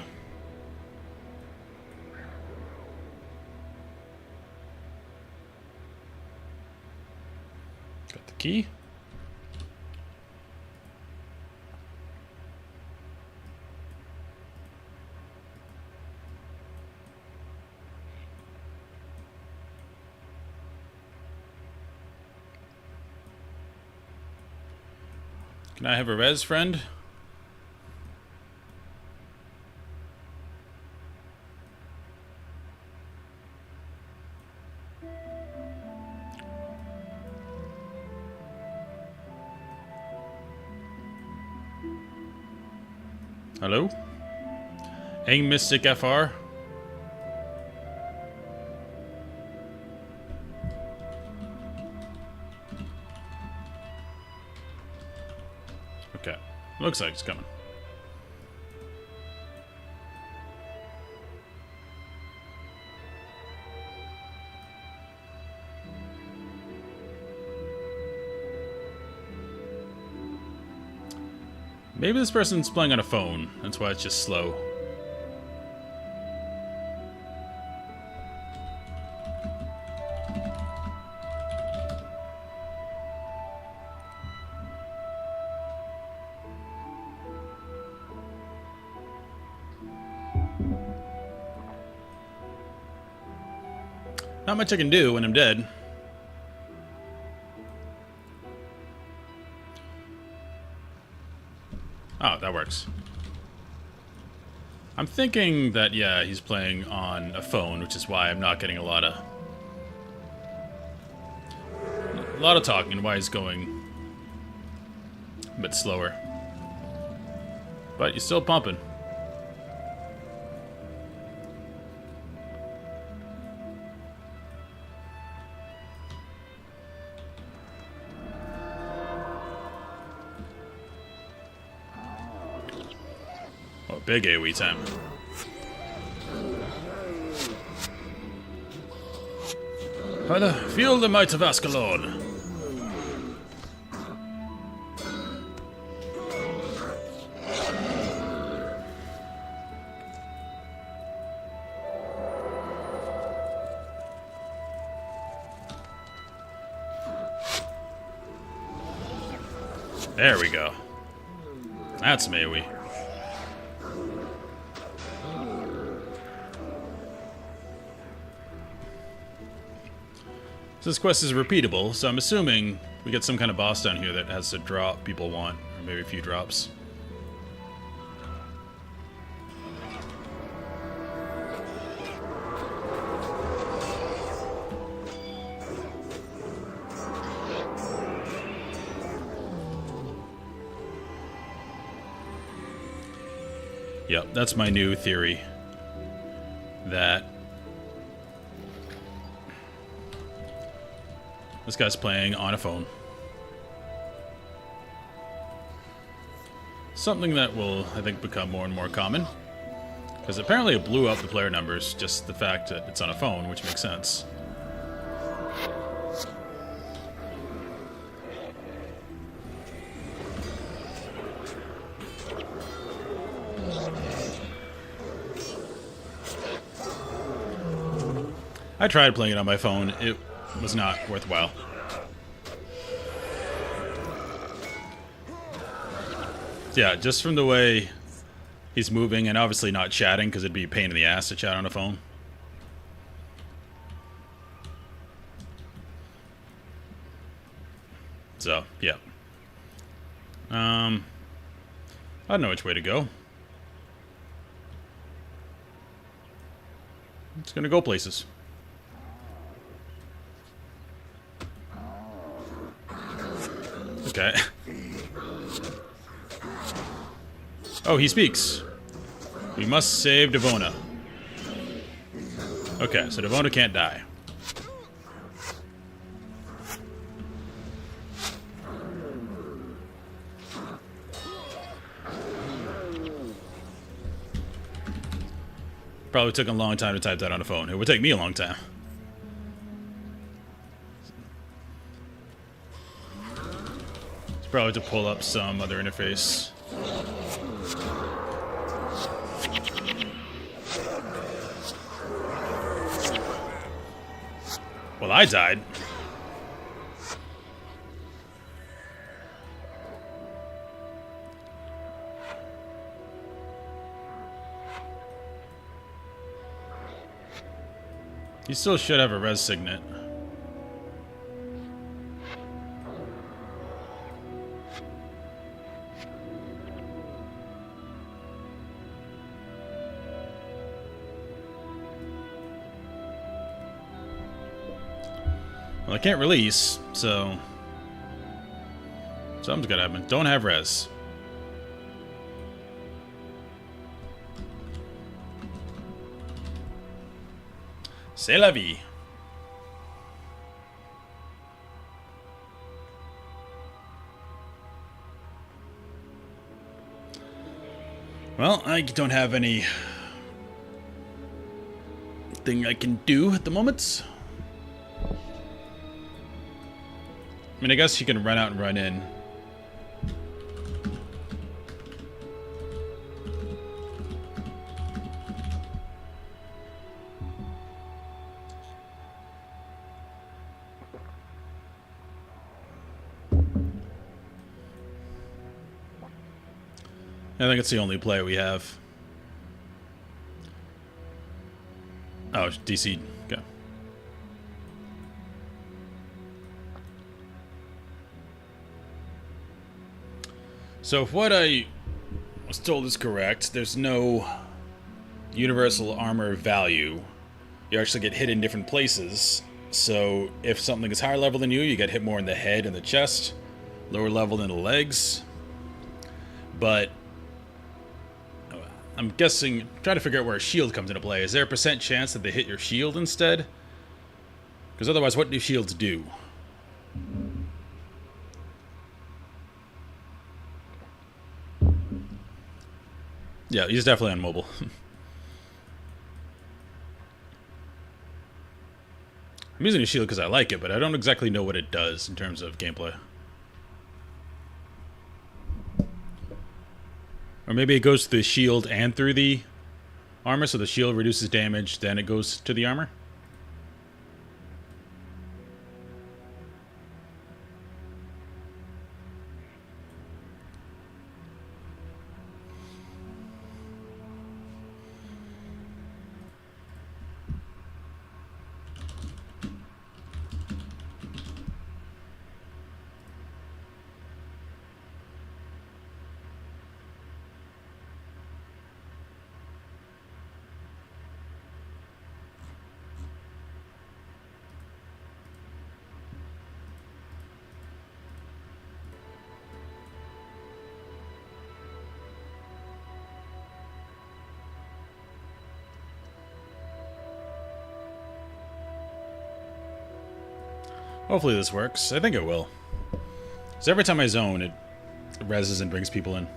Got the key. Can I have a res, friend? Hello? Hang Mystic FR? Okay. Looks like it's coming. Maybe this person's playing on a phone. That's why it's just slow. Not much I can do when I'm dead. Oh, that works. I'm thinking that, yeah, he's playing on a phone, which is why I'm not getting a lot of talking and why he's going a bit slower. But he's still pumping. Big AoE time. Father, feel the might of Ascalon. There we go. That's some AoE. So this quest is repeatable, so I'm assuming we get some kind of boss down here that has the drop people want, or maybe a few drops. Yep, that's my new theory. That this guy's playing on a phone. Something that will, I think, become more and more common. Because apparently it blew up the player numbers, just the fact that it's on a phone, which makes sense. I tried playing it on my phone. It was not worthwhile. Yeah, just from the way he's moving, and obviously not chatting, because it'd be a pain in the ass to chat on a phone. So, yeah. I don't know which way to go. It's gonna go places. Okay. Oh, he speaks. We must save Devona. Okay, so Devona can't die. Probably took a long time to type that on a phone. It would take me a long time. It's probably to pull up some other interface. Well, I died. You still should have a res signet. Well, I can't release, so something's gotta happen. Don't have res. C'est la vie. Well, I don't have any thing I can do at the moment. I mean, I guess you can run out and run in. I think it's the only play we have. Oh, DC. Okay. So if what I was told is correct, there's no universal armor value. You actually get hit in different places. So if something is higher level than you get hit more in the head and the chest. Lower level in the legs. But I'm guessing, trying to figure out where a shield comes into play. Is there a % chance that they hit your shield instead? Because otherwise, what do shields do? Yeah, he's definitely on mobile. I'm using a shield because I like it, but I don't exactly know what it does in terms of gameplay. Or maybe it goes to the shield and through the armor, so the shield reduces damage, then it goes to the armor? Hopefully this works. I think it will. Because every time I zone, it reses and brings people in.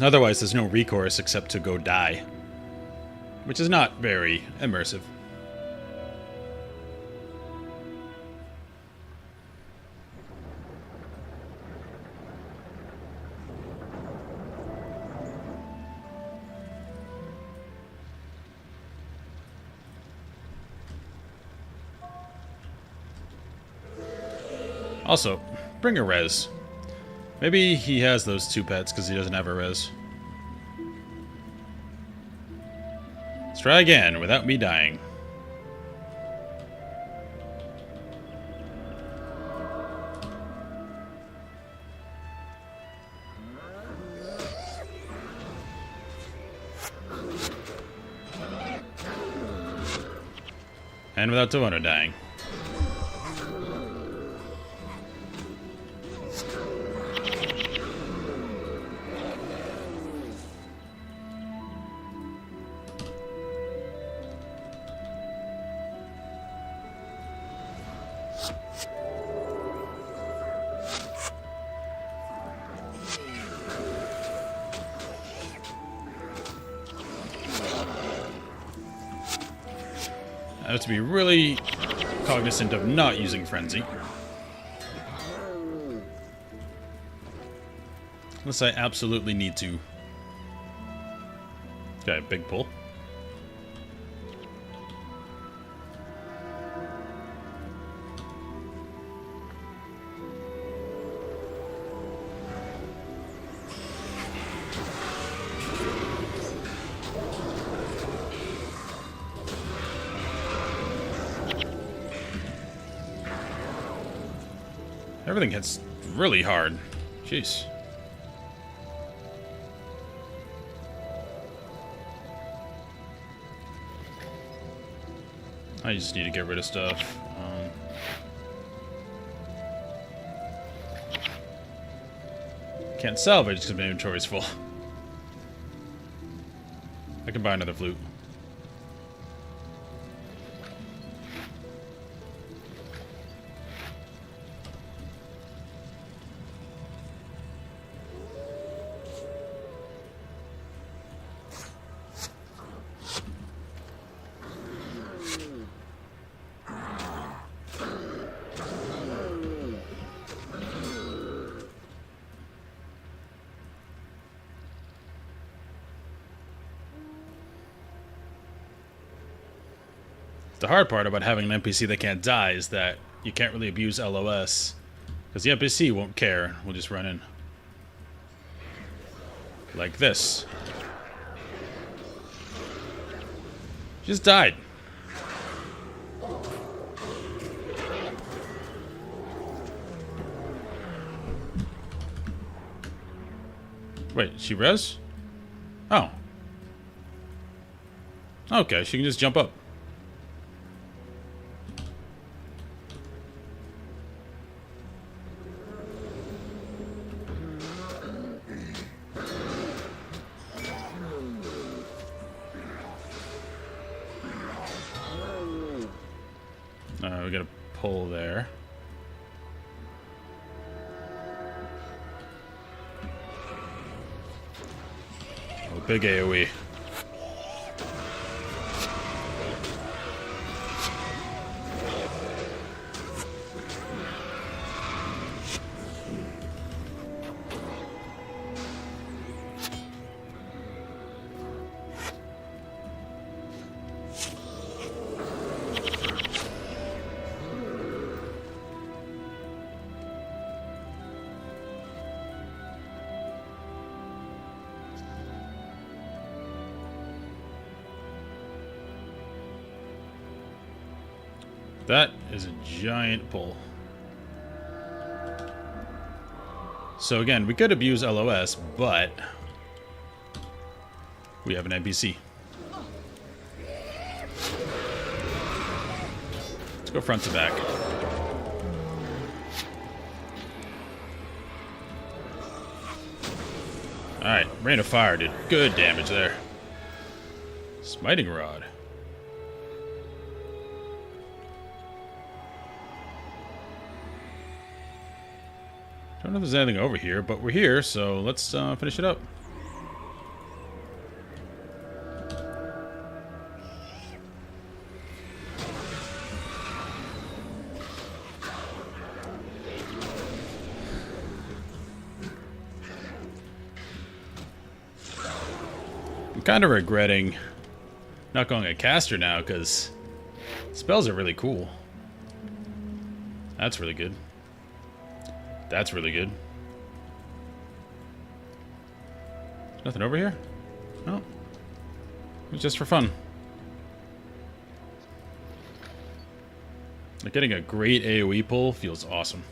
Otherwise, there's no recourse except to go die. Which is not very immersive. Also, bring a res. Maybe he has those 2 pets because he doesn't have a res. Let's try again without me dying. And without Elona dying. I have to be really cognizant of not using Frenzy. Unless I absolutely need to. Okay, big pull. Everything hits really hard. Jeez. I just need to get rid of stuff. Can't salvage because my inventory's full. I can buy another flute. The hard part about having an NPC that can't die is that you can't really abuse LOS. Because the NPC won't care. We'll just run in. Like this. Just died. Wait, she res? Oh. Okay, she can just jump up. We got a pull there. Oh, big AoE. That is a giant pull. So again, we could abuse LOS, but we have an NPC. Let's go front to back. Alright, Rain of Fire did good damage there. Smiting Rod. don't know if there's anything over here, but we're here, so let's finish it up. I'm kind of regretting not going a caster now, because spells are really cool. That's really good. That's really good. Nothing over here? No. It was just for fun. Like, getting a great AoE pull feels awesome.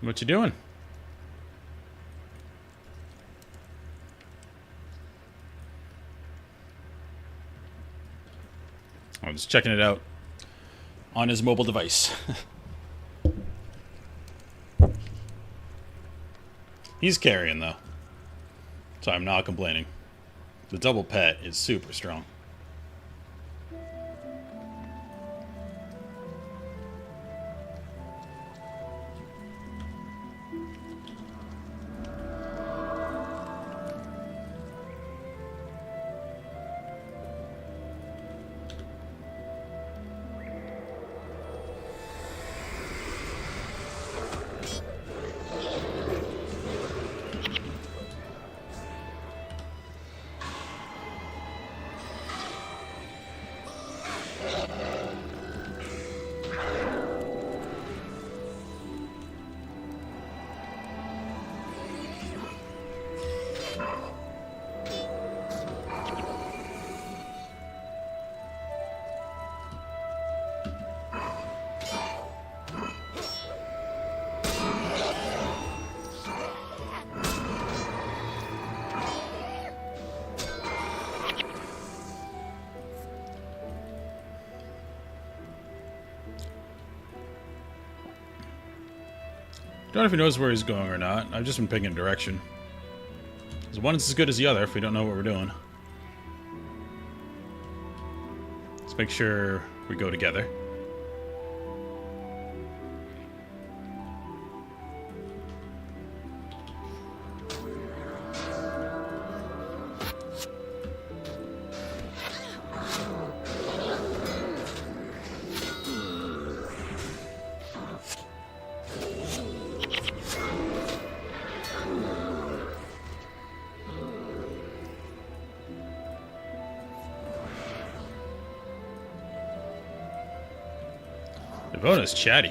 What you doing? I'm just checking it out on his mobile device. He's carrying, though, so I'm not complaining. The double pet is super strong. Don't know if he knows where he's going or not. I've just been picking a direction. Because one is as good as the other if we don't know what we're doing. Let's make sure we go together. Elona's chatty.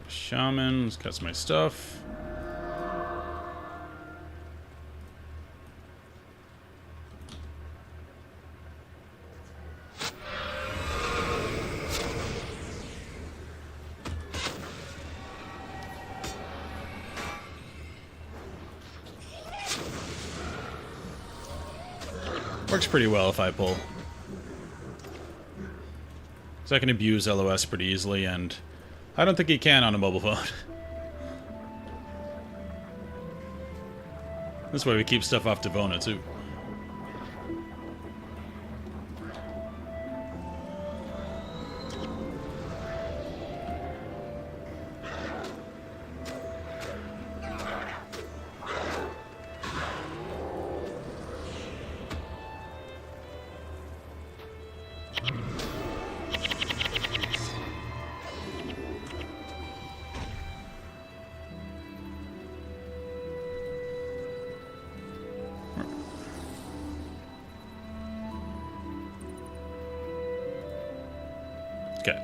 Shaman, let's cut my stuff. Works pretty well if I pull. So I can abuse LOS pretty easily, and I don't think he can on a mobile phone. This way we keep stuff off Devona, too. Okay.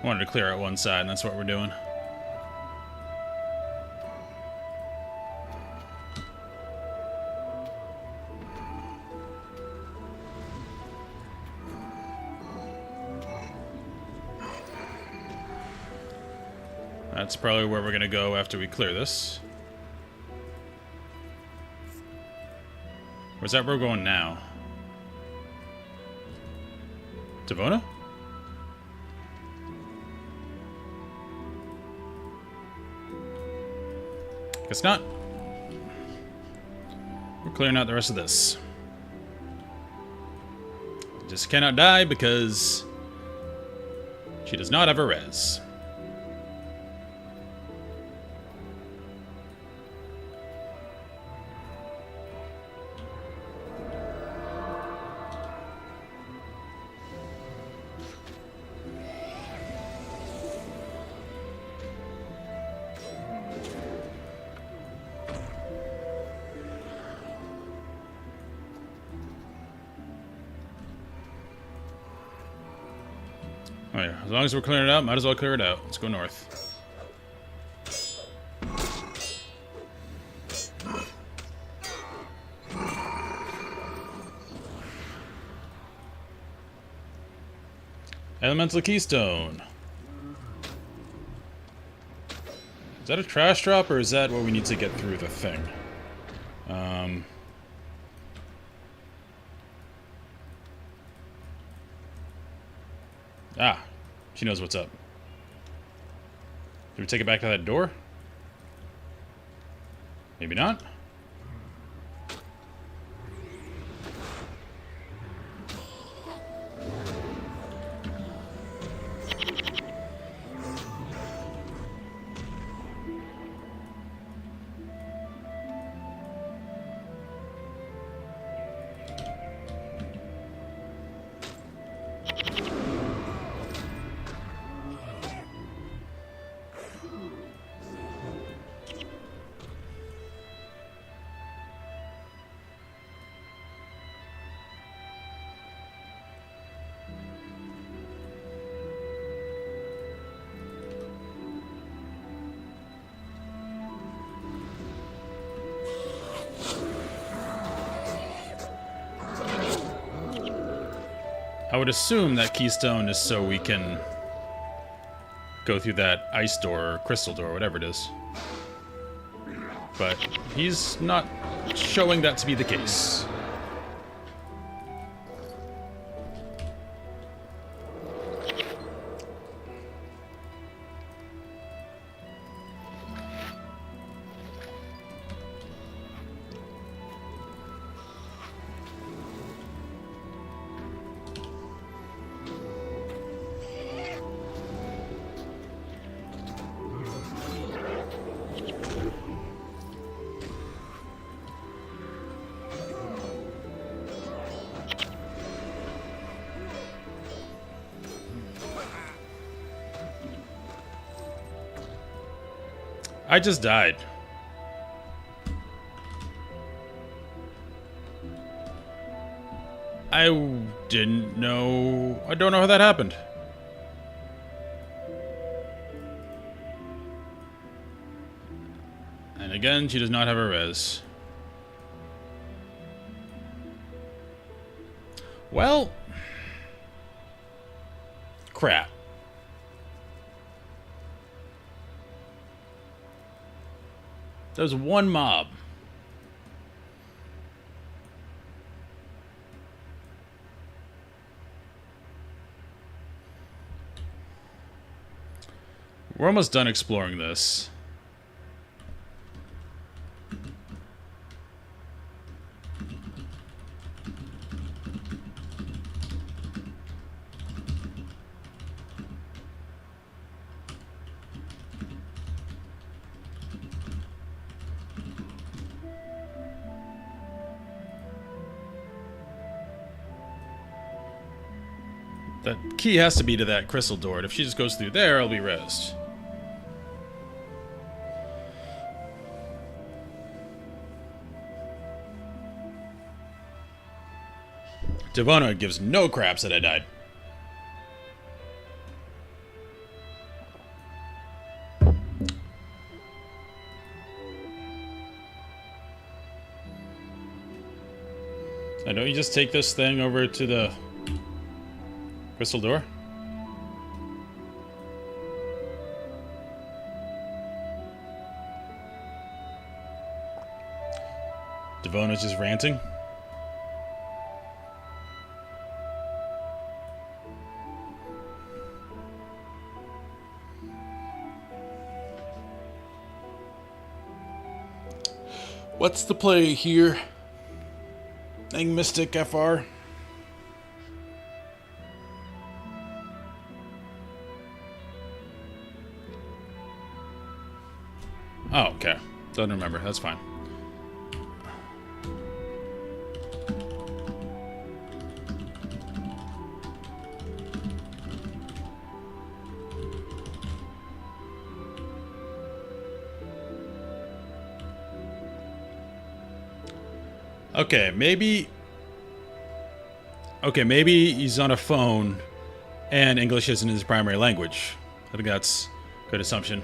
Wanted to clear out one side, and that's what we're doing. That's probably where we're gonna go after we clear this. Where's that road going now? Devona? Guess not. We're clearing out the rest of this. Just cannot die because she does not have a res. Oh yeah, as long as we're clearing it out, might as well clear it out. Let's go north. Elemental Keystone. Is that a trash drop, or is that what we need to get through the thing? Ah, she knows what's up. Do we take it back to that door? Maybe not. I would assume that keystone is so we can go through that ice door or crystal door, whatever it is. But he's not showing that to be the case. I just died. I didn't know... I don't know how that happened. And again, she does not have a res. Well... crap. There's one mob. We're almost done exploring this. That key has to be to that crystal door, and if she just goes through there, I'll be rezzed. Devona gives no craps that I died. Now, don't you just take this thing over to the crystal door? Devona's just ranting. What's the play here? Ang Mystic FR. Oh, okay. Don't remember. That's fine. Okay, maybe... Okay, maybe he's on a phone and English isn't his primary language. I think that's a good assumption.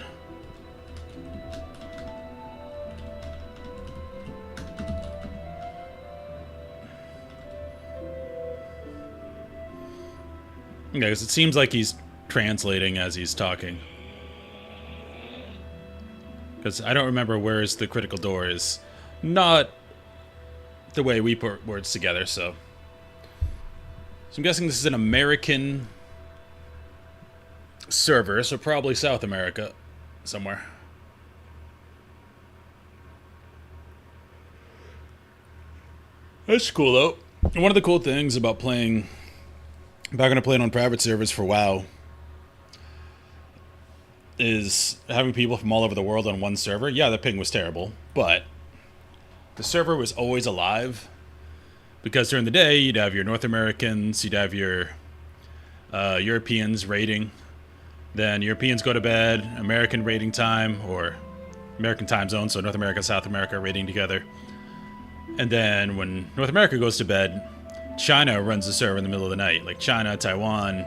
Yeah, because it seems like he's translating as he's talking. Because I don't remember where's the critical door is. Not the way we put words together, so I'm guessing this is an American server, so probably South America somewhere. That's cool, though. One of the cool things about playing... back when I played on private servers for WoW is having people from all over the world on one server. Yeah, the ping was terrible, but the server was always alive, because during the day you'd have your North Americans, you'd have your Europeans raiding, then Europeans go to bed, American raiding time, or American time zone, so North America, South America raiding together, and then when North America goes to bed, China runs the server in the middle of the night, like China, Taiwan,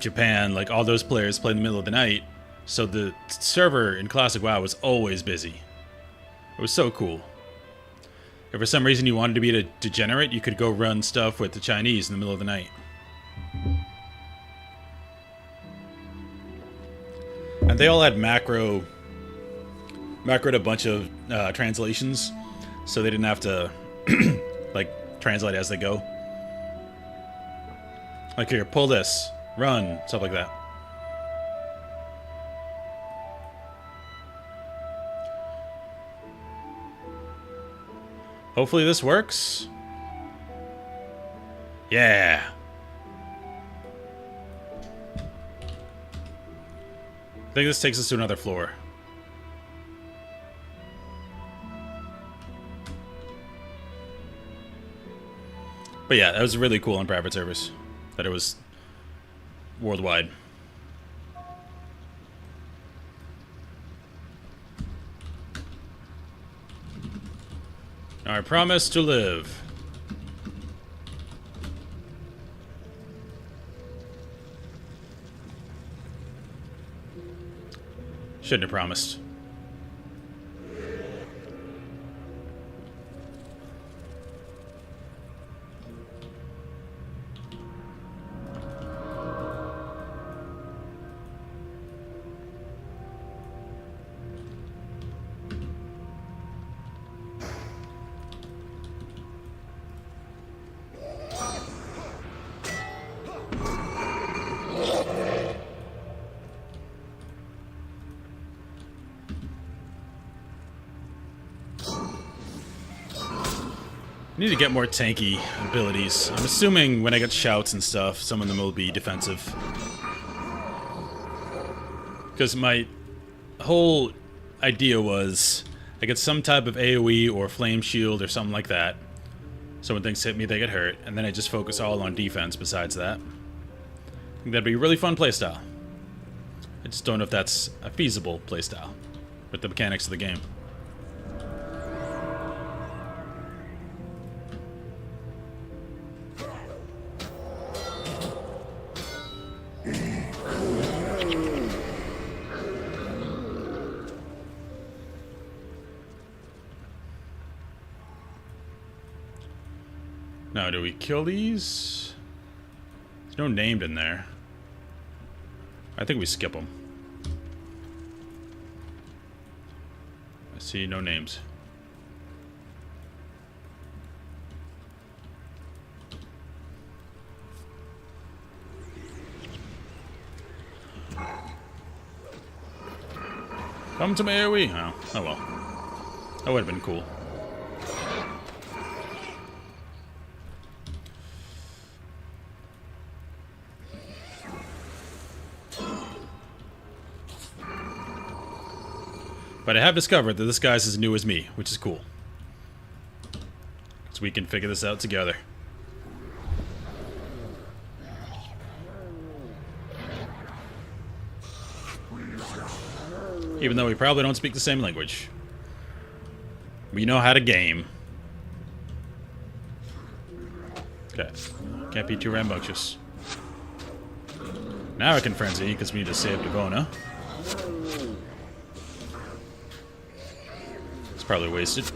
Japan, like all those players play in the middle of the night, so the server in Classic WoW was always busy. It was so cool. If for some reason you wanted to be a degenerate, you could go run stuff with the Chinese in the middle of the night. And they all had macroed a bunch of translations, so they didn't have to like translate as they go. Like here, pull this, run, stuff like that. Hopefully this works. Yeah. I think this takes us to another floor. But yeah, that was really cool on private servers, that it was worldwide. I promise to live. Shouldn't have promised. I need to get more tanky abilities. I'm assuming when I get shouts and stuff, some of them will be defensive. Because my whole idea was I get some type of AoE or flame shield or something like that. So when things hit me, they get hurt. And then I just focus all on defense besides that. I think that'd be a really fun playstyle. I just don't know if that's a feasible playstyle with the mechanics of the game. Now, do we kill these? There's no named in there. I think we skip them. I see no names. Come Come to my AoE. Oh, oh well. That would have been cool. But I have discovered that this guy's as new as me, which is cool. So we can figure this out together. Even though we probably don't speak the same language. We know how to game. Okay. Can't be too rambunctious. Now I can frenzy, because we need to save Elona. It's probably wasted.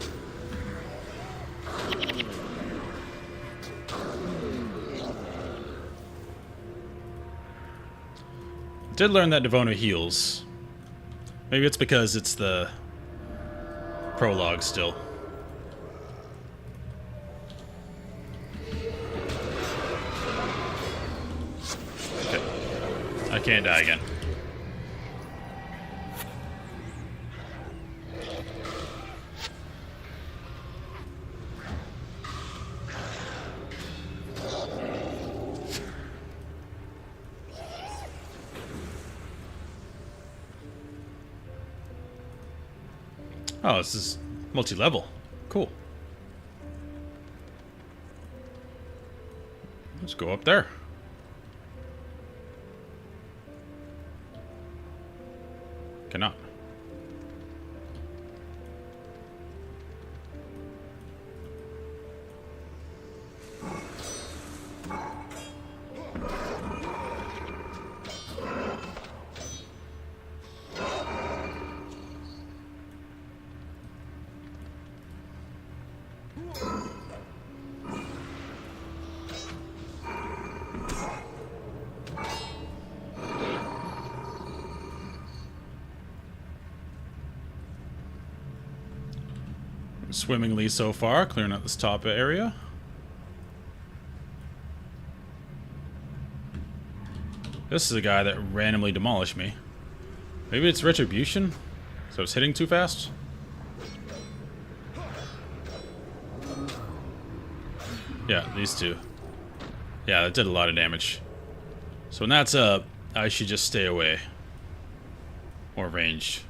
Did learn that Devona heals. Maybe it's because it's the prologue still. Okay. I can't die again. Oh, this is multi-level. Cool. Let's go up there. Cannot. Swimmingly so far, clearing out this top area. This is a guy that randomly demolished me. Maybe it's retribution? So it's hitting too fast? Yeah, these two. Yeah, that did a lot of damage. So when that's up, I should just stay away. Or ranged.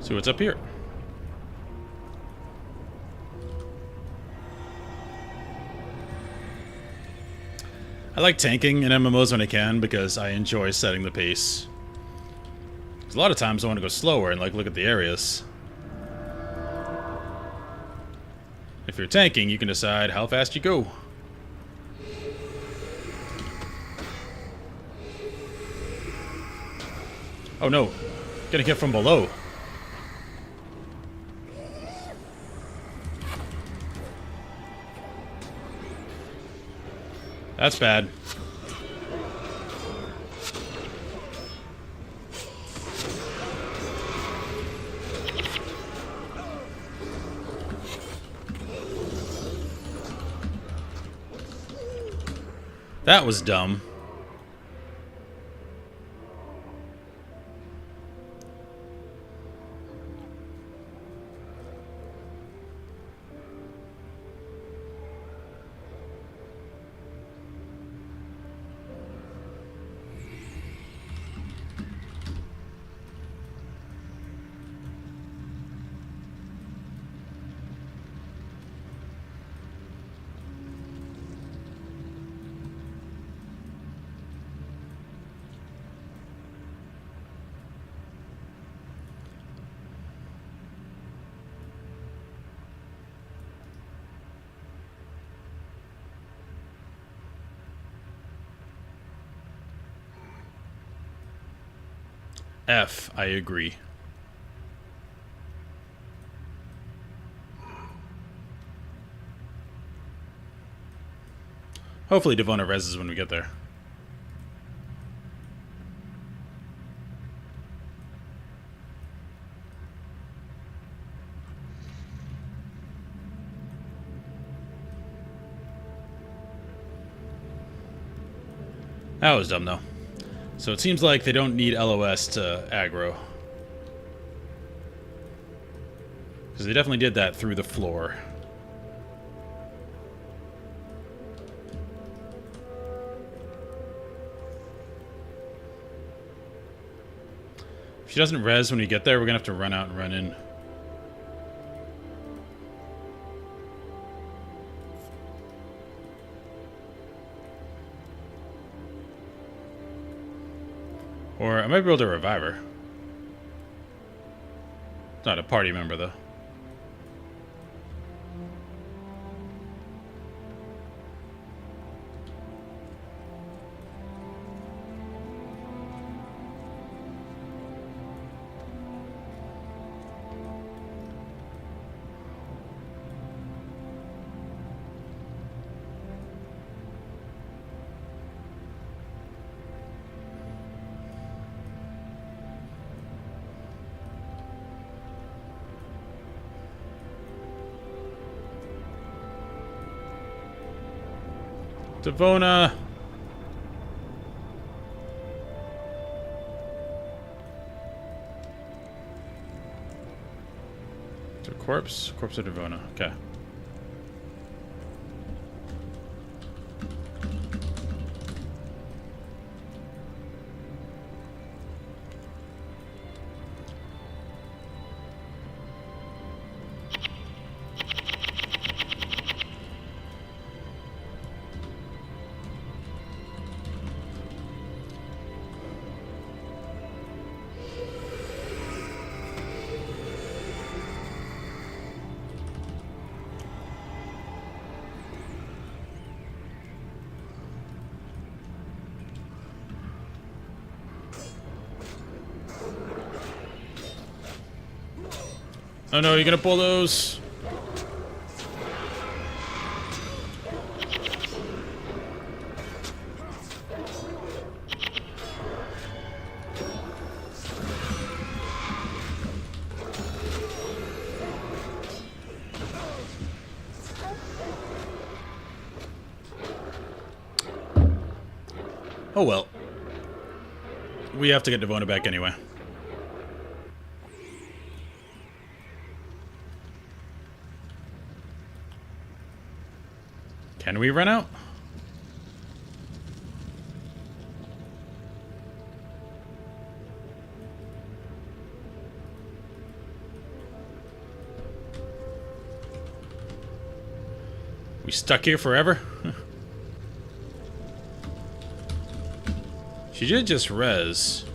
See what's up here. I like tanking in MMOs when I can because I enjoy setting the pace. 'Cause a lot of times I want to go slower and like look at the areas. If you're tanking, you can decide how fast you go. Oh no, getting hit from below. That's bad. That was dumb. F, I agree. Hopefully Devona reses when we get there. That was dumb, though. So it seems like they don't need LOS to aggro. Because they definitely did that through the floor. If she doesn't res when we get there, we're going to have to run out and run in. Or I might be able to revive her. Not a party member, though. Devona! Is it a corpse? Corpse of Devona. Okay. Oh no, you're gonna pull those. Oh well. We have to get Devona back anyway. Can we run out? We stuck here forever? She did just res.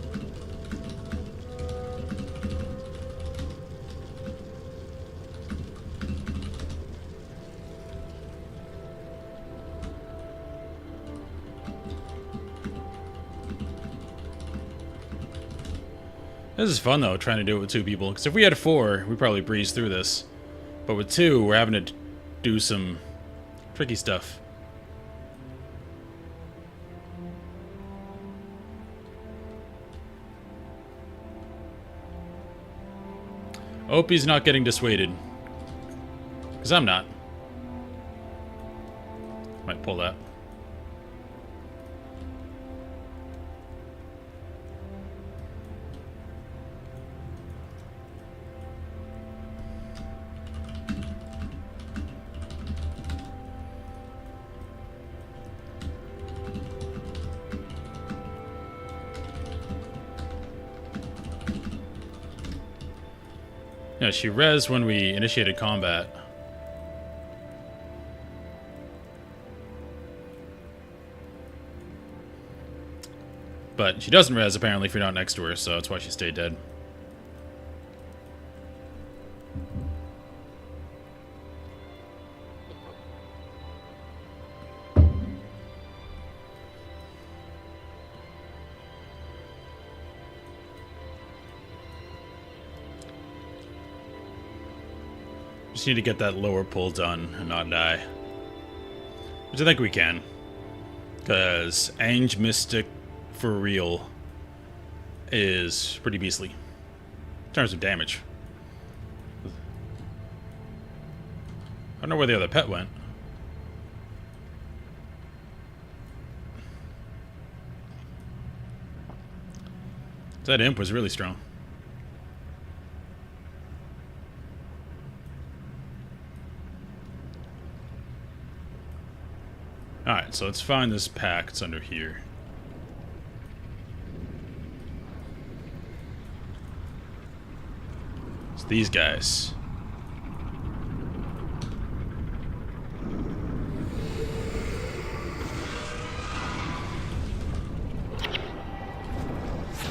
This is fun, though, trying to do it with two people. Because if we had four, we'd probably breeze through this. But with two, we're having to do some tricky stuff. Opie's not getting dissuaded. Because I'm not. Might pull that. Yeah, she res when we initiated combat. But she doesn't res, apparently, if you're not next to her, so that's why she stayed dead. Just need to get that lower pull done and not die. Which I think we can. Because Ange Mystic for real is pretty beastly in terms of damage. I don't know where the other pet went. That imp was really strong. Alright, so let's find this pack. It's under here. It's these guys.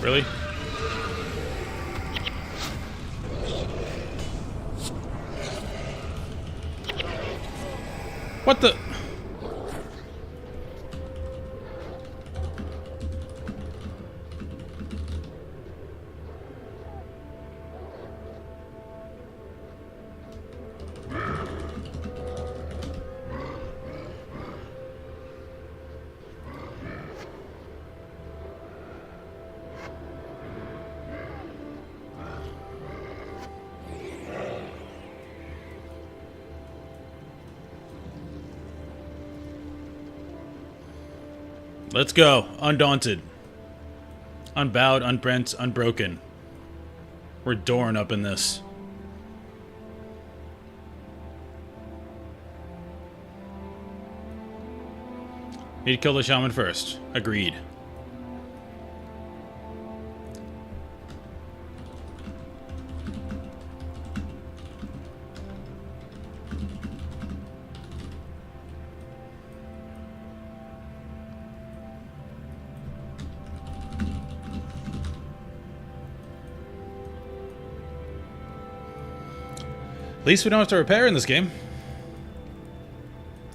Really? What the? Let's go. Undaunted. Unbowed, unbrent, unbroken. We're Dorn up in this. Need to kill the shaman first. Agreed. At least we don't have to repair in this game.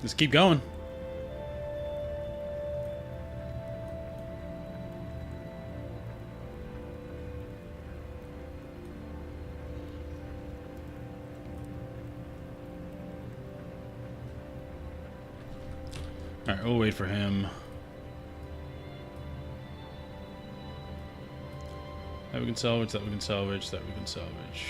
Just keep going. Alright, we'll wait for him. That we can salvage, that we can salvage, that we can salvage.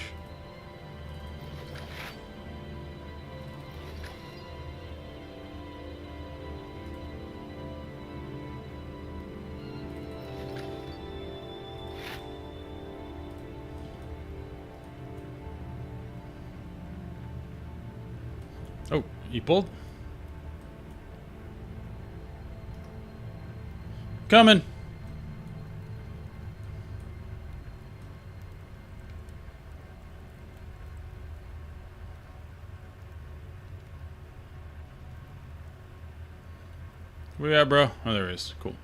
Oh, he pulled? Coming! Where you at, bro? Oh, there it is. Cool.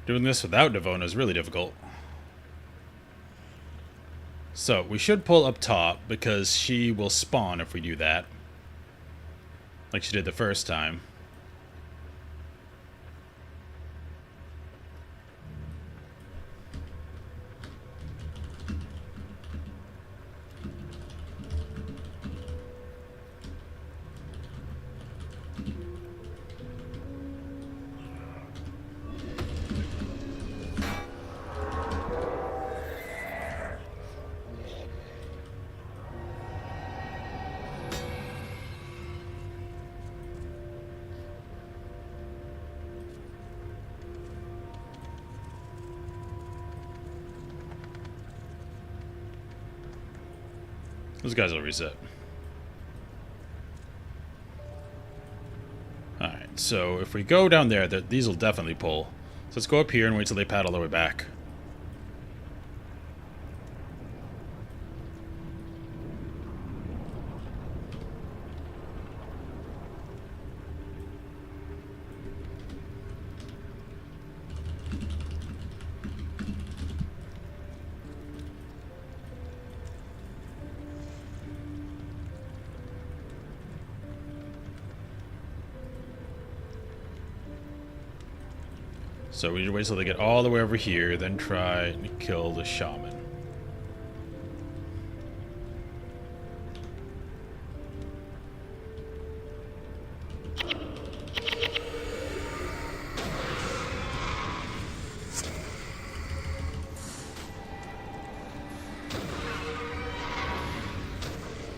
Doing this without Devona is really difficult. So, we should pull up top, because she will spawn if we do that. Like she did the first time. Those guys will reset. Alright, so if we go down there, these will definitely pull. So let's go up here and wait till they paddle their way back. So we need to wait till they get all the way over here, then try to kill the shaman.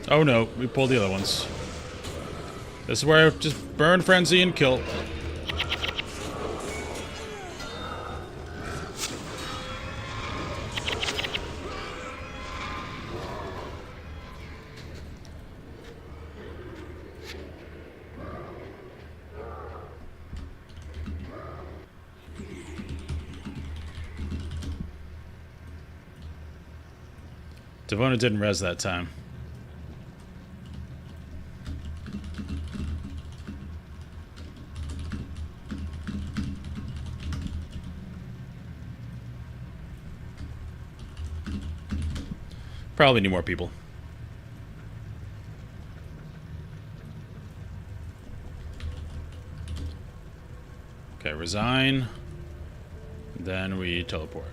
Oh no, we pulled the other ones. This is where I just burn frenzy and kill. Devona didn't res that time. Probably need more people. Okay, resign. Then we teleport.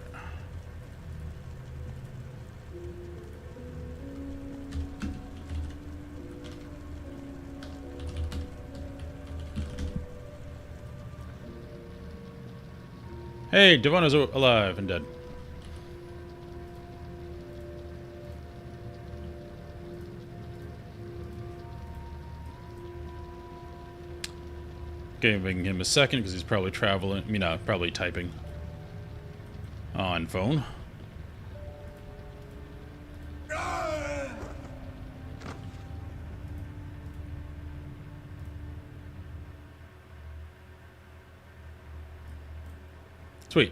Hey, Devona's alive and dead. Giving him a second because he's probably traveling. I mean, probably typing on phone. Sweet.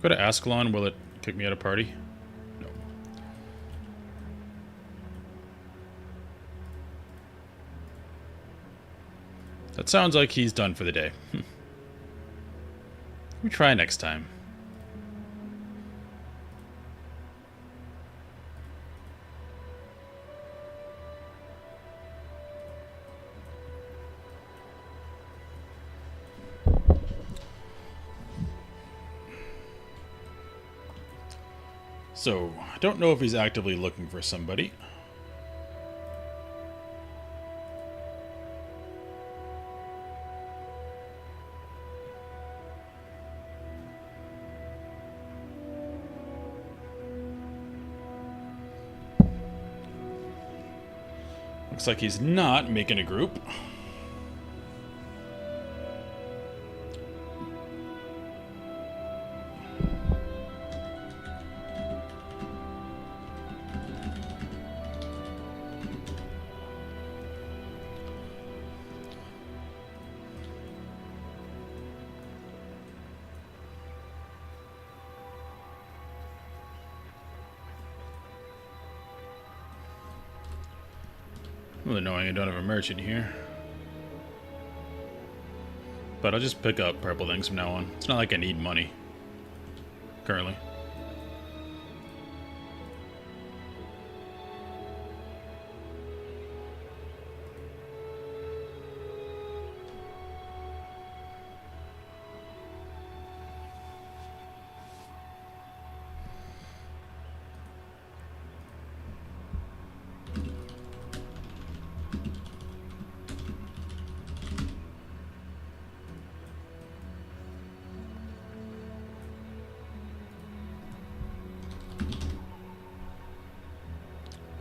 Go to Ascalon. Will it kick me out of party? No. That sounds like he's done for the day. We try next time. So, I don't know if he's actively looking for somebody. Looks like he's not making a group. Really annoying I don't have a merchant here. But I'll just pick up purple things from now on. It's not like I need money. Currently.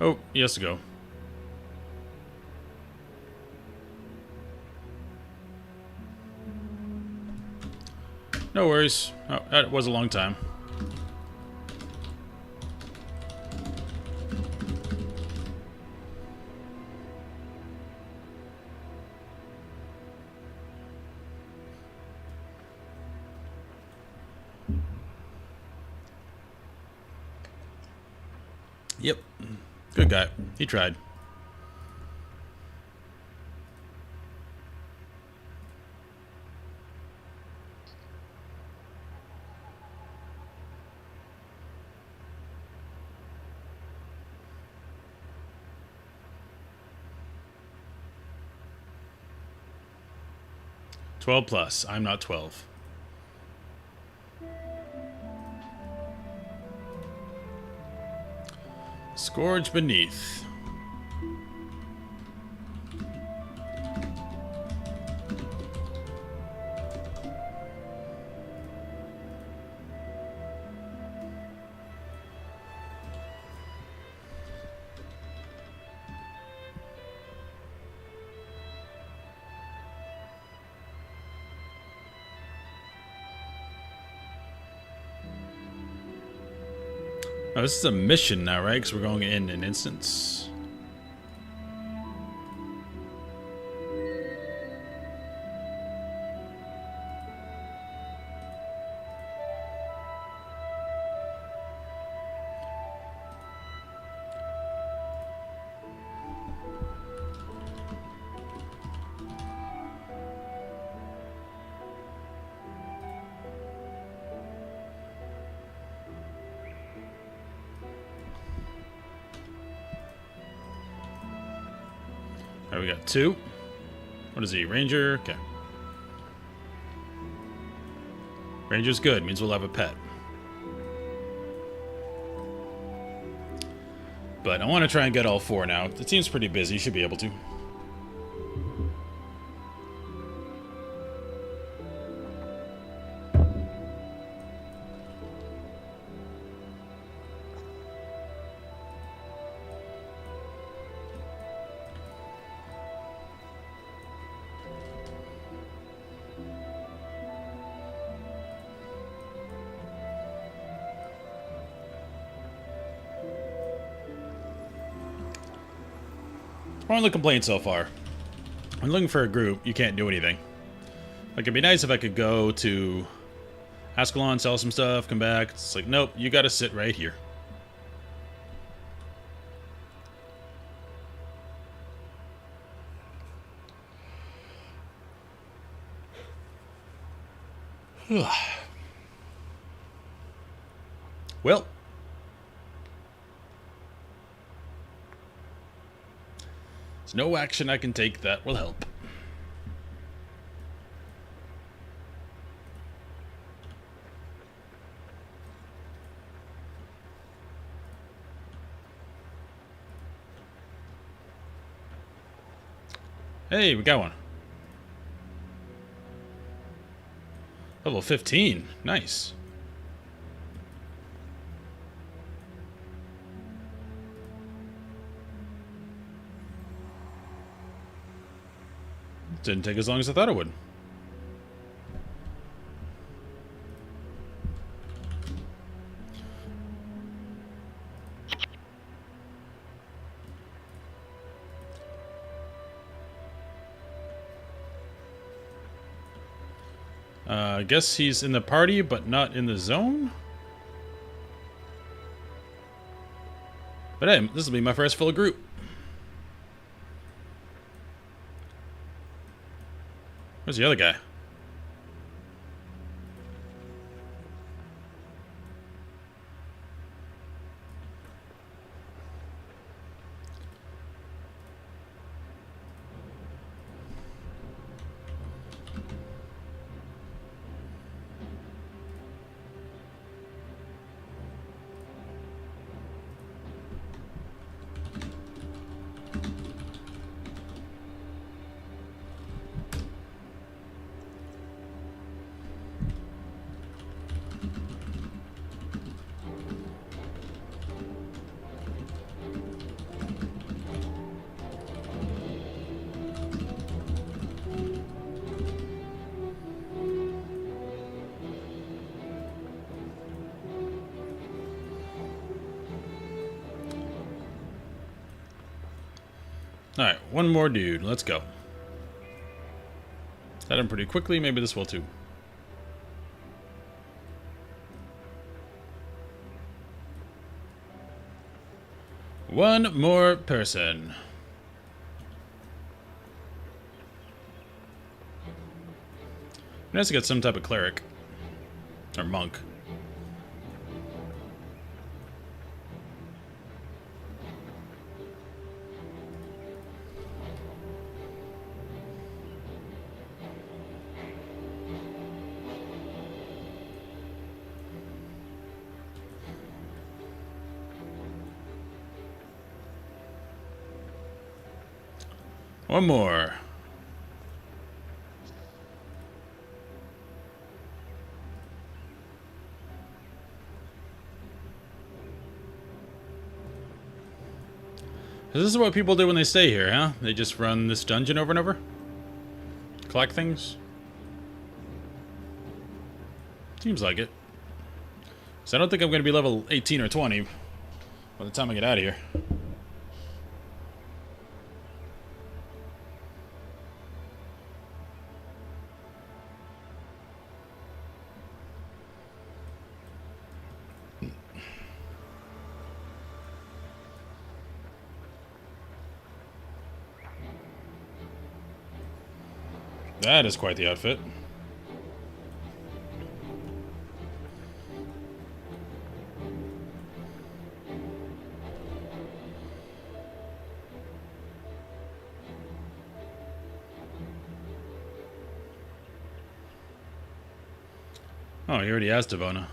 Oh, he has to go. No worries. Oh, that was a long time. Yep. Good guy. He tried. 12 plus. I'm not 12. Scourge beneath. Oh, this is a mission now, right? Because we're going in an instance. All right, we got 2. What is he? Ranger? Okay. Ranger's good. Means we'll have a pet. But I want to try and get all 4 now. It seems pretty busy. Should be able to. Only complaint so far. I'm looking for a group. You can't do anything. Like, it'd be nice if I could go to Ascalon, sell some stuff, come back. It's like, nope, you gotta sit right here. Well. There's no action I can take that will help. Hey, we got one. Level 15. Nice. Didn't take as long as I thought it would. I guess he's in the party, but not in the zone? But hey, this will be my first full group. Where's the other guy? Alright, one more dude. Let's go. Got him pretty quickly. Maybe this will too. One more person. Nice to get some type of cleric. Or monk. One more. This is what people do when they stay here, huh? They just run this dungeon over and over? Collect things? Seems like it. So I don't think I'm going to be level 18 or 20 by the time I get out of here. That is quite the outfit. Oh, he already has Devona.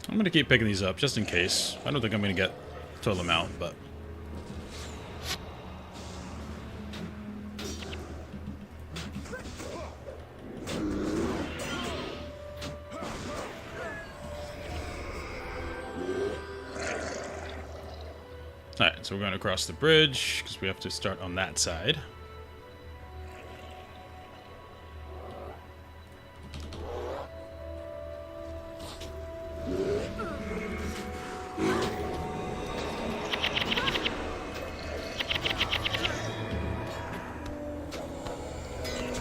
I'm going to keep picking these up, just in case. I don't think I'm going to get total amount, but... Alright, so we're going to cross the bridge, because we have to start on that side.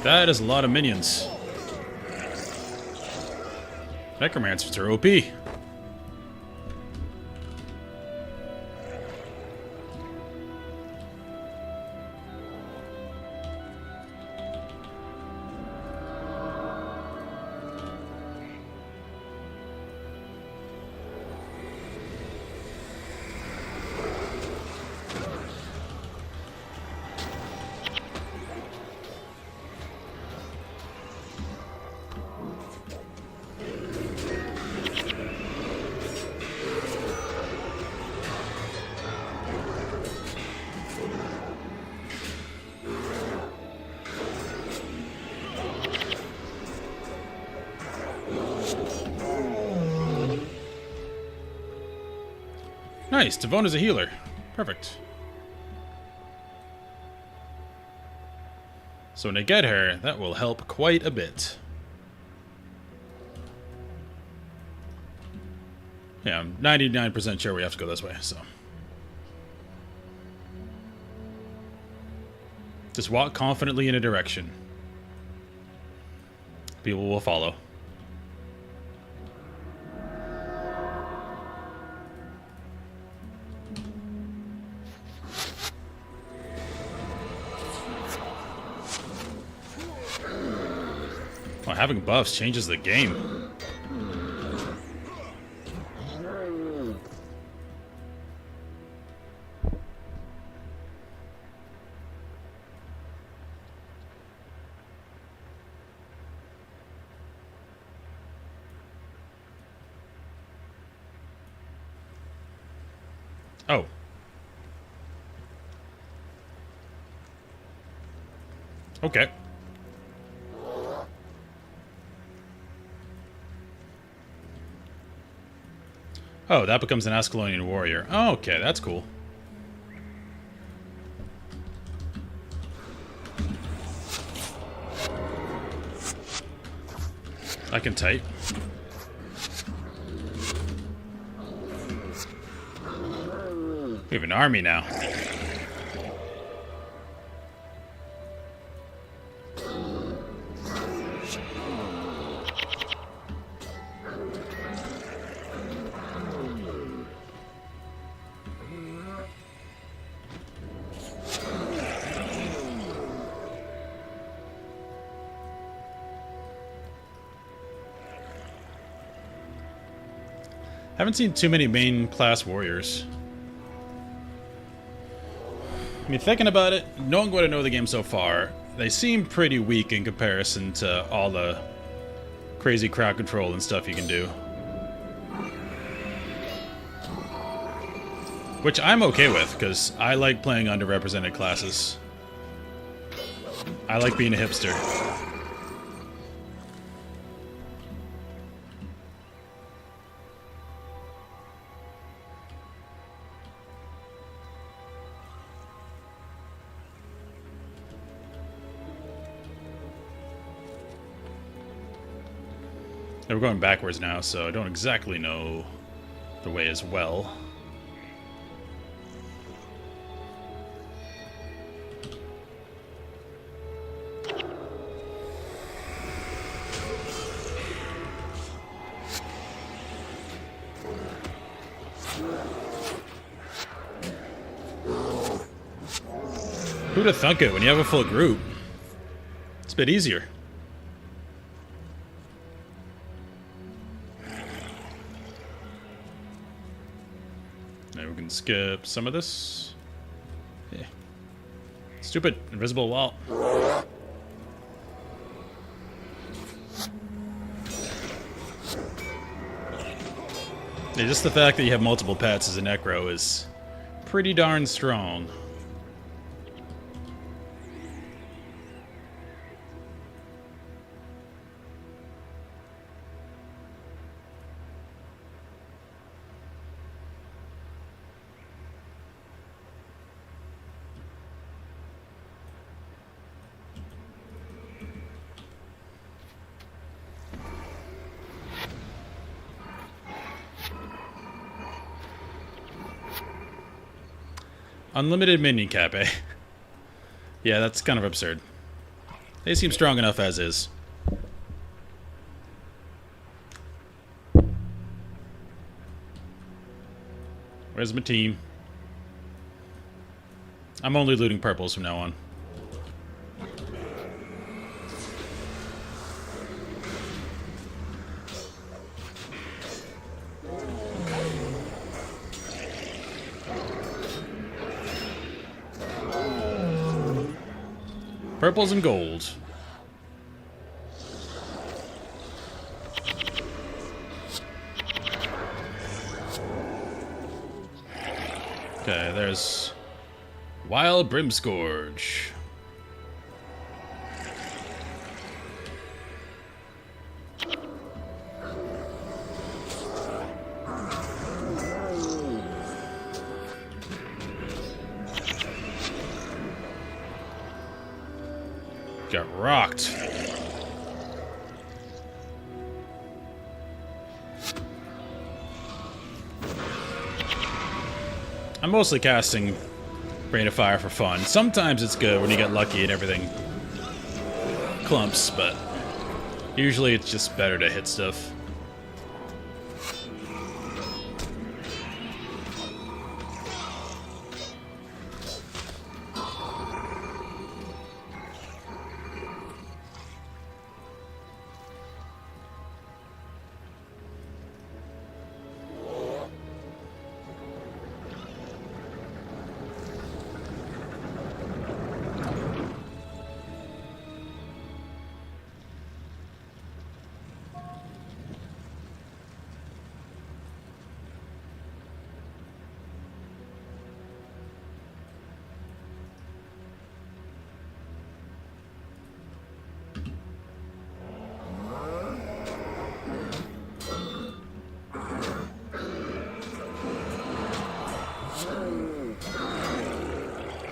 That is a lot of minions. Necromancers are OP. Nice, Devona's a healer. Perfect. So when I get her, that will help quite a bit. Yeah, I'm 99% sure we have to go this way, so. Just walk confidently in a direction. People will follow. Well, having buffs changes the game. Oh. Okay. Oh, that becomes an Ascalonian warrior. Oh, okay, that's cool. I can type. We have an army now. Haven't seen too many main class warriors. I mean, thinking about it, knowing what I know of the game so far, they seem pretty weak in comparison to all the crazy crowd control and stuff you can do. Which I'm okay with, because I like playing underrepresented classes. I like being a hipster. We're going backwards now, so I don't exactly know the way as well. Who'd have thunk it when you have a full group? It's a bit easier. Maybe we can skip some of this. Yeah. Stupid invisible wall. Yeah, just the fact that you have multiple pets as a necro is pretty darn strong. Unlimited minion cap, eh? Yeah, that's kind of absurd. They seem strong enough as is. Where's my team? I'm only looting purples from now on. Purples and gold. Okay, there's Wild Brimscourge. Got rocked. I'm mostly casting Rain of Fire for fun. Sometimes it's good when you get lucky and everything clumps, but usually it's just better to hit stuff.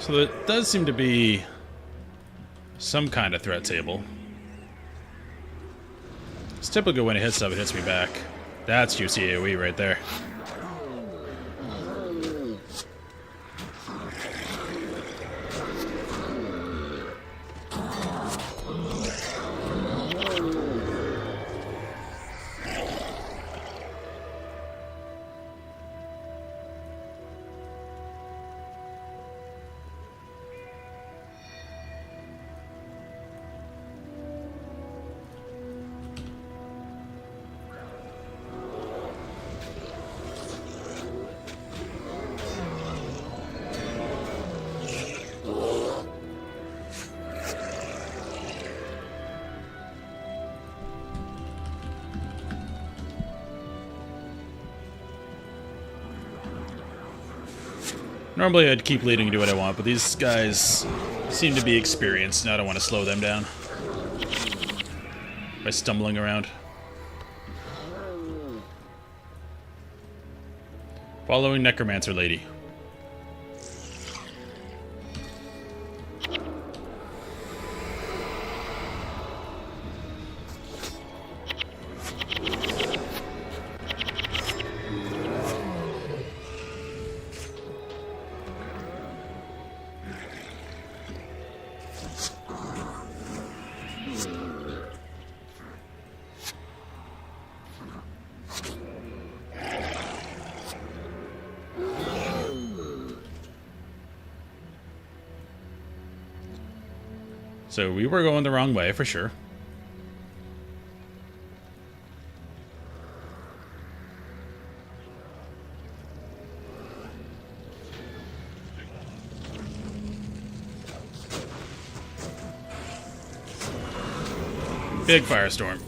So there does seem to be some kind of threat table. It's typically when it hits stuff, it hits me back. That's juicy AoE right there. Normally I'd keep leading and do what I want, but these guys seem to be experienced, and I don't want to slow them down by stumbling around. Following Necromancer Lady. So we were going the wrong way, for sure. Big firestorm.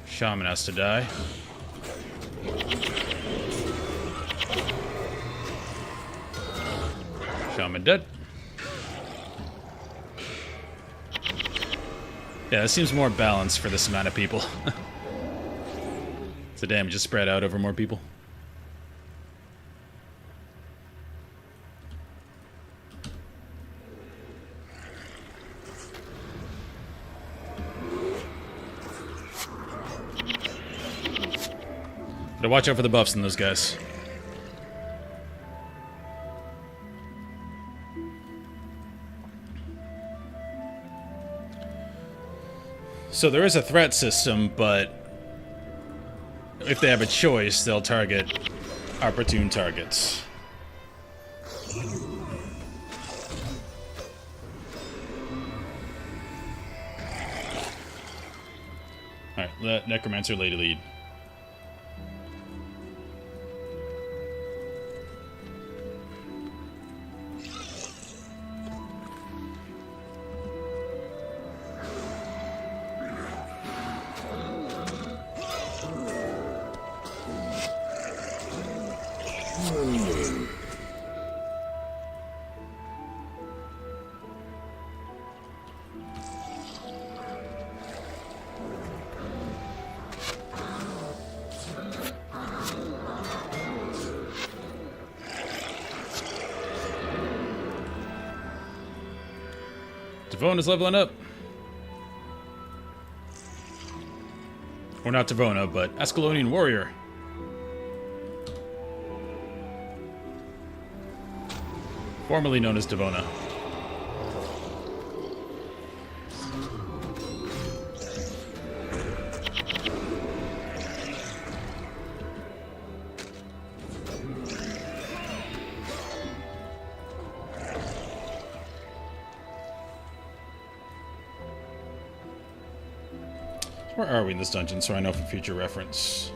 Shaman has to die. Shaman dead. Yeah, this seems more balanced for this amount of people. The damage is spread out over more people. Gotta watch out for the buffs in those guys. So there is a threat system, but if they have a choice, they'll target opportune targets. Alright, let Necromancer Lady lead. Devon is leveling up. Or not Devona, but Ascalonian Warrior. Formerly known as Devona. Where are we in this dungeon, so I know for future reference?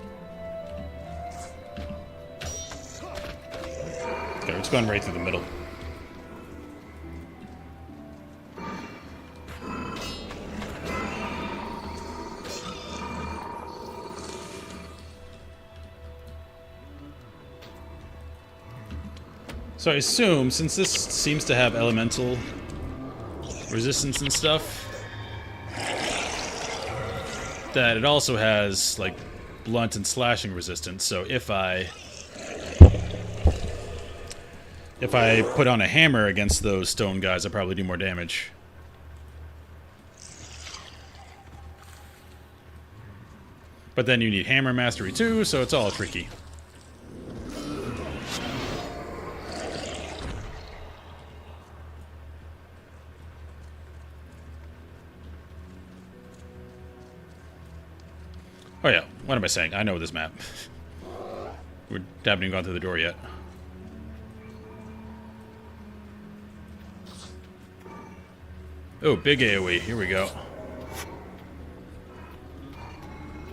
Okay, it's going right through the middle. So I assume, since this seems to have elemental resistance and stuff, that it also has like blunt and slashing resistance. So if I put on a hammer against those stone guys, I'll probably do more damage. But then you need hammer mastery too, so it's all tricky. Oh yeah, what am I saying? I know this map. We haven't even gone through the door yet. Oh, big AoE. Here we go.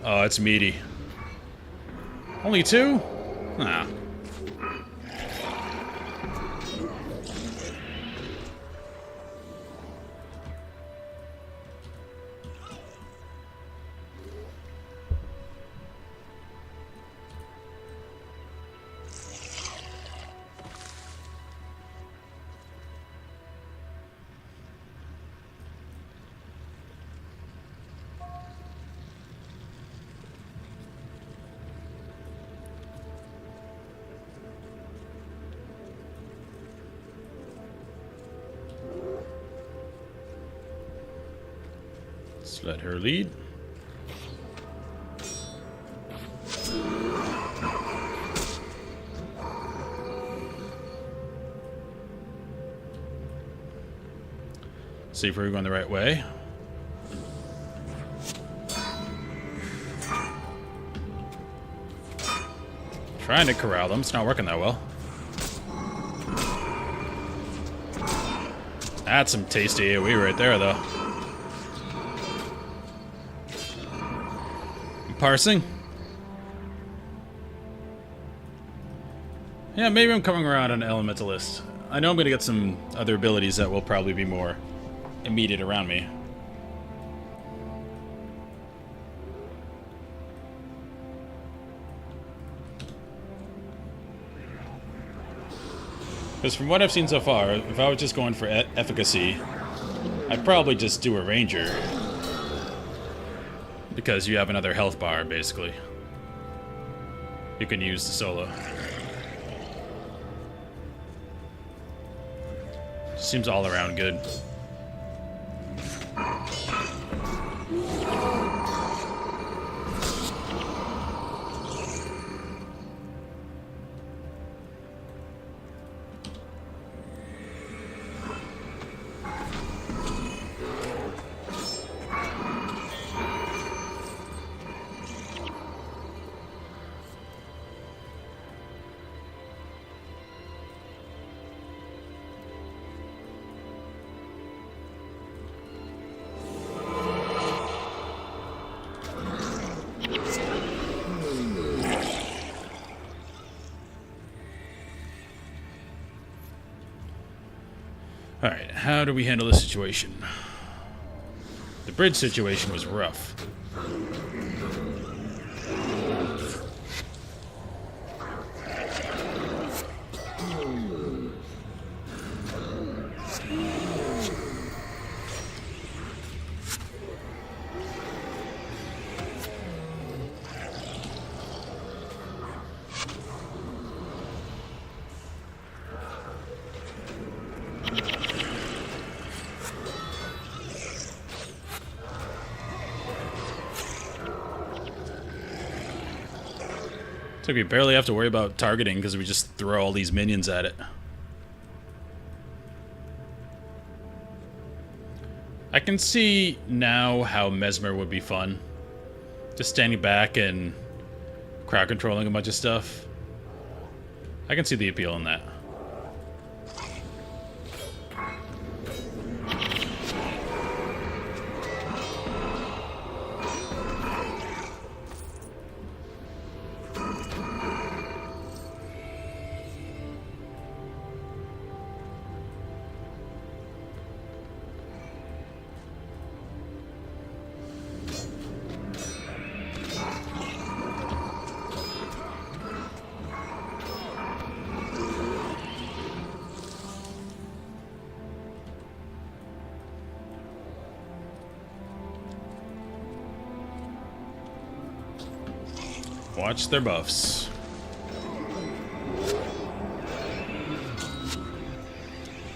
Oh, it's meaty. Only two? Nah. Let's let her lead. See if we're going the right way. Trying to corral them. It's not working that well. That's some tasty AoE right there, though. Parsing? Yeah, maybe I'm coming around on Elementalist. I know I'm going to get some other abilities that will probably be more immediate around me. Because from what I've seen so far, if I was just going for efficacy, I'd probably just do a Ranger. Because you have another health bar, basically. You can use the solo. Seems all around good. Alright, how do we handle this situation? The bridge situation was rough. It's like we barely have to worry about targeting because we just throw all these minions at it. I can see now how Mesmer would be fun. Just standing back and crowd controlling a bunch of stuff. I can see the appeal in that. Watch their buffs.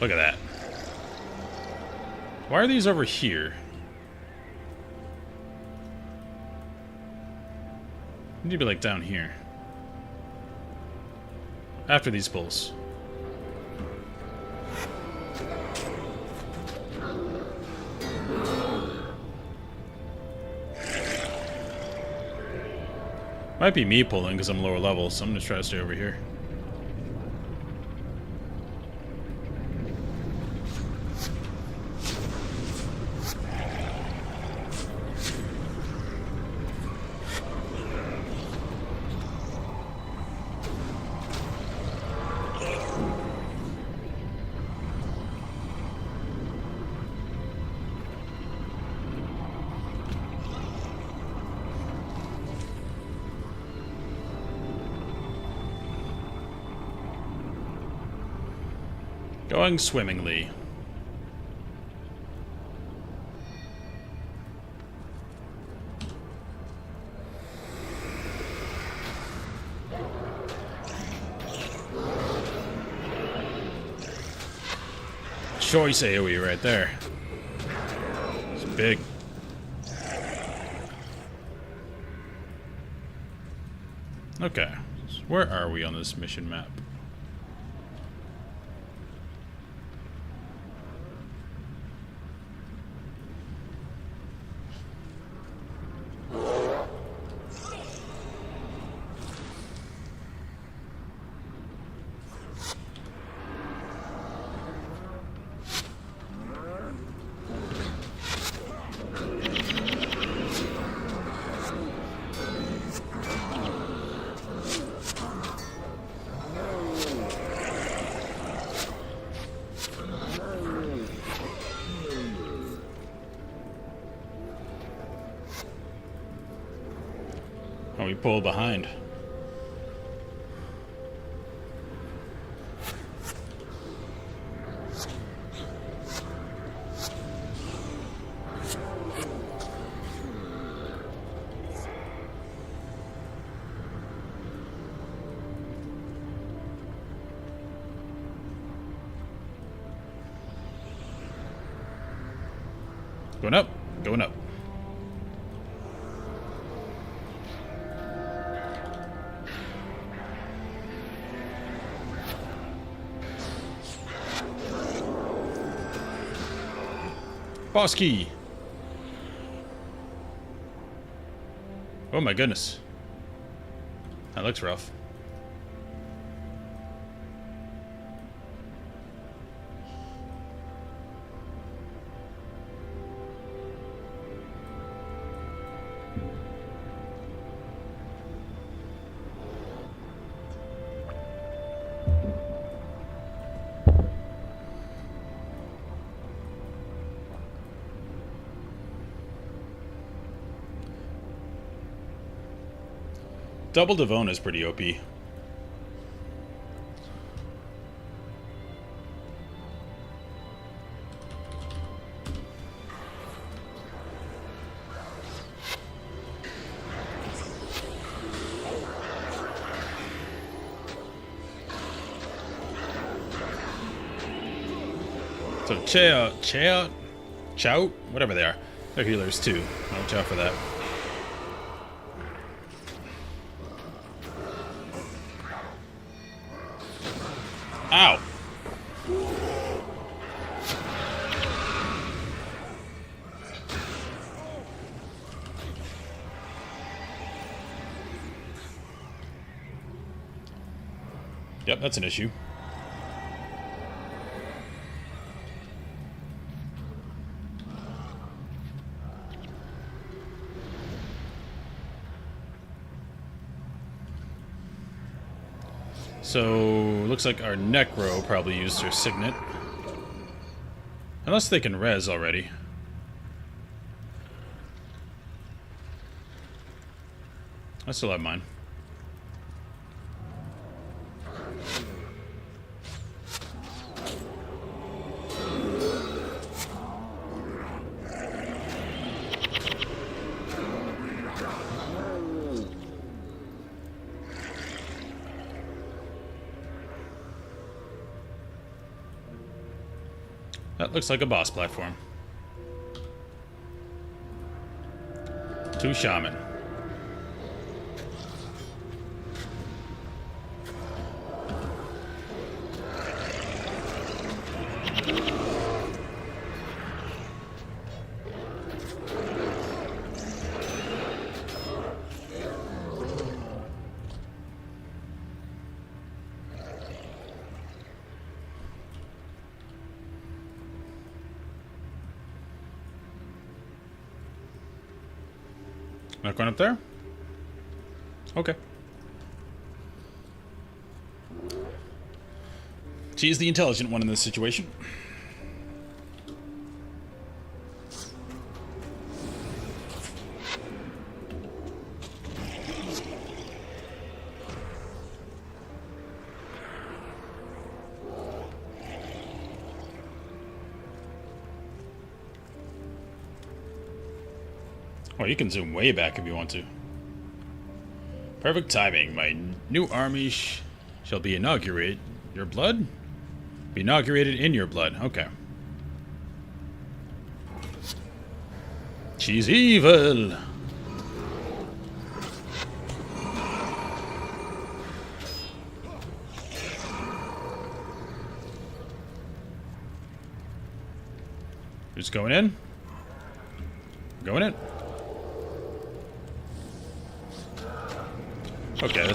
Look at that. Why are these over here? They need to be like down here. After these pulls. Might be me pulling because I'm lower level, so I'm gonna try to stay over here. Going swimmingly. Choice AoE right there. It's big. Okay, so where are we on this mission map? Oh, we pull behind. Going up, going up. Boss key. Oh my goodness. That looks rough. Double Devon is pretty OP. So Chow, whatever they are. They're healers too. Watch out for that. Ow! Yep, that's an issue. So, looks like our Necro probably used their Signet. Unless they can res already. I still have mine. That looks like a boss platform. 2 shaman. Not going up there? Okay. She's the intelligent one in this situation. Oh, you can zoom way back if you want to. Perfect timing. My new army shall be inaugurated. Your blood? Be inaugurated in your blood. Okay. She's evil. Just going in. Going in. Okay,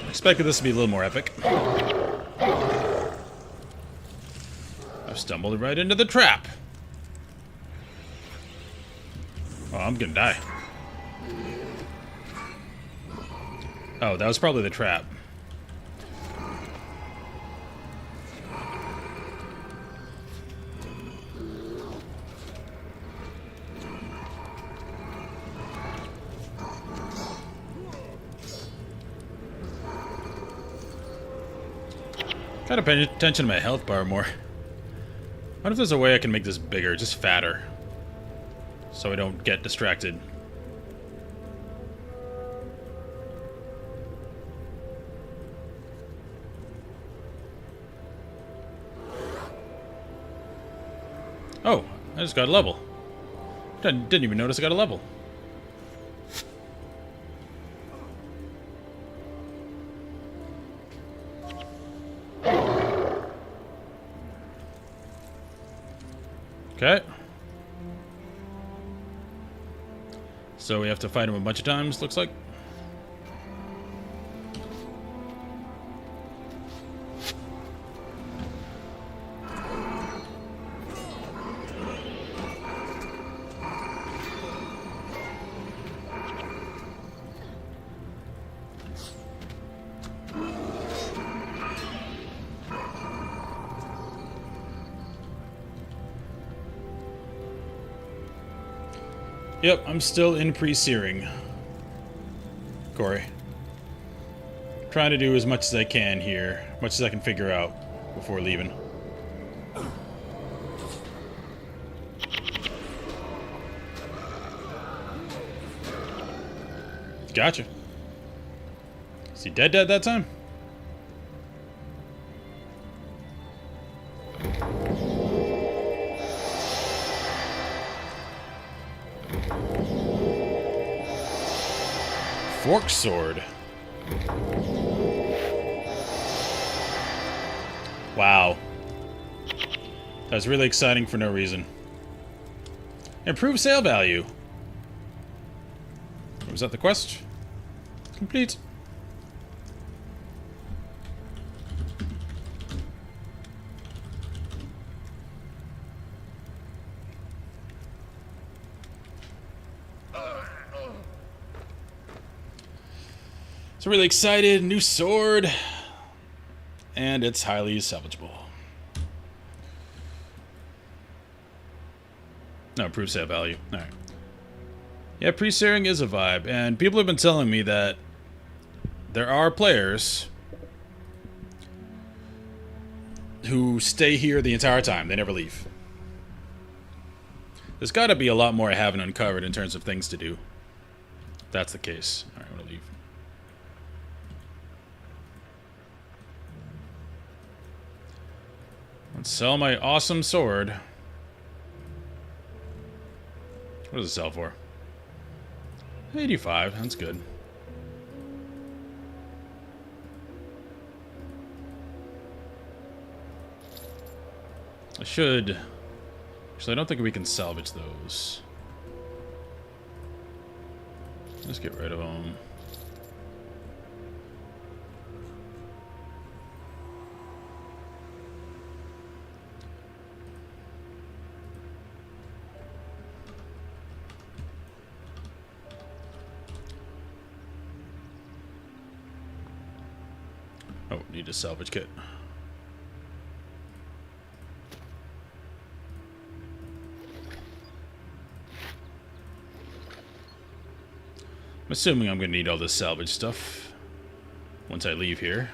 expected this to be a little more epic. I've stumbled right into the trap. Oh, I'm gonna die. Oh, that was probably the trap. Gotta pay attention to my health bar more. What if there's a way I can make this bigger, just fatter? So I don't get distracted. Oh, I just got a level. Didn't even notice I got a level. Okay. So we have to fight him a bunch of times, looks like. Yep, I'm still in pre-searing, Corey. Trying to do as much as I can here, much as I can figure out before leaving. Gotcha. Is he dead that time? Fork sword. Wow. That was really exciting for no reason. Improve sale value. Was that the quest? Complete. So really excited, new sword, and it's highly salvageable. No, improved sale value. All right. Yeah, pre-searing is a vibe, and people have been telling me that there are players who stay here the entire time. They never leave. There's got to be a lot more I haven't uncovered in terms of things to do. If that's the case. All right, I'm gonna leave. Let's sell my awesome sword. What does it sell for? 85. That's good. I should... Actually, I don't think we can salvage those. Let's get rid of them. Oh, need a salvage kit. I'm assuming I'm going to need all this salvage stuff once I leave here.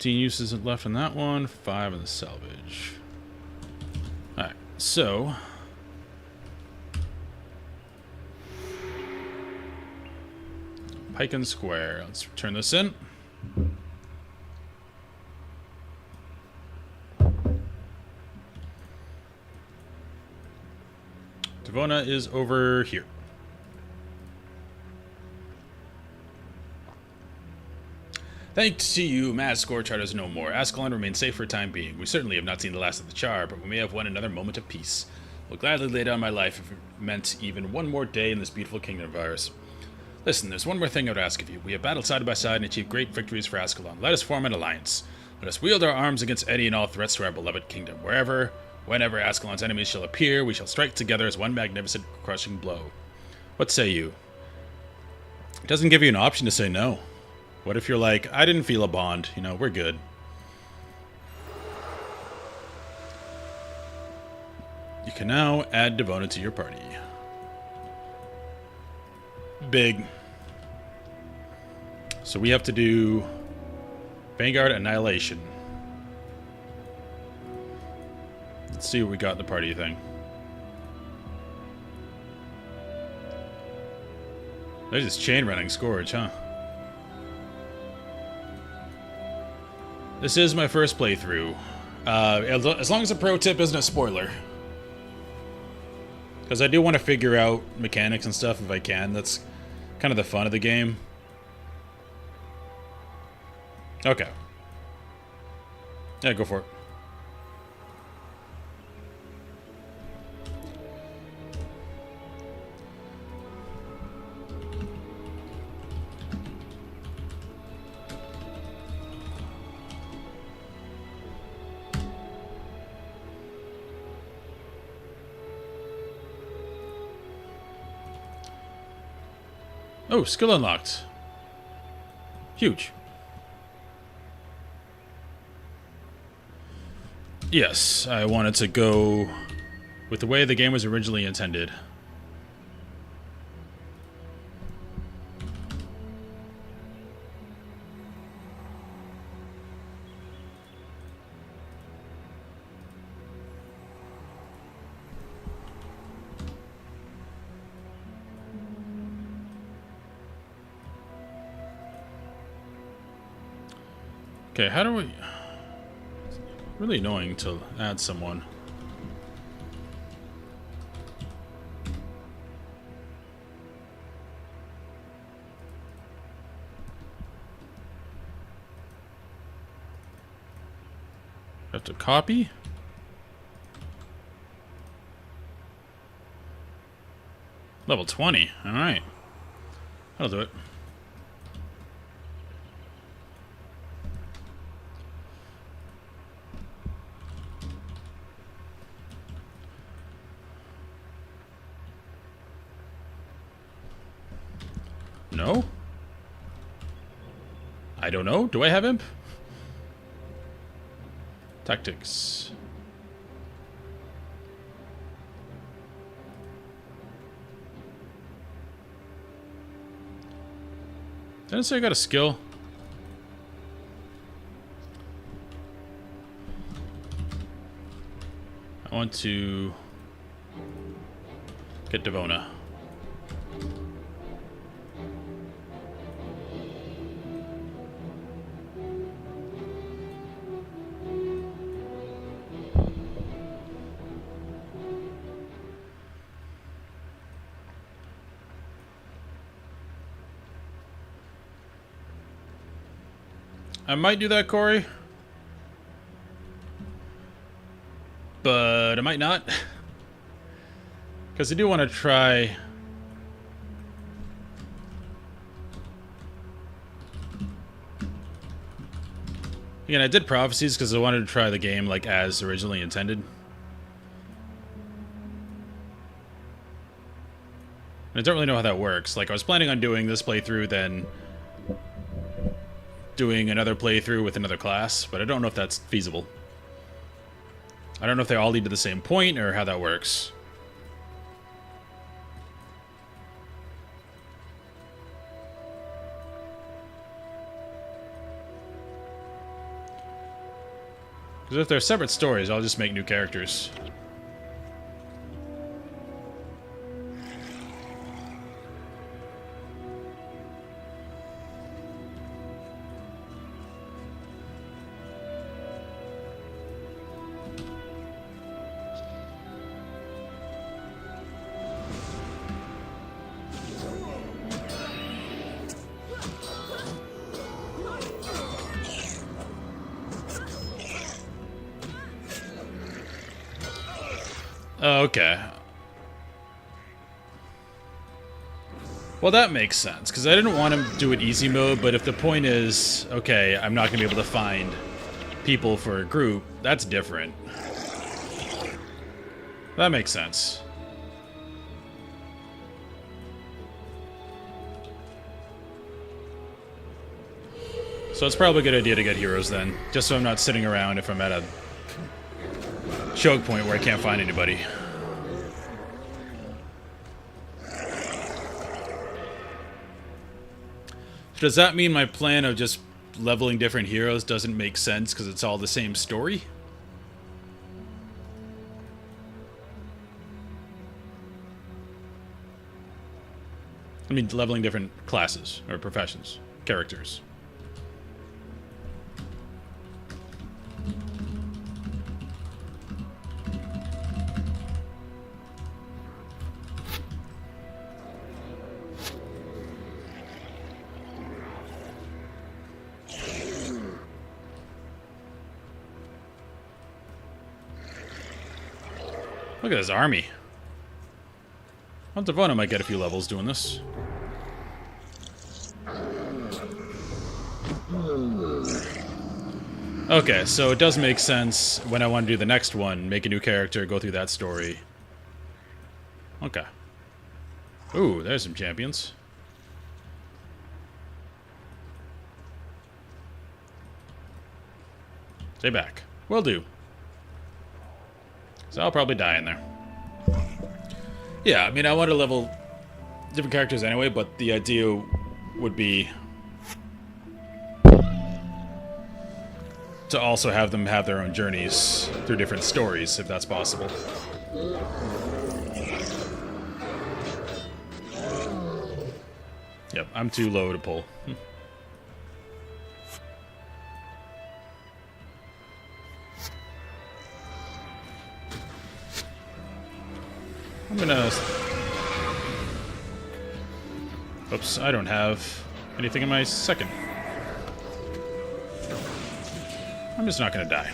Uses left on that one, 5 in the salvage. Alright, so Pike and Square. Let's turn this in. Devona is over here. Thanks to you, mass score charters no more. Ascalon remains safe for the time being. We certainly have not seen the last of the Char, but we may have won another moment of peace. I'll gladly lay down my life if it meant even one more day in this beautiful kingdom of ours. Listen, there's one more thing I would ask of you. We have battled side by side and achieved great victories for Ascalon. Let us form an alliance. Let us wield our arms against any and all threats to our beloved kingdom. Wherever, whenever Ascalon's enemies shall appear, we shall strike together as one magnificent, crushing blow. What say you? It doesn't give you an option to say no. What if you're like, I didn't feel a bond, you know, we're good. You can now add Devona to your party. Big. So we have to do Vanguard Annihilation. Let's see what we got in the party thing. There's this chain running Scourge, huh? This is my first playthrough. As long as a pro tip isn't a spoiler. Because I do want to figure out mechanics and stuff if I can. That's kind of the fun of the game. Okay. Yeah, go for it. Oh, skill unlocked. Huge. Yes, I wanted to go with the way the game was originally intended. Okay, how do we... It's really annoying to add someone. Have to copy? Level 20, alright. That'll do it. No? I don't know. Do I have imp? Tactics. Didn't say I got a skill. I want to get Devona. I might do that, Corey. But I might not. Because I do want to try... Again, I did Prophecies because I wanted to try the game like as originally intended. And I don't really know how that works. Like, I was planning on doing this playthrough, then doing another playthrough with another class, but I don't know if that's feasible. I don't know if they all lead to the same point or how that works. Because if they're separate stories, I'll just make new characters. Okay. Well, that makes sense, because I didn't want him to do it easy mode, but if the point is, okay, I'm not going to be able to find people for a group, that's different. That makes sense. So it's probably a good idea to get heroes then, just so I'm not sitting around if I'm at a choke point where I can't find anybody. Does that mean my plan of just leveling different heroes doesn't make sense because it's all the same story? I mean, leveling different classes or professions, characters. Look at this army. Well, Devona might get a few levels doing this. Okay, so it does make sense when I want to do the next one, make a new character, go through that story. Okay. Ooh, there's some champions. Stay back. Will do. So I'll probably die in there. Yeah, I mean, I want to level different characters anyway, but the idea would be to also have them have their own journeys through different stories, if that's possible. Yep, I'm too low to pull. I'm gonna... Oops, I don't have anything in my second. I'm just not gonna die.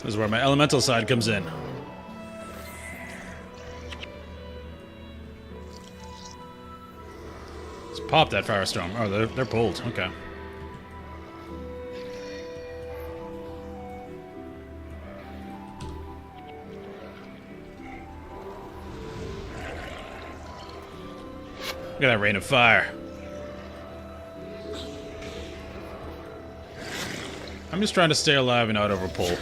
This is where my elemental side comes in. Let's pop that firestorm. Oh, they're pulled. Okay. Look at that rain of fire. I'm just trying to stay alive and not overpull.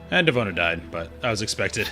And Devona died, but that was expected.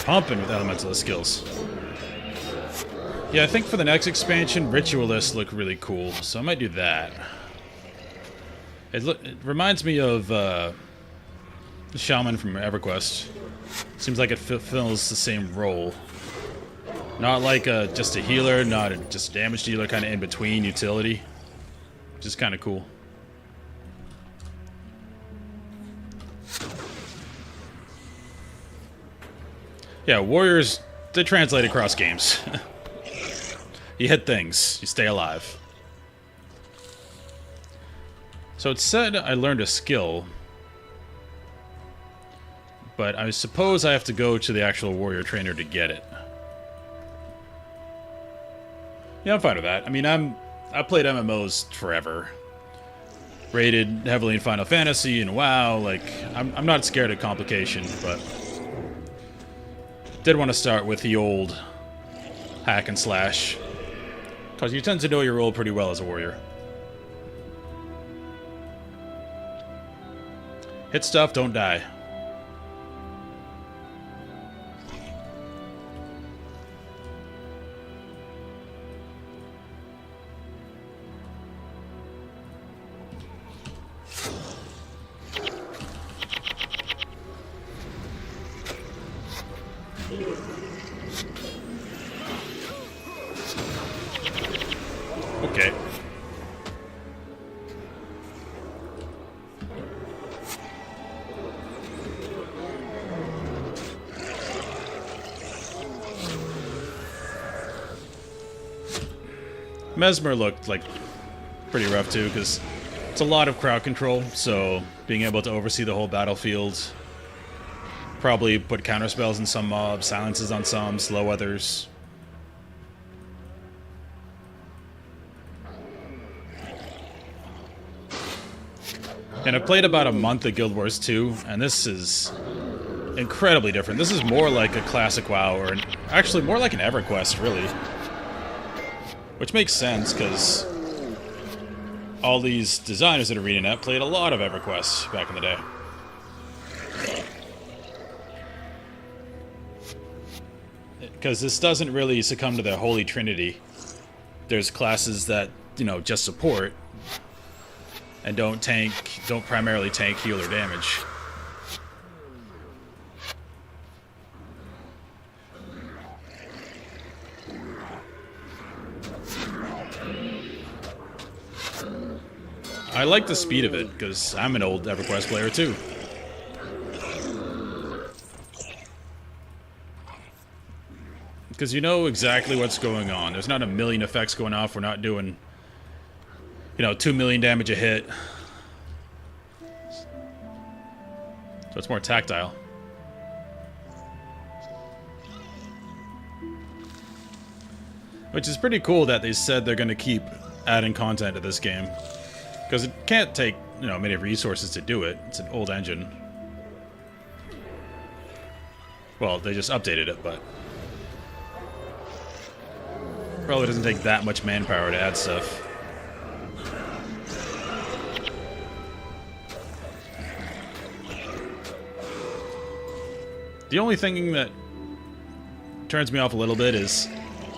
Pumping with elemental skills. Yeah, I think for the next expansion, ritualists look really cool, so I might do that. It reminds me of the shaman from EverQuest. Seems like it fulfills the same role. Not like just a healer, not just a damage dealer, kind of in between utility. Which is kind of cool. Yeah, warriors, they translate across games. You hit things, you stay alive. So it said I learned a skill, but I suppose I have to go to the actual warrior trainer to get it. Yeah, I'm fine with that. I mean, I played MMOs forever. Rated heavily in Final Fantasy and WoW. Like, I'm not scared of complication, but did want to start with the old hack and slash, because you tend to know your role pretty well as a warrior. Hit stuff, don't die. Okay. Mesmer looked like pretty rough too, because it's a lot of crowd control, so being able to oversee the whole battlefield, probably put counterspells in some mobs, silences on some, slow others. And I played about a month of Guild Wars 2, and this is incredibly different. This is more like a classic WoW, or actually more like an EverQuest, really. Which makes sense, because all these designers at ArenaNet played a lot of EverQuest back in the day. Because this doesn't really succumb to the Holy Trinity. There's classes that, you know, just support and don't primarily tank, heal, or damage. I like the speed of it, because I'm an old EverQuest player too. Because you know exactly what's going on. There's not a million effects going off. We're not doing, you know, 2 million damage a hit. So it's more tactile. Which is pretty cool that they said they're going to keep adding content to this game. Because it can't take, you know, many resources to do it. It's an old engine. Well, they just updated it, but probably doesn't take that much manpower to add stuff. The only thing that turns me off a little bit is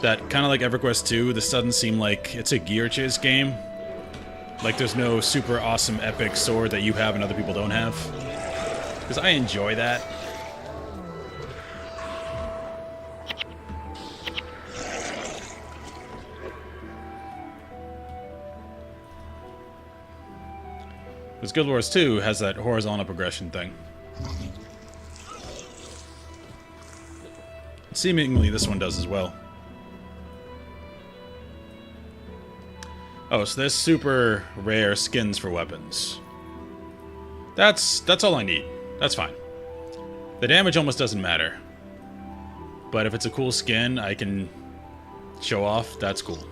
that kind of like EverQuest 2, this doesn't seem like it's a gear chase game. Like there's no super awesome epic sword that you have and other people don't have. Because I enjoy that. Because Guild Wars 2 has that horizontal progression thing. Seemingly this one does as well. Oh, so there's super rare skins for weapons. That's all I need. That's fine. The damage almost doesn't matter. But if it's a cool skin I can show off, that's cool.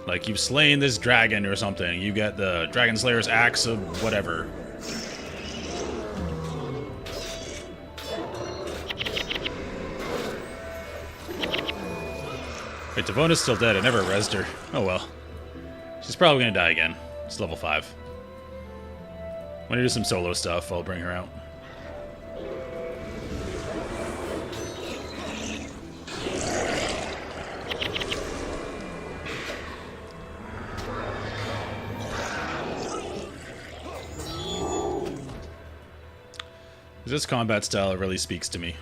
Like, you've slain this dragon or something. You get the Dragon Slayer's axe of whatever. Wait, Devona's still dead. I never rezzed her. Oh well. She's probably gonna die again. It's level 5. When I do some solo stuff, I'll bring her out. This combat style really speaks to me.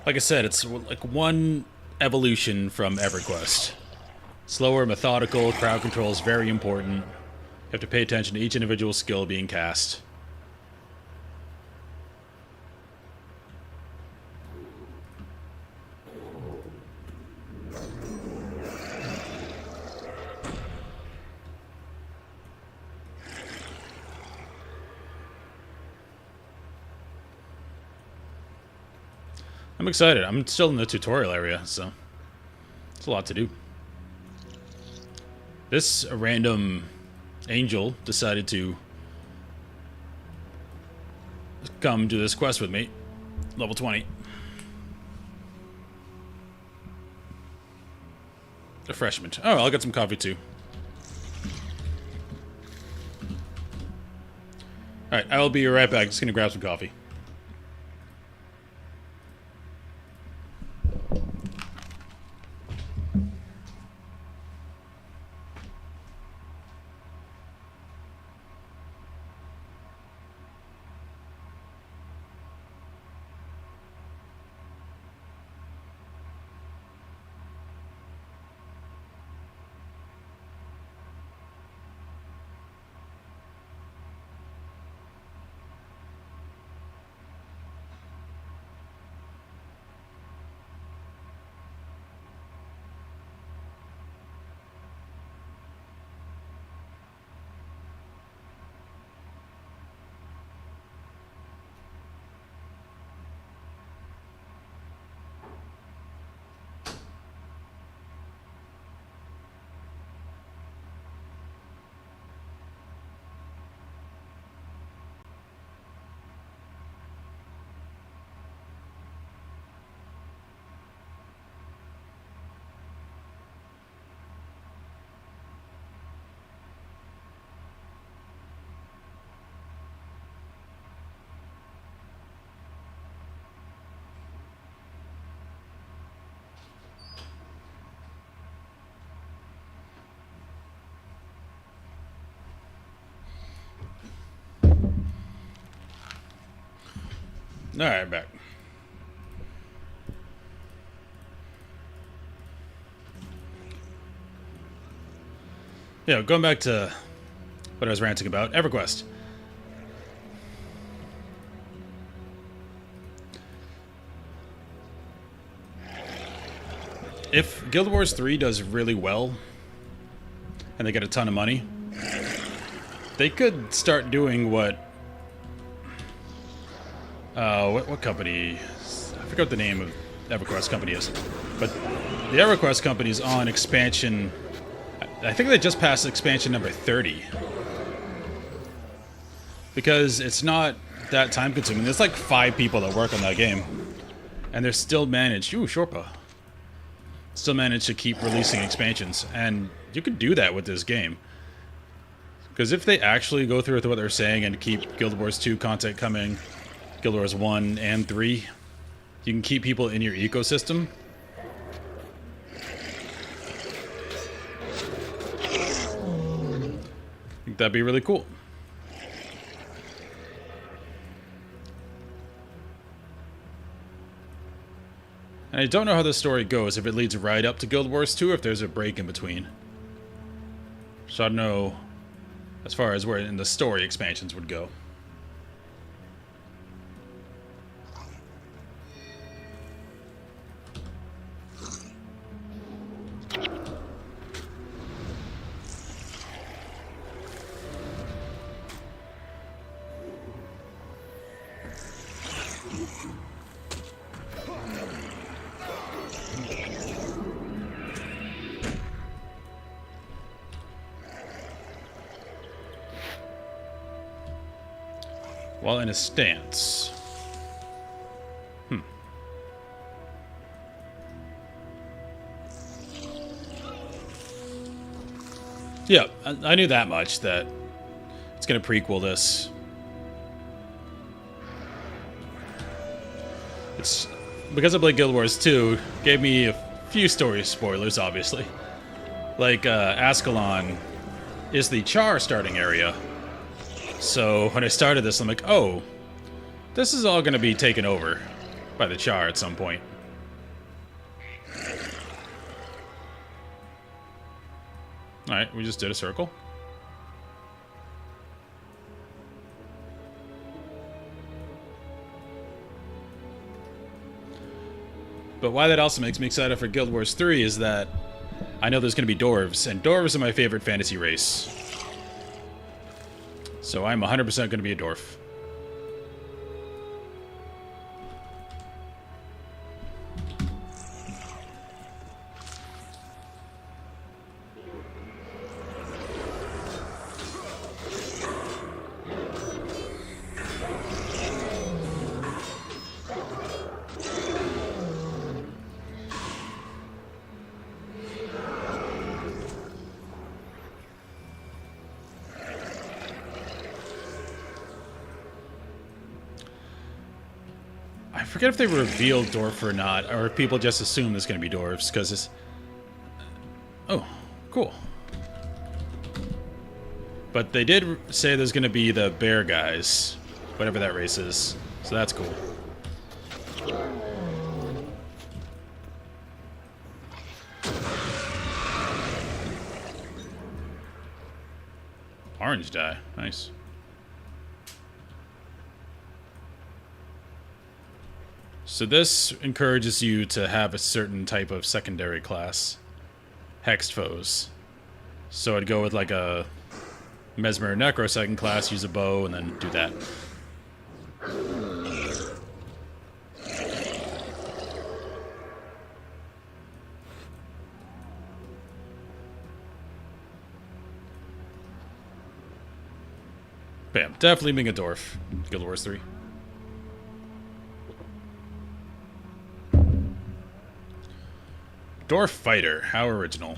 Like I said, it's like one evolution from EverQuest. Slower, methodical, crowd control is very important. You have to pay attention to each individual skill being cast. I'm excited. I'm still in the tutorial area, so it's a lot to do. This random angel decided to come do this quest with me. Level 20. Refreshment. Oh, I'll get some coffee too. Alright, I will be right back. Just gonna grab some coffee. Alright, I'm back. Yeah, going back to what I was ranting about, EverQuest. If Guild Wars 3 does really well, and they get a ton of money, they could start doing what company? I forgot what the name of EverQuest company is. But the EverQuest company is on expansion. I think they just passed expansion number 30. Because it's not that time consuming. There's like 5 people that work on that game. And they're still managed. Ooh, Shorpa. Still managed to keep releasing expansions. And you could do that with this game. Because if they actually go through with what they're saying and keep Guild Wars 2 content coming, Guild Wars 1 and 3, you can keep people in your ecosystem. I think that'd be really cool. And I don't know how the story goes, if it leads right up to Guild Wars 2 or if there's a break in between. So I don't know as far as where in the story expansions would go. While in a stance. Yeah, I knew that much, that it's going to prequel this. It's because I played Guild Wars 2, gave me a few story spoilers, obviously. Like, Ascalon is the Char starting area. So when I started this, I'm like, oh, this is all going to be taken over by the Char at some point. Alright, we just did a circle. But why that also makes me excited for Guild Wars 3 is that I know there's going to be dwarves, and dwarves are my favorite fantasy race. So I'm 100% going to be a dwarf. I forget if they revealed dwarf or not, or if people just assume there's going to be dwarves, because it's... Oh, cool. But they did say there's going to be the bear guys, whatever that race is, so that's cool. Orange dye, nice. So this encourages you to have a certain type of secondary class. Hexed foes. So I'd go with like a Mesmer Necro second class, use a bow, and then do that. Bam. Definitely being a dwarf. Guild Wars 3. Dwarf Fighter, how original.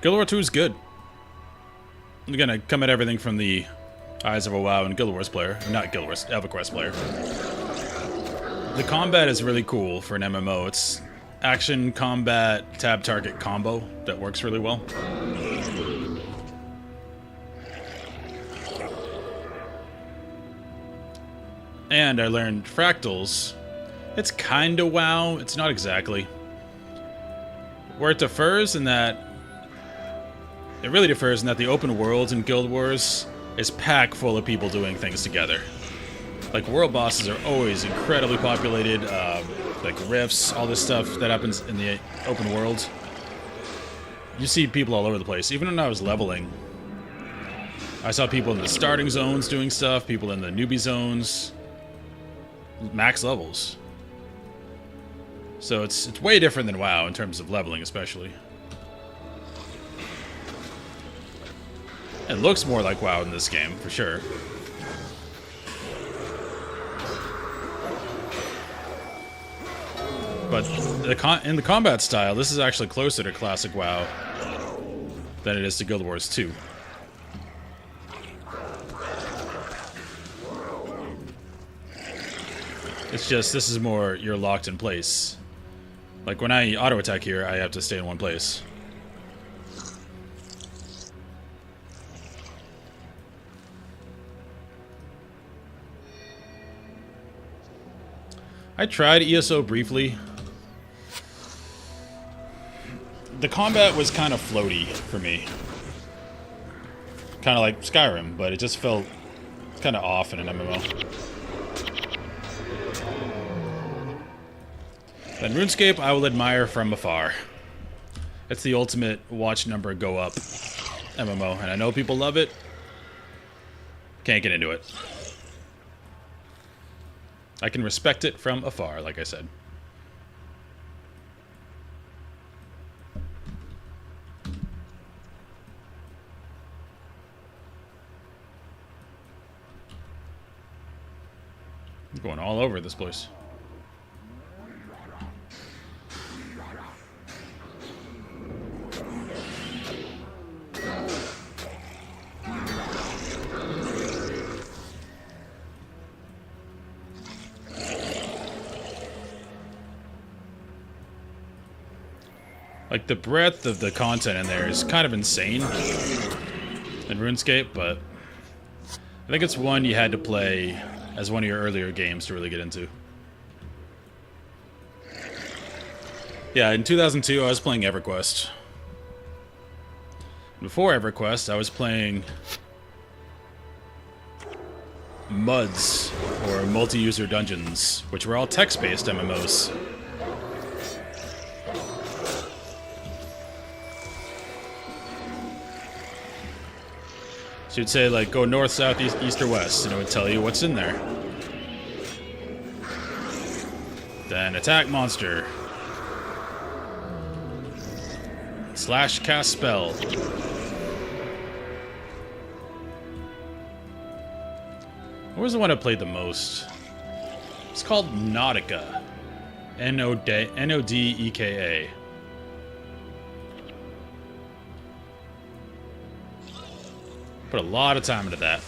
Guild Wars 2 is good. I'm gonna come at everything from the eyes of a WoW and Guild Wars player. Not Guild Wars, EverQuest player. The combat is really cool for an MMO. It's action, combat, tab target combo that works really well. And I learned fractals. It's kinda WoW, it's not exactly. Where it differs in that... It really differs in that the open worlds in Guild Wars is packed full of people doing things together. Like, world bosses are always incredibly populated, like rifts, all this stuff that happens in the open world. You see people all over the place. Even when I was leveling, I saw people in the starting zones doing stuff, people in the newbie zones, max levels. So it's way different than WoW in terms of leveling, especially. It looks more like WoW in this game, for sure. But in the combat style, this is actually closer to classic WoW than it is to Guild Wars 2. It's just, this is more, you're locked in place. Like when I auto-attack here, I have to stay in one place. I tried ESO briefly. The combat was kind of floaty for me. Kind of like Skyrim, but it just felt kind of off in an MMO. Then RuneScape, I will admire from afar. It's the ultimate watch number go up MMO, and I know people love it. Can't get into it. I can respect it from afar, like I said. I'm going all over this place. Like, the breadth of the content in there is kind of insane in RuneScape, but I think it's one you had to play as one of your earlier games to really get into. Yeah, in 2002, I was playing EverQuest. Before EverQuest, I was playing MUDs, or multi-user dungeons, which were all text-based MMOs. So you'd say, like, go north, south, east, or west, and it would tell you what's in there. Then attack monster. Slash cast spell. What was the one I played the most? It's called Nautica. N-O-D-E-K-A. Put a lot of time into that.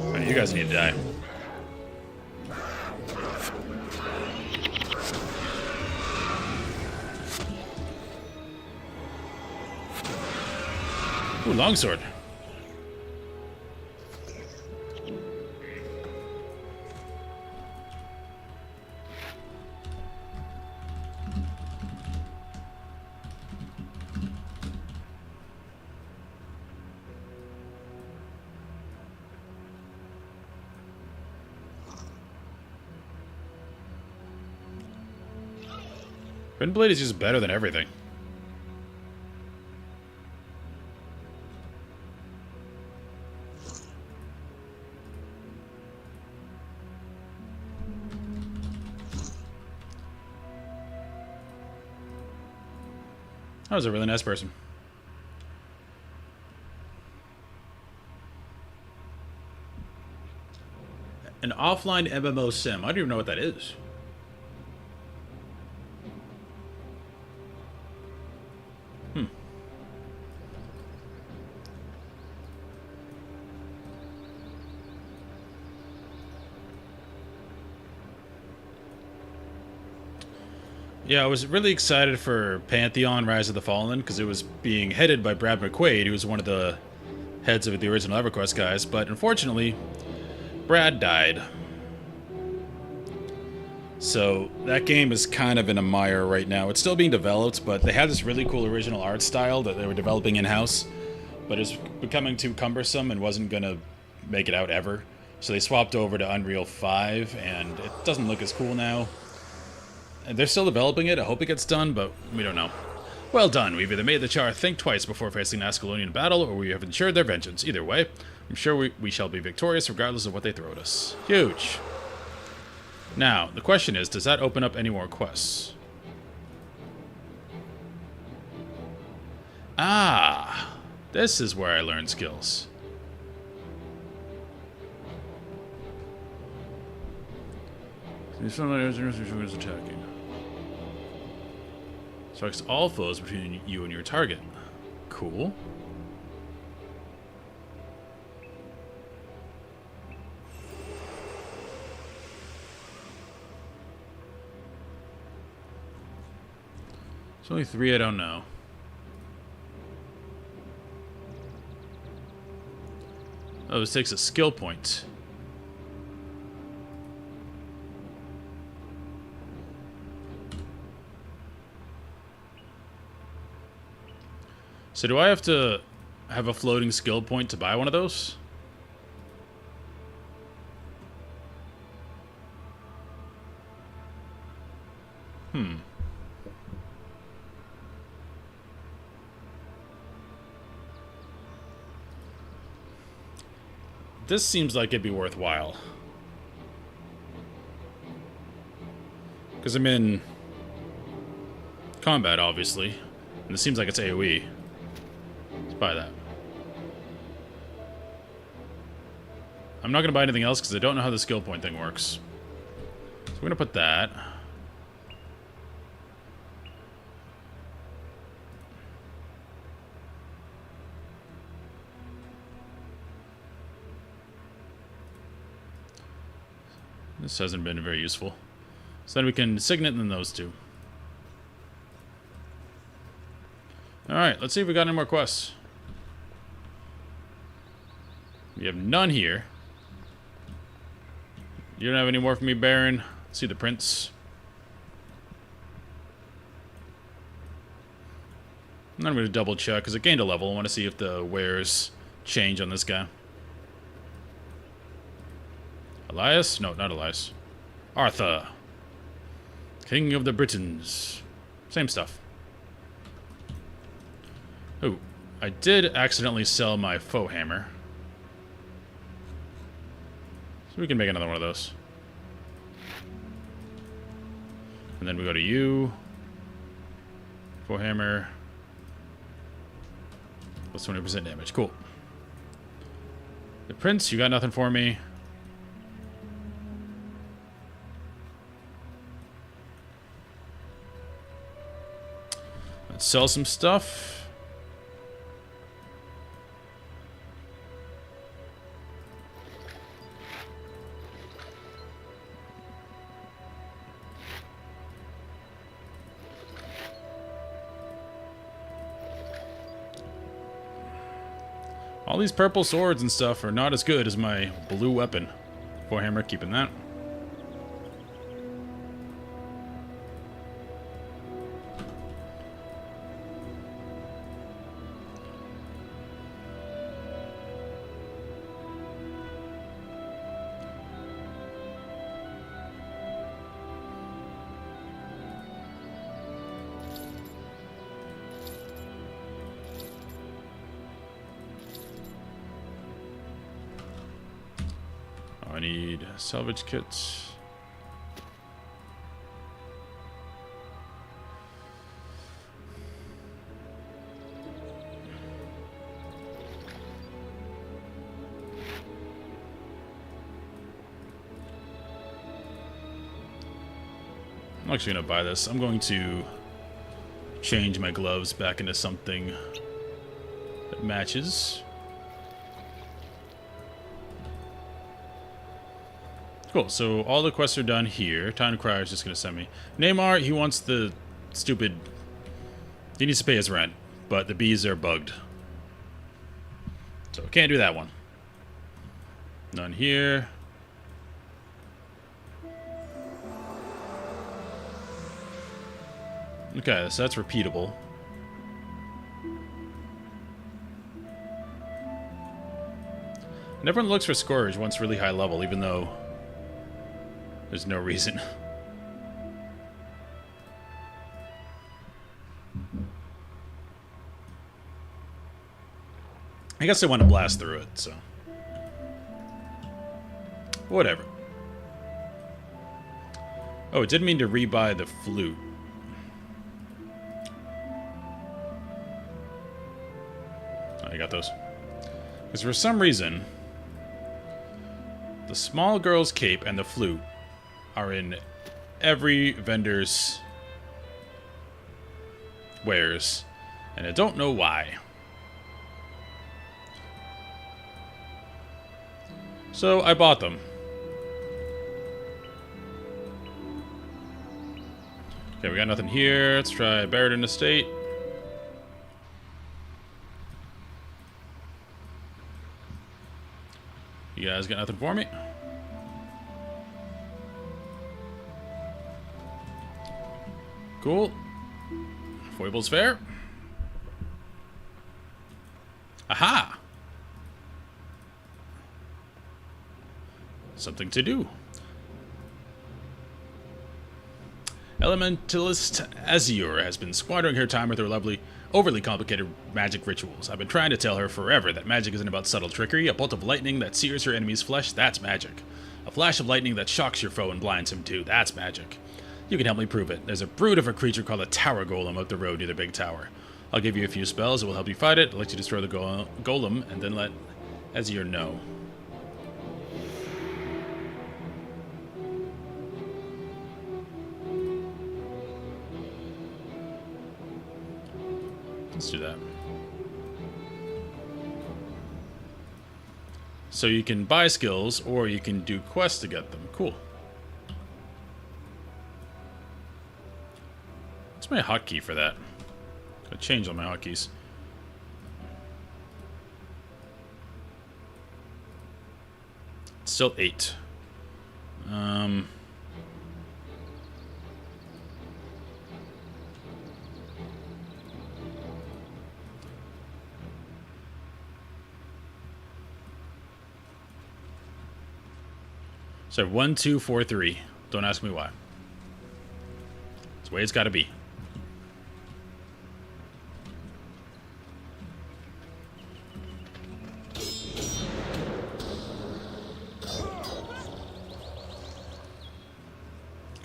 Oh, you guys need to die. Ooh, longsword. Windblade is just better than everything. That was a really nice person. An offline MMO sim. I don't even know what that is. Yeah, I was really excited for Pantheon Rise of the Fallen because it was being headed by Brad McQuaid, who was one of the heads of the original EverQuest guys, but unfortunately, Brad died. So that game is kind of in a mire right now. It's still being developed, but they had this really cool original art style that they were developing in-house, but it's becoming too cumbersome and wasn't going to make it out ever. So they swapped over to Unreal 5, and it doesn't look as cool now. And they're still developing it. I hope it gets done, but we don't know. Well done. We've either made the Char think twice before facing an Ascalonian battle, or we have ensured their vengeance. Either way, I'm sure we shall be victorious regardless of what they throw at us. Huge. Now, the question is, does that open up any more quests? Ah! This is where I learn skills. Attacking. Strikes all foes between you and your target. Cool. There's only 3 I don't know. Oh, this takes a skill point. So do I have to have a floating skill point to buy one of those? This seems like it'd be worthwhile. Because I'm in combat, obviously. And it seems like it's AoE. Let's buy that. I'm not going to buy anything else because I don't know how the skill point thing works. So we're going to put that. This hasn't been very useful. So then we can signet in those two. Alright, let's see if we got any more quests. We have none here. You don't have any more for me, Baron? Let's see the prince. And I'm going to double check because it gained a level. I want to see if the wares change on this guy. Elias? No, not Elias. Arthur. King of the Britons. Same stuff. Oh, I did accidentally sell my faux hammer. So we can make another one of those. And then we go to you. Faux hammer. Plus 20% damage. Cool. The prince, you got nothing for me. Let's sell some stuff. All these purple swords and stuff are not as good as my blue weapon. Forehammer, keeping that. I need salvage kits. I'm actually going to buy this. I'm going to change my gloves back into something that matches. Cool, so all the quests are done here. Town Crier is just going to send me. Neymar, he wants the stupid... He needs to pay his rent, but the bees are bugged. So can't do that one. None here. Okay, so that's repeatable. And everyone looks for Scourge once really high level, even though there's no reason. I guess I want to blast through it, so... Whatever. Oh, it did mean to rebuy the flute. I got those. Because for some reason, the small girl's cape and the flute are in every vendor's wares, and I don't know why. So I bought them. Okay, we got nothing here. Let's try Barrington Estate. You guys got nothing for me? Cool. Foibles Fair. Aha! Something to do. Elementalist Azure has been squandering her time with her lovely, overly complicated magic rituals. I've been trying to tell her forever that magic isn't about subtle trickery. A bolt of lightning that sears her enemy's flesh, that's magic. A flash of lightning that shocks your foe and blinds him too, that's magic. You can help me prove it. There's a brood of a creature called a tower golem up the road near the big tower. I'll give you a few spells that will help you fight it. I'll let you destroy the golem, and then let Azure know. Let's do that. So you can buy skills, or you can do quests to get them. Cool. What's my hotkey for that? Gotta change all my hotkeys. It's still 8. So 1, 2, 4, 3. Don't ask me why. It's the way it's got to be.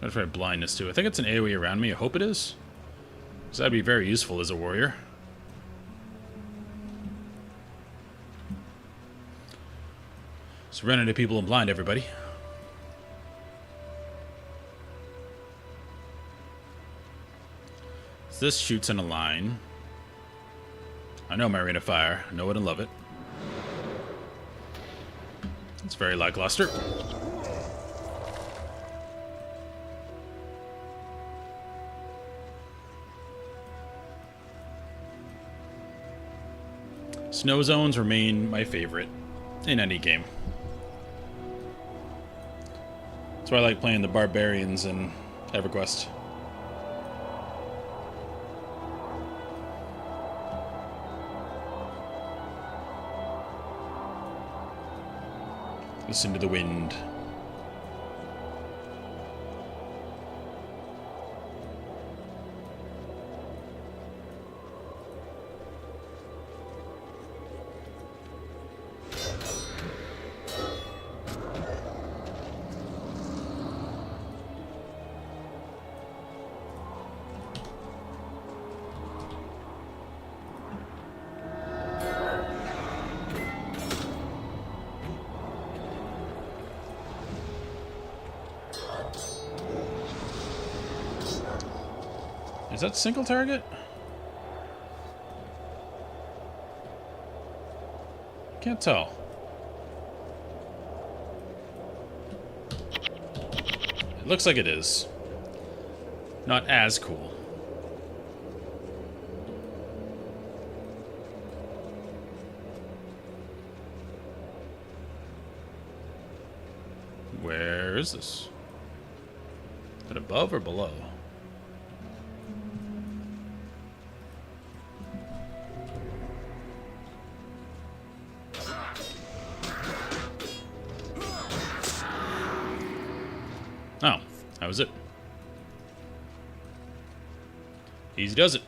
Gotta try blindness too. I think it's an AoE around me. I hope it is. Because that'd be very useful as a warrior. So run into people and blind everybody. So this shoots in a line. I know my rate of fire. I know it and love it. It's very lackluster. Snow zones remain my favorite in any game. That's why I like playing the barbarians in EverQuest. Listen to the wind. Is that single target? Can't tell. It looks like it is. Not as cool. Where is this? Is it above or below? Oh, that was it. Easy does it.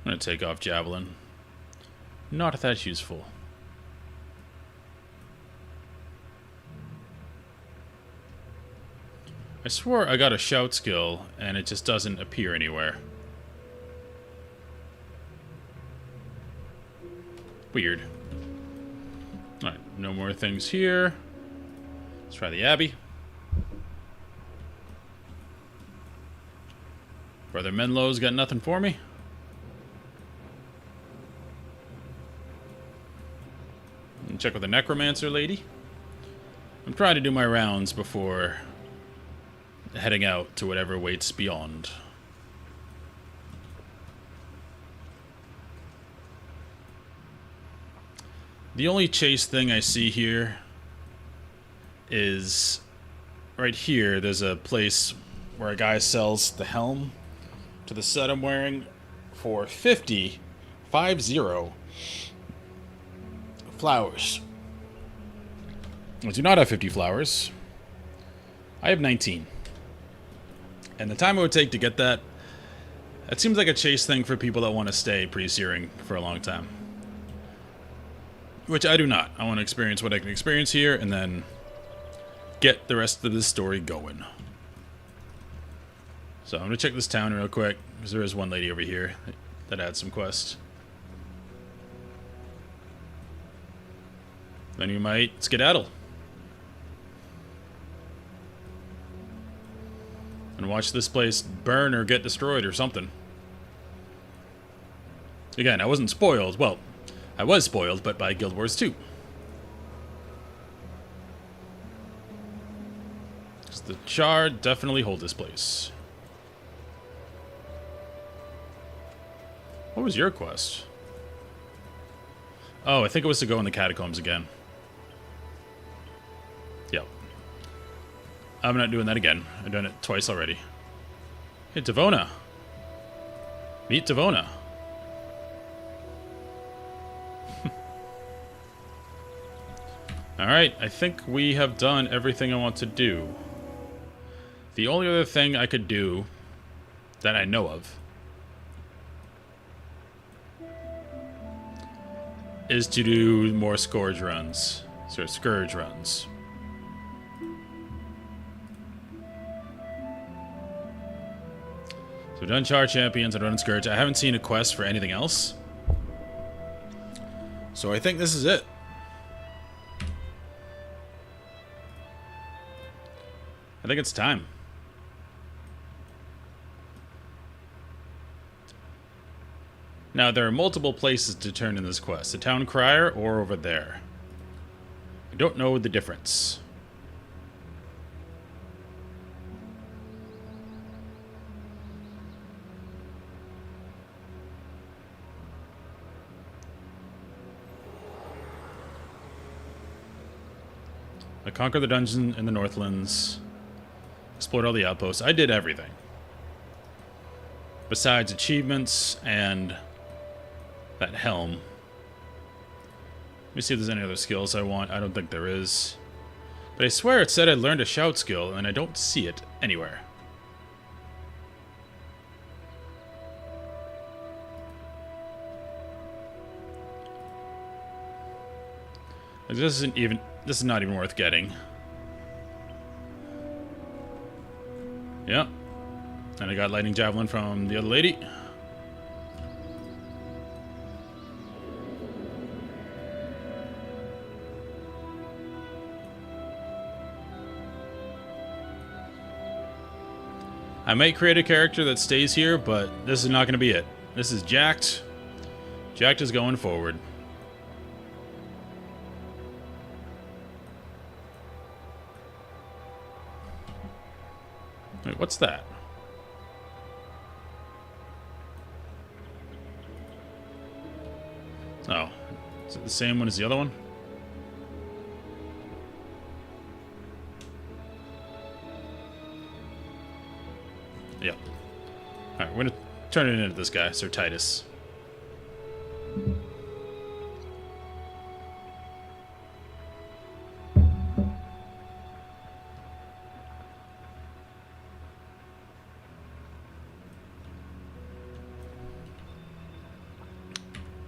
gonna take off Javelin. Not that useful. I swore I got a shout skill, and it just doesn't appear anywhere. Weird. Alright, no more things here. Let's try the Abbey. Brother Menlo's got nothing for me. And check with the Necromancer lady. I'm trying to do my rounds before heading out to whatever waits beyond. The only chase thing I see here is right here. There's a place where a guy sells the helm to the set I'm wearing for 50 flowers. I do not have 50 flowers. I have 19. And the time it would take to get that, it seems like a chase thing for people that want to stay pre-searing for a long time. Which I do not. I want to experience what I can experience here and then get the rest of the story going. So I'm going to check this town real quick, because there is one lady over here that had some quests. Then you might skedaddle. And watch this place burn or get destroyed or something. Again, I wasn't spoiled. Well, I was spoiled, but by Guild Wars 2. Because the Char definitely hold this place. What was your quest? Oh, I think it was to go in the catacombs again. Yep. I'm not doing that again. I've done it twice already. Hey, Devona. Meet Devona. Alright, I think we have done everything I want to do. The only other thing I could do that I know of is to do more Scourge runs. So Scourge runs. So I've done Char Champions, I've done Scourge. I haven't seen a quest for anything else. So I think this is it. I think it's time. Now, there are multiple places to turn in this quest. The Town Crier or over there. I don't know the difference. I conquered the dungeon in the Northlands. Explored all the outposts. I did everything. Besides achievements and that helm. Let me see if there's any other skills I want. I don't think there is. But I swear it said I learned a shout skill, and I don't see it anywhere. Like, this is not even worth getting. Yeah. And I got Lightning Javelin from the other lady. I might create a character that stays here, but this is not going to be it. This is Jacked. Jacked is going forward. Wait, what's that? Oh, is it the same one as the other one? Yep. Alright, we're gonna turn it into this guy, Sir Titus.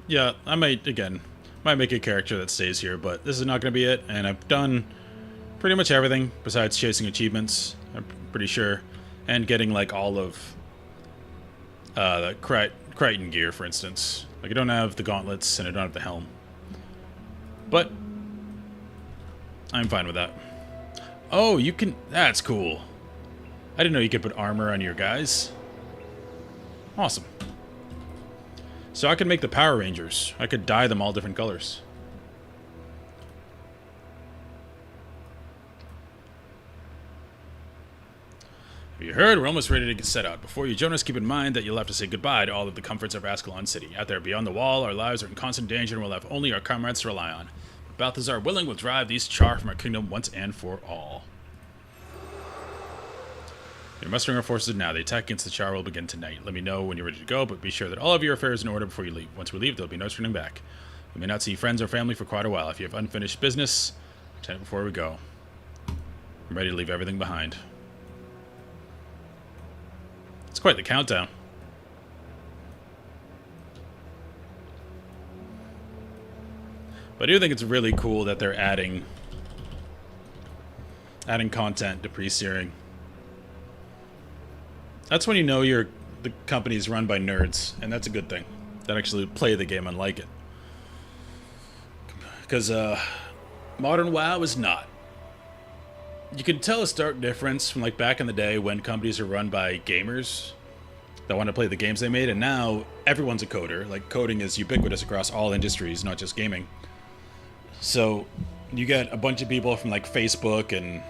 Yeah, I might make a character that stays here, but this is not going to be it. And I've done pretty much everything besides chasing achievements. I'm pretty sure, and getting like all of the Crichton gear, for instance. Like I don't have the gauntlets and I don't have the helm, but I'm fine with that. Oh, you can. That's cool. I didn't know you could put armor on your guys. Awesome. So I could make the Power Rangers. I could dye them all different colors. Have you heard? We're almost ready to get set out. Before you join us, keep in mind that you'll have to say goodbye to all of the comforts of Ascalon City. Out there beyond the wall, our lives are in constant danger and we'll have only our comrades to rely on. If Balthazar willing, will drive these Char from our kingdom once and for all. You're mustering our forces now. The attack against the Char will begin tonight. Let me know when you're ready to go, but be sure that all of your affairs are in order before you leave. Once we leave, there'll be no turning back. We may not see friends or family for quite a while. If you have unfinished business, attend it before we go. I'm ready to leave everything behind. It's quite the countdown. But I do think it's really cool that they're adding content to pre-searing. That's when you know the company's run by nerds, and that's a good thing. That actually play the game and like it. Because modern WoW is not. You can tell a stark difference from like back in the day when companies are run by gamers that want to play the games they made, and now everyone's a coder. Like coding is ubiquitous across all industries, not just gaming. So you get a bunch of people from like Facebook and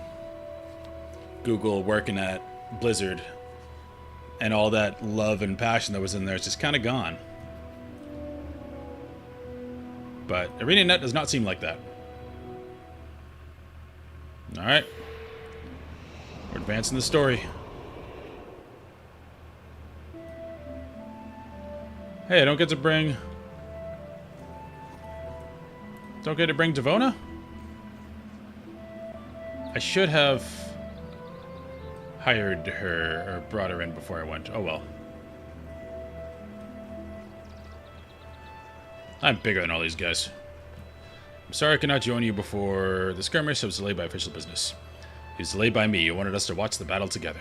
Google working at Blizzard, and all that love and passion that was in there is just kind of gone. But ArenaNet does not seem like that. Alright. We're advancing the story. Hey, I don't get to bring... Don't get to bring Devona? I should have hired her, or brought her in before I went. Oh well. I'm bigger than all these guys. I'm sorry I could not join you before the skirmish. I was delayed by official business. He was delayed by me. You wanted us to watch the battle together.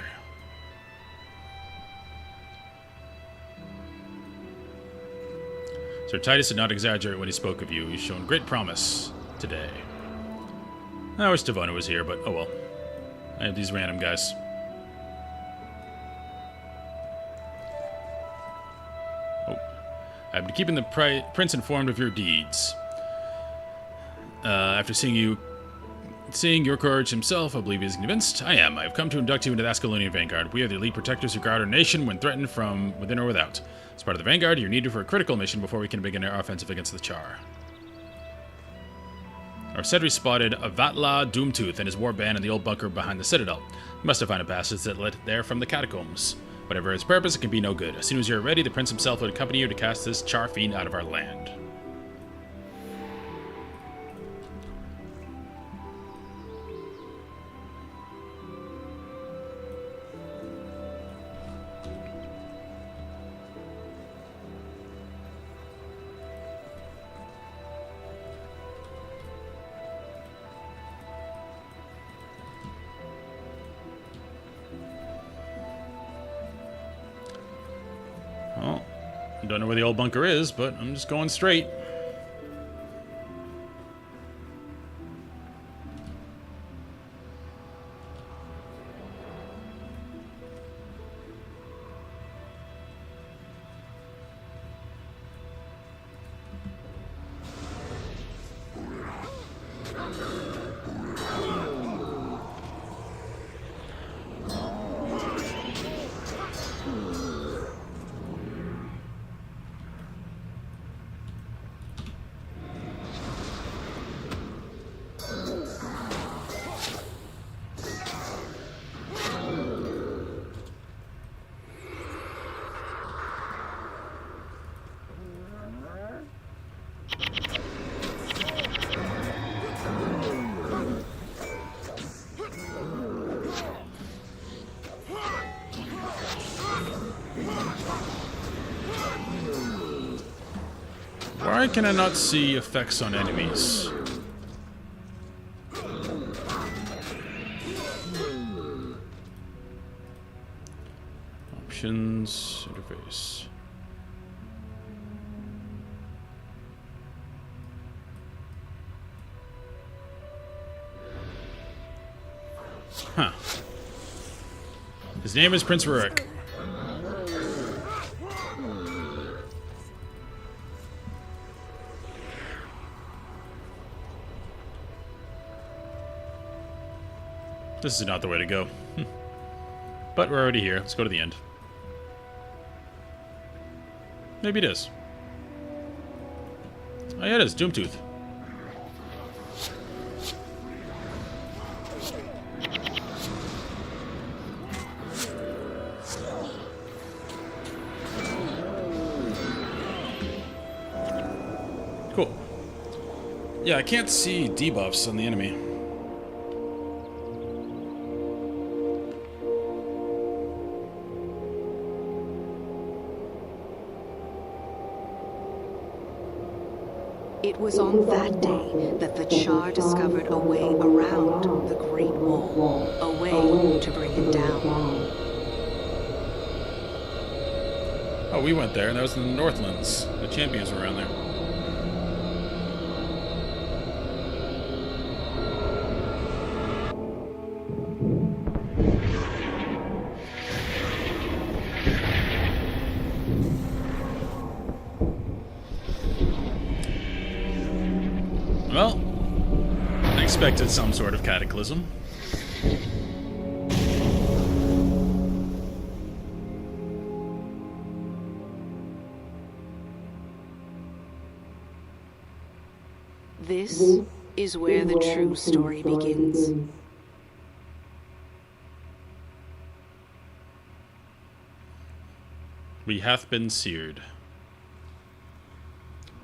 Sir Titus did not exaggerate when he spoke of you. He's shown great promise today. I wish Devona was here, but oh well. I have these random guys. I've been keeping the prince informed of your deeds. After seeing your courage himself, I believe he is convinced. I am. I have come to induct you into the Ascalonian Vanguard. We are the elite protectors who guard our nation when threatened from within or without. As part of the Vanguard, you're needed for a critical mission before we can begin our offensive against the Char. Our sentry spotted Vatla Doomtooth and his warband in the old bunker behind the Citadel. He must have found a passage that led there from the catacombs. Whatever his purpose, it can be no good. As soon as you're ready, the prince himself would accompany you to cast this Char fiend out of our land. Well, I don't know where the old bunker is, but I'm just going straight. Why can I not see effects on enemies? Options, interface. Huh. His name is Prince Rurik. This is not the way to go. But we're already here. Let's go to the end. Maybe it is. Oh yeah, it is. Doomtooth. Cool. Yeah, I can't see debuffs on the enemy. It was on that day that the Char discovered a way around the Great Wall, a way to bring it down. Oh, we went there, and that was in the Northlands. The champions were around there. Well, I expected some sort of cataclysm. This is where the true story begins. We hath been seared.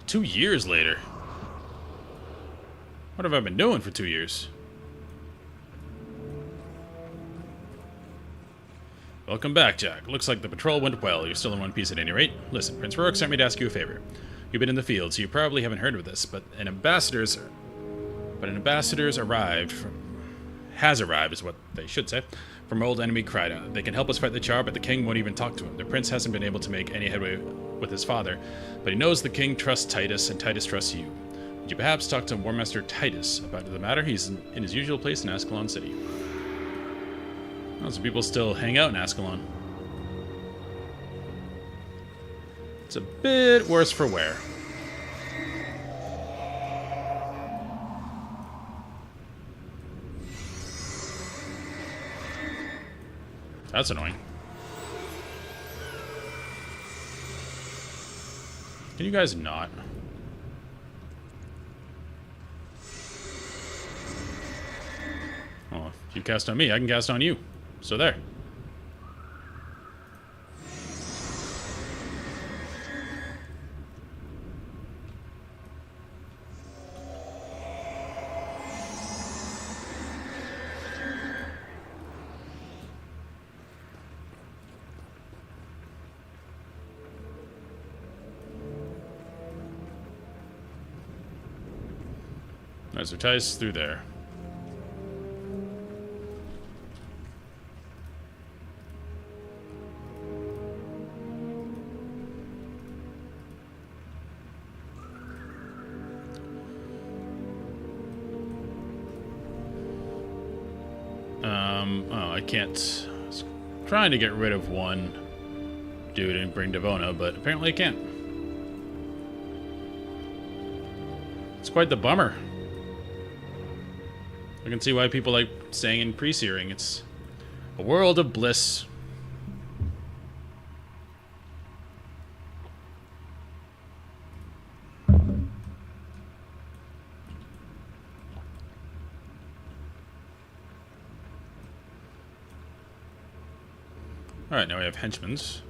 2 years later. What have I been doing for 2 years? Welcome back, Jack. Looks like the patrol went well. You're still in one piece at any rate. Listen, Prince Rurik sent me to ask you a favor. You've been in the field, so you probably haven't heard of this, but an ambassador's has arrived, is what they should say, from old enemy Kryda. They can help us fight the Char, but the king won't even talk to him. The prince hasn't been able to make any headway with his father, but he knows the king trusts Titus, and Titus trusts you. Would you perhaps talk to War Master Titus about the matter? He's in his usual place in Ascalon City. Oh, some people still hang out in Ascalon. It's a bit worse for wear. That's annoying. Can you guys not? Well, if you cast on me, I can cast on you. So there. Alright, so ties through there. Oh, I can't. I was trying to get rid of one dude and bring Devona, but apparently I can't. It's quite the bummer. I can see why people like staying in pre-searing. It's a world of bliss. Alright, now we have henchmen's.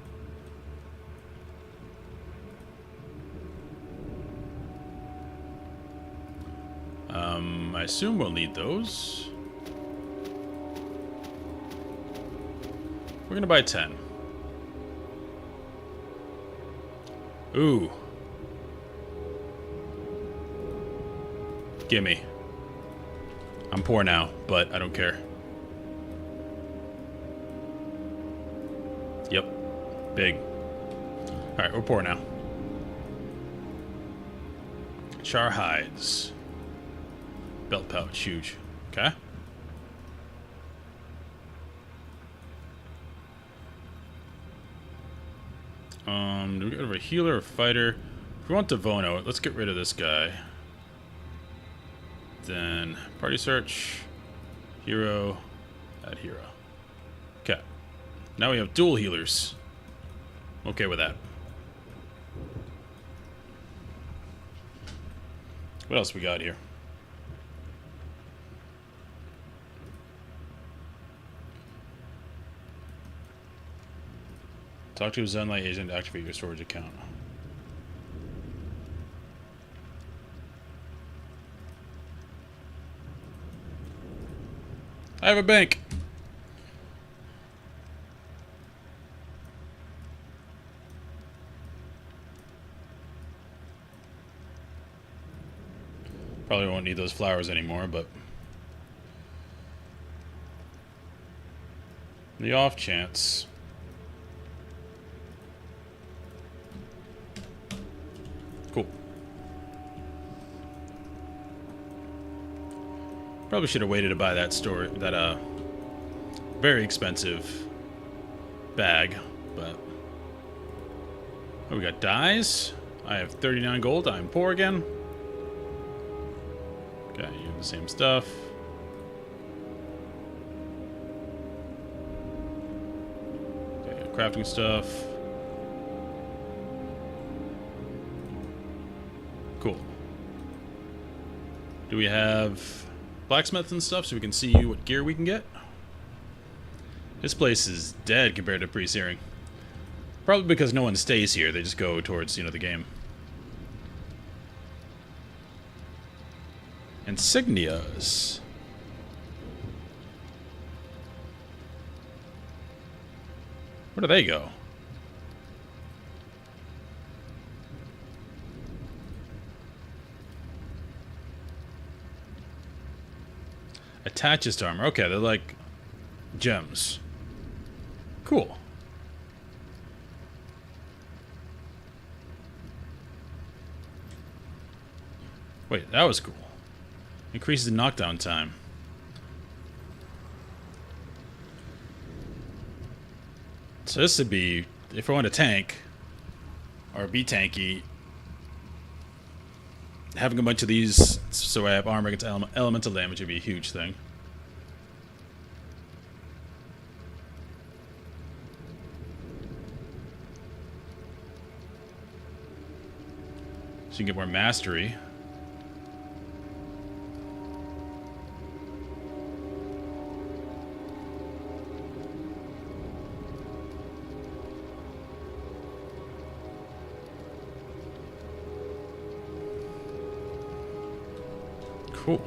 I assume we'll need those. We're gonna buy 10. Gimme. I'm poor now, but I don't care. Yep. Big. Alright, we're poor now. Char hides. Belt pouch, huge. Okay. Do we go to a healer or fighter? If we want Devono, let's get rid of this guy. Then party search, hero, add hero. Okay. Now we have dual healers. Okay with that. What else we got here? Talk to a Zenlight agent to activate your storage account. I have a bank. Probably won't need those flowers anymore, but the off chance. Cool. Probably should have waited to buy that very expensive bag, but oh, we got dyes. I have 39 gold. I'm poor again. Okay, you have the same stuff. Okay, crafting stuff. Cool. Do we have blacksmiths and stuff so we can see what gear we can get? This place is dead compared to pre-searing. Probably because no one stays here. They just go towards, the game. Insignias. Where do they go? Attaches to armor. Okay, they're like gems. Cool. Wait, that was cool. Increases the knockdown time. So this would be, if I want a tank, or be tanky, having a bunch of these so I have armor against elemental damage would be a huge thing. So you can get more mastery. Cool.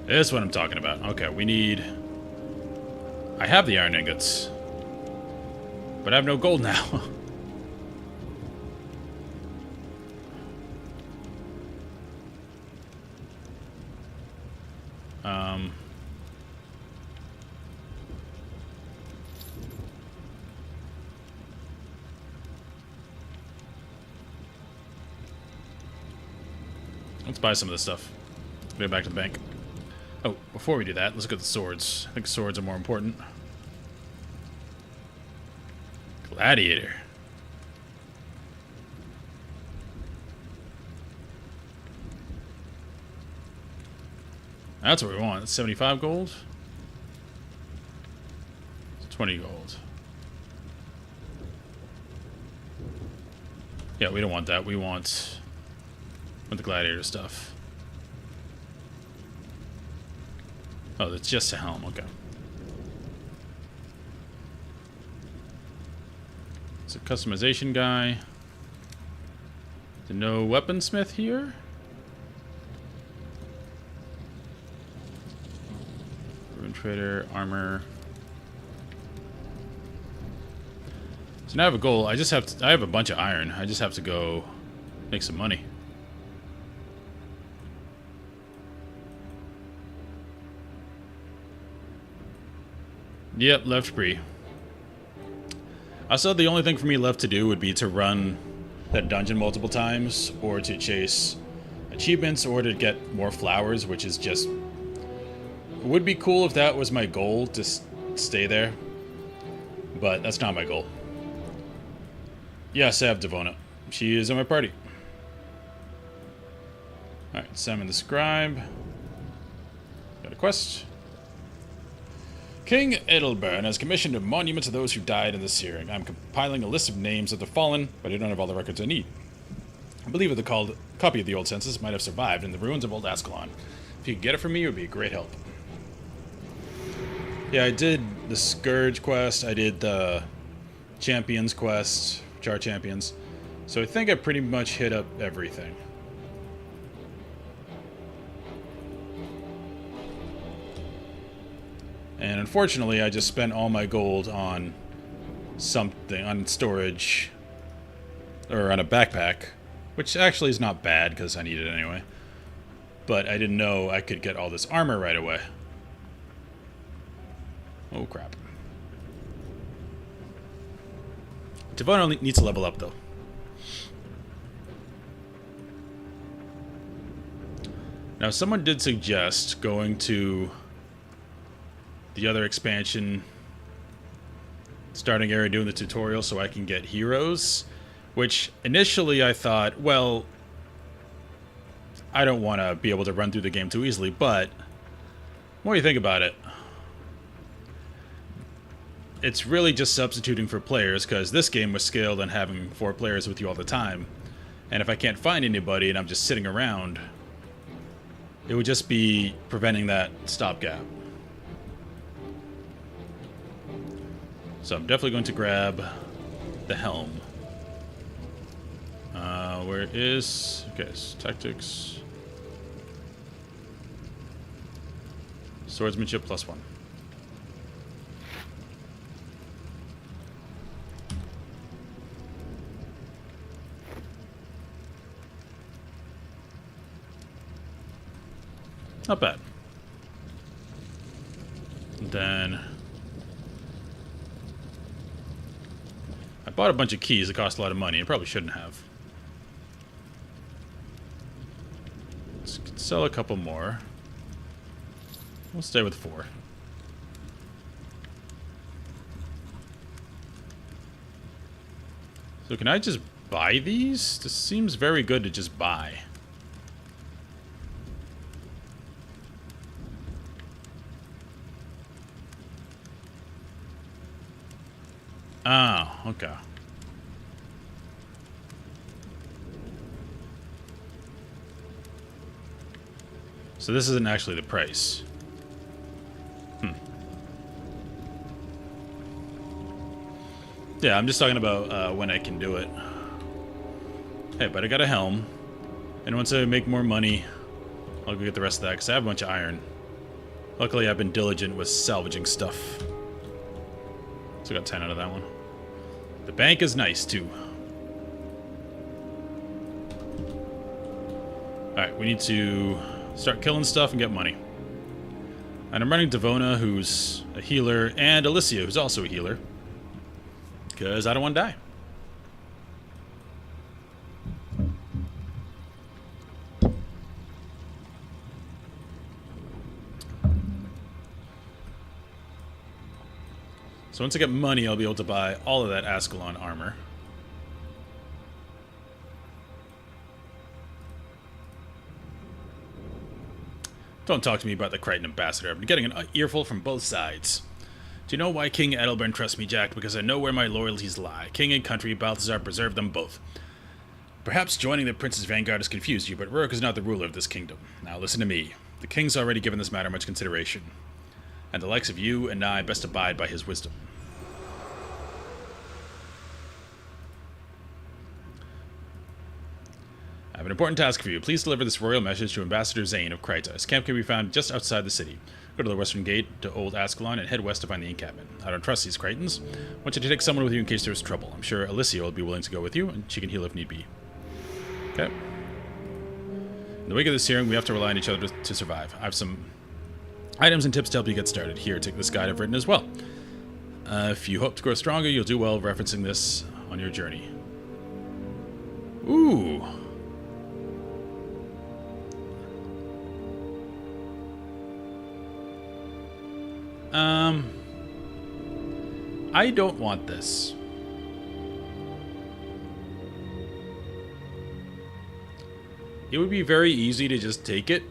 This is what I'm talking about. Okay, we need... I have the iron ingots. But I have no gold now. Let's buy some of this stuff. Get back to the bank. Oh, before we do that, let's look at the swords. I think swords are more important. Gladiator. That's what we want. It's 75 gold. It's 20 gold. Yeah, we don't want that. We want the gladiator stuff. Oh, that's just a helm. Okay. It's a customization guy. No weaponsmith here. Rune trader, armor. So now I have a goal. I have a bunch of iron. I just have to go make some money. Yep, left pre. I saw the only thing for me left to do would be to run that dungeon multiple times, or to chase achievements, or to get more flowers, which is just... It would be cool if that was my goal, to stay there. But that's not my goal. Yes, I have Devona. She is in my party. Alright, summon the scribe. Got a quest. King Edelburn has commissioned a monument to those who died in this searing. I'm compiling a list of names of the fallen, but I don't have all the records I need. I believe that the copy of the old census might have survived in the ruins of Old Ascalon. If you could get it from me, it would be a great help. Yeah, I did the Scourge quest, I did the Champions quest, Char Champions. So I think I pretty much hit up everything. And unfortunately, I just spent all my gold on something, on storage, or on a backpack, which actually is not bad because I need it anyway. But I didn't know I could get all this armor right away. Oh crap. Devona needs to level up though. Now someone did suggest going to the other expansion starting area, doing the tutorial so I can get heroes, which initially I thought, well, I don't want to be able to run through the game too easily, but when you think about it, it's really just substituting for players, because this game was scaled on having 4 players with you all the time, and if I can't find anybody and I'm just sitting around, it would just be preventing that stopgap. So I'm definitely going to grab the helm. Where is... Okay, tactics. Swordsmanship +1. Not bad. And then... I bought a bunch of keys that cost a lot of money. I probably shouldn't have. Let's sell a couple more. We'll stay with 4. So can I just buy these? This seems very good to just buy. Oh, okay. So this isn't actually the price. Yeah, I'm just talking about when I can do it. Hey, but I got a helm. And once I make more money, I'll go get the rest of that, because I have a bunch of iron. Luckily, I've been diligent with salvaging stuff. So I got 10 out of that one. The bank is nice, too. Alright, we need to start killing stuff and get money. And I'm running Devona, who's a healer, and Alicia, who's also a healer. Because I don't want to die. So once I get money, I'll be able to buy all of that Ascalon armor. Don't talk to me about the Crichton ambassador. I've been getting an earful from both sides. Do you know why King Edelburn trusts me, Jack? Because I know where my loyalties lie. King and country, Balthazar preserved them both. Perhaps joining the Prince's vanguard has confused you, but Rourke is not the ruler of this kingdom. Now listen to me. The King's already given this matter much consideration, and the likes of you and I best abide by his wisdom. I have an important task for you. Please deliver this royal message to Ambassador Zane of Cryta. His camp can be found just outside the city. Go to the western gate to Old Ascalon and head west to find the encampment. I don't trust these Crichtons. I want you to take someone with you in case there's trouble. I'm sure Alicia will be willing to go with you, and she can heal if need be. Okay. In the wake of this hearing, we have to rely on each other to survive. I have some items and tips to help you get started. Here, take this guide I've written as well. If you hope to grow stronger, you'll do well referencing this on your journey. Ooh. I don't want this. It would be very easy to just take it.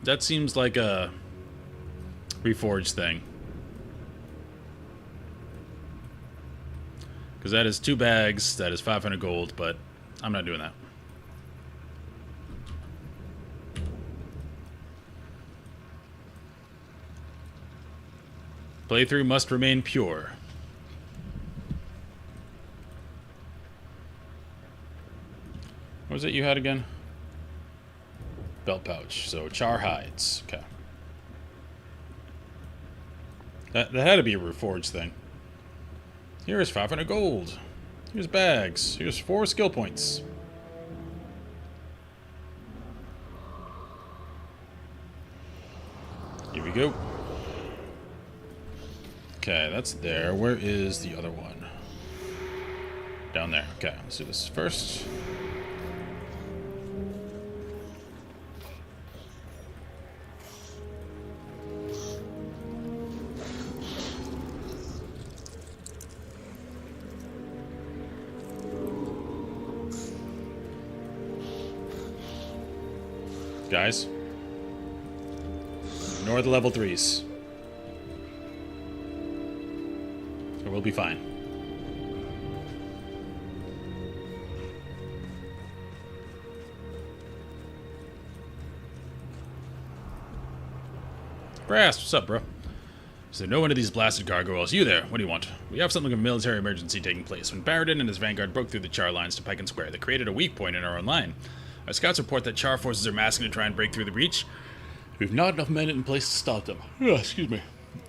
That seems like a reforged thing. Because that is 2 bags, that is 500 gold, but I'm not doing that. Playthrough must remain pure. What was it you had again? Belt pouch. So char hides. Okay. That had to be a reforged thing. Here's 500 gold. Here's bags. Here's 4 skill points. Here we go. Okay, that's there. Where is the other one? Down there. Okay, let's do this first. Guys, ignore the level 3s. Or we'll be fine. Brass, what's up, bro? Is there no one of these blasted gargoyles? You there, what do you want? We have something of a military emergency taking place. When Baradin and his vanguard broke through the Char lines to Pike and Square, they created a weak point in our own line. Our scouts report that Char forces are massing to try and break through the breach. We've not enough men in place to stop them. Excuse me.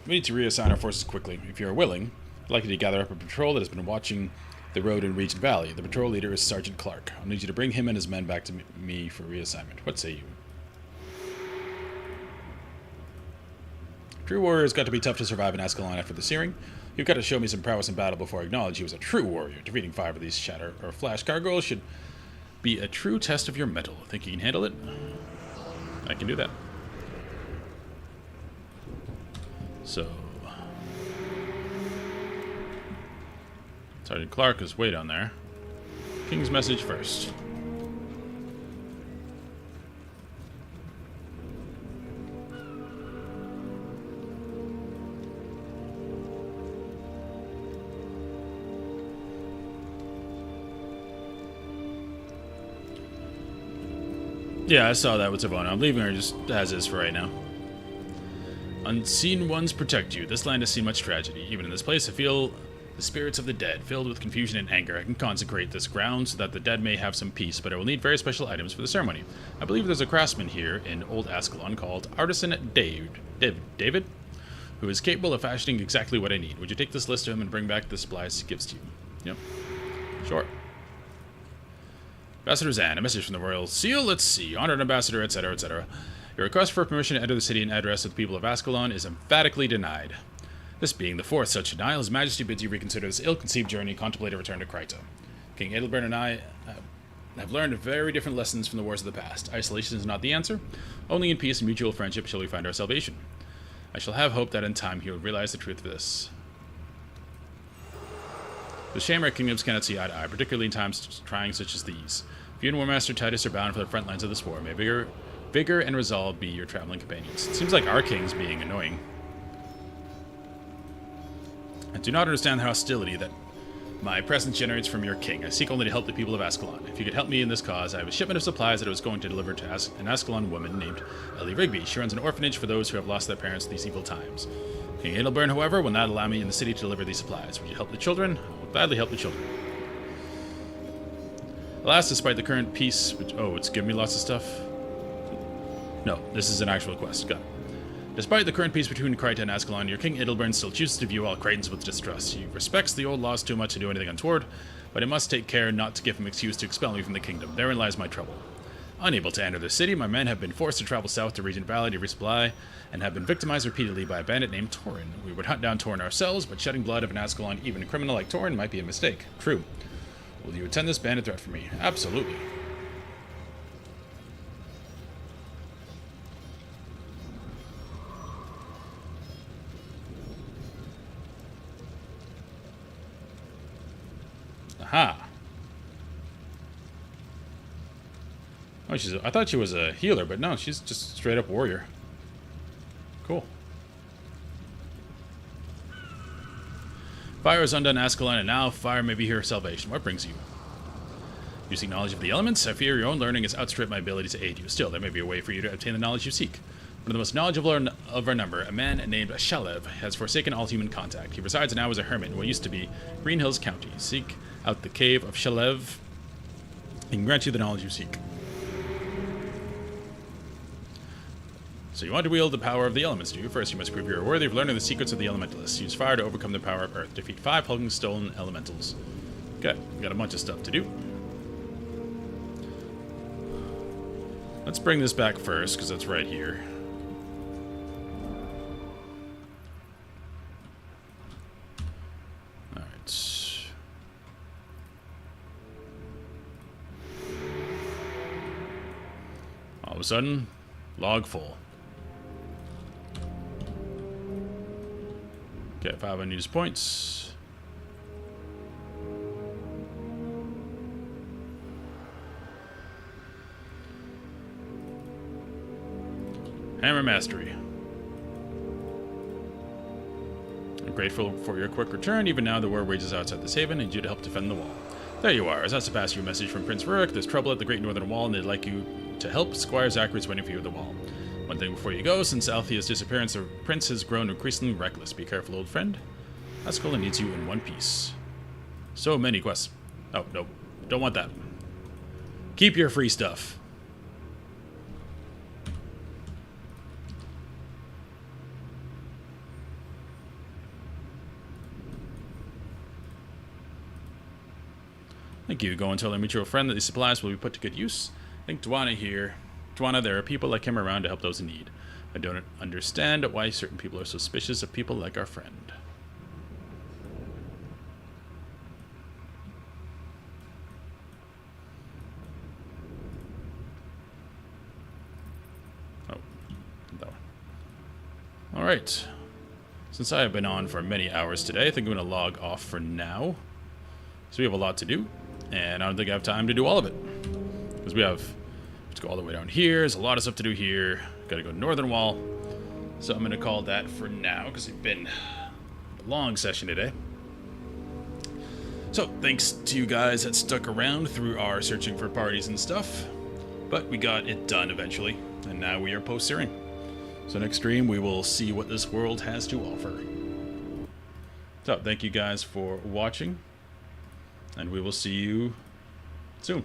We need to reassign our forces quickly. If you are willing, I'd like you to gather up a patrol that has been watching the road in Regent Valley. The patrol leader is Sergeant Clark. I'll need you to bring him and his men back to me for reassignment. What say you? True warrior's got to be tough to survive in Ascalon after the searing. You've got to show me some prowess in battle before I acknowledge you as a true warrior. Defeating 5 of these shatter or flash gargoyles should be a true test of your mettle. Think you can handle it? I can do that. So, Sergeant Clark is way down there. King's message first. Yeah, I saw that with Savona. I'm leaving her just as is for right now. Unseen ones protect you. This land has seen much tragedy. Even in this place, I feel the spirits of the dead, filled with confusion and anger. I can consecrate this ground so that the dead may have some peace, but I will need very special items for the ceremony. I believe there's a craftsman here in Old Ascalon called Artisan David, who is capable of fashioning exactly what I need. Would you take this list to him and bring back the supplies he gives to you? Yep. Sure. Ambassador Zan, a message from the Royal Seal. Let's see. Honored Ambassador, etc., etc. Your request for permission to enter the city and address of the people of Ascalon is emphatically denied. This being the 4th such denial, His Majesty bids you reconsider this ill-conceived journey and contemplate a return to Cryta. King Edelbert and I have learned very different lessons from the wars of the past. Isolation is not the answer. Only in peace and mutual friendship shall we find our salvation. I shall have hope that in time he will realize the truth of this. The Shamrock Kingdoms cannot see eye to eye, particularly in times trying such as these. If you and War Master Titus are bound for the front lines of this war, may vigor and resolve be your traveling companions. It seems like our king's being annoying. I do not understand the hostility that my presence generates from your king. I seek only to help the people of Ascalon. If you could help me in this cause, I have a shipment of supplies that I was going to deliver to an Ascalon woman named Ellie Rigby. She runs an orphanage for those who have lost their parents in these evil times. King Adelburn, however, will not allow me in the city to deliver these supplies. Would you help the children? I will gladly help the children. Alas, despite the current peace... it's giving me lots of stuff. No, this is an actual quest. Got it. Despite the current peace between Cryta and Ascalon, your King Edelburn still chooses to view all Crytans with distrust. He respects the old laws too much to do anything untoward, but I must take care not to give him excuse to expel me from the kingdom. Therein lies my trouble. Unable to enter the city, my men have been forced to travel south to Regent Valley to resupply, and have been victimized repeatedly by a bandit named Torin. We would hunt down Torin ourselves, but shedding blood of an Ascalon, even a criminal like Torin, might be a mistake. True. Will you attend this bandit threat for me? Absolutely. Aha. Oh, I thought she was a healer, but no, she's just straight up warrior. Cool. Fire has undone Ascalon, and now fire may be her salvation. What brings you? You seek knowledge of the elements? I fear your own learning has outstripped my ability to aid you. Still, there may be a way for you to obtain the knowledge you seek. One of the most knowledgeable of our number, a man named Shalev, has forsaken all human contact. He resides now as a hermit in what used to be Green Hills County. Seek out the cave of Shalev. He can grant you the knowledge you seek. So you want to wield the power of the elements, do you? First, you must prove you are worthy of learning the secrets of the elementalists. Use fire to overcome the power of earth. Defeat 5 hulking stone elementals. Okay, we got a bunch of stuff to do. Let's bring this back first, because it's right here. Alright. All of a sudden, log full. Okay, 5 unused points. Hammer Mastery. I'm grateful for your quick return. Even now, the war rages outside this haven. I need you to help defend the wall. There you are. As I pass you a message from Prince Rurik, there's trouble at the Great Northern Wall, and they'd like you to help. Squire Zachary's waiting for you at the wall. One thing before you go, since Althea's disappearance, the prince has grown increasingly reckless. Be careful, old friend. Ascalon needs you in one piece. So many quests. Oh, no. Don't want that. Keep your free stuff. Thank you. Go and tell our mutual friend that these supplies will be put to good use. I think Dwana here. Dwana, there are people like him around to help those in need. I don't understand why certain people are suspicious of people like our friend. Oh, that one. Alright. Since I have been on for many hours today, I think I'm going to log off for now. So we have a lot to do, and I don't think I have time to do all of it. Because we have to go all the way down here. There's a lot of stuff to do here. Got to go to Northern Wall. So I'm going to call that for now, because it's been a long session today. So thanks to you guys that stuck around through our searching for parties and stuff. But we got it done eventually, and now we are post-searing. So next stream, we will see what this world has to offer. So thank you guys for watching, and we will see you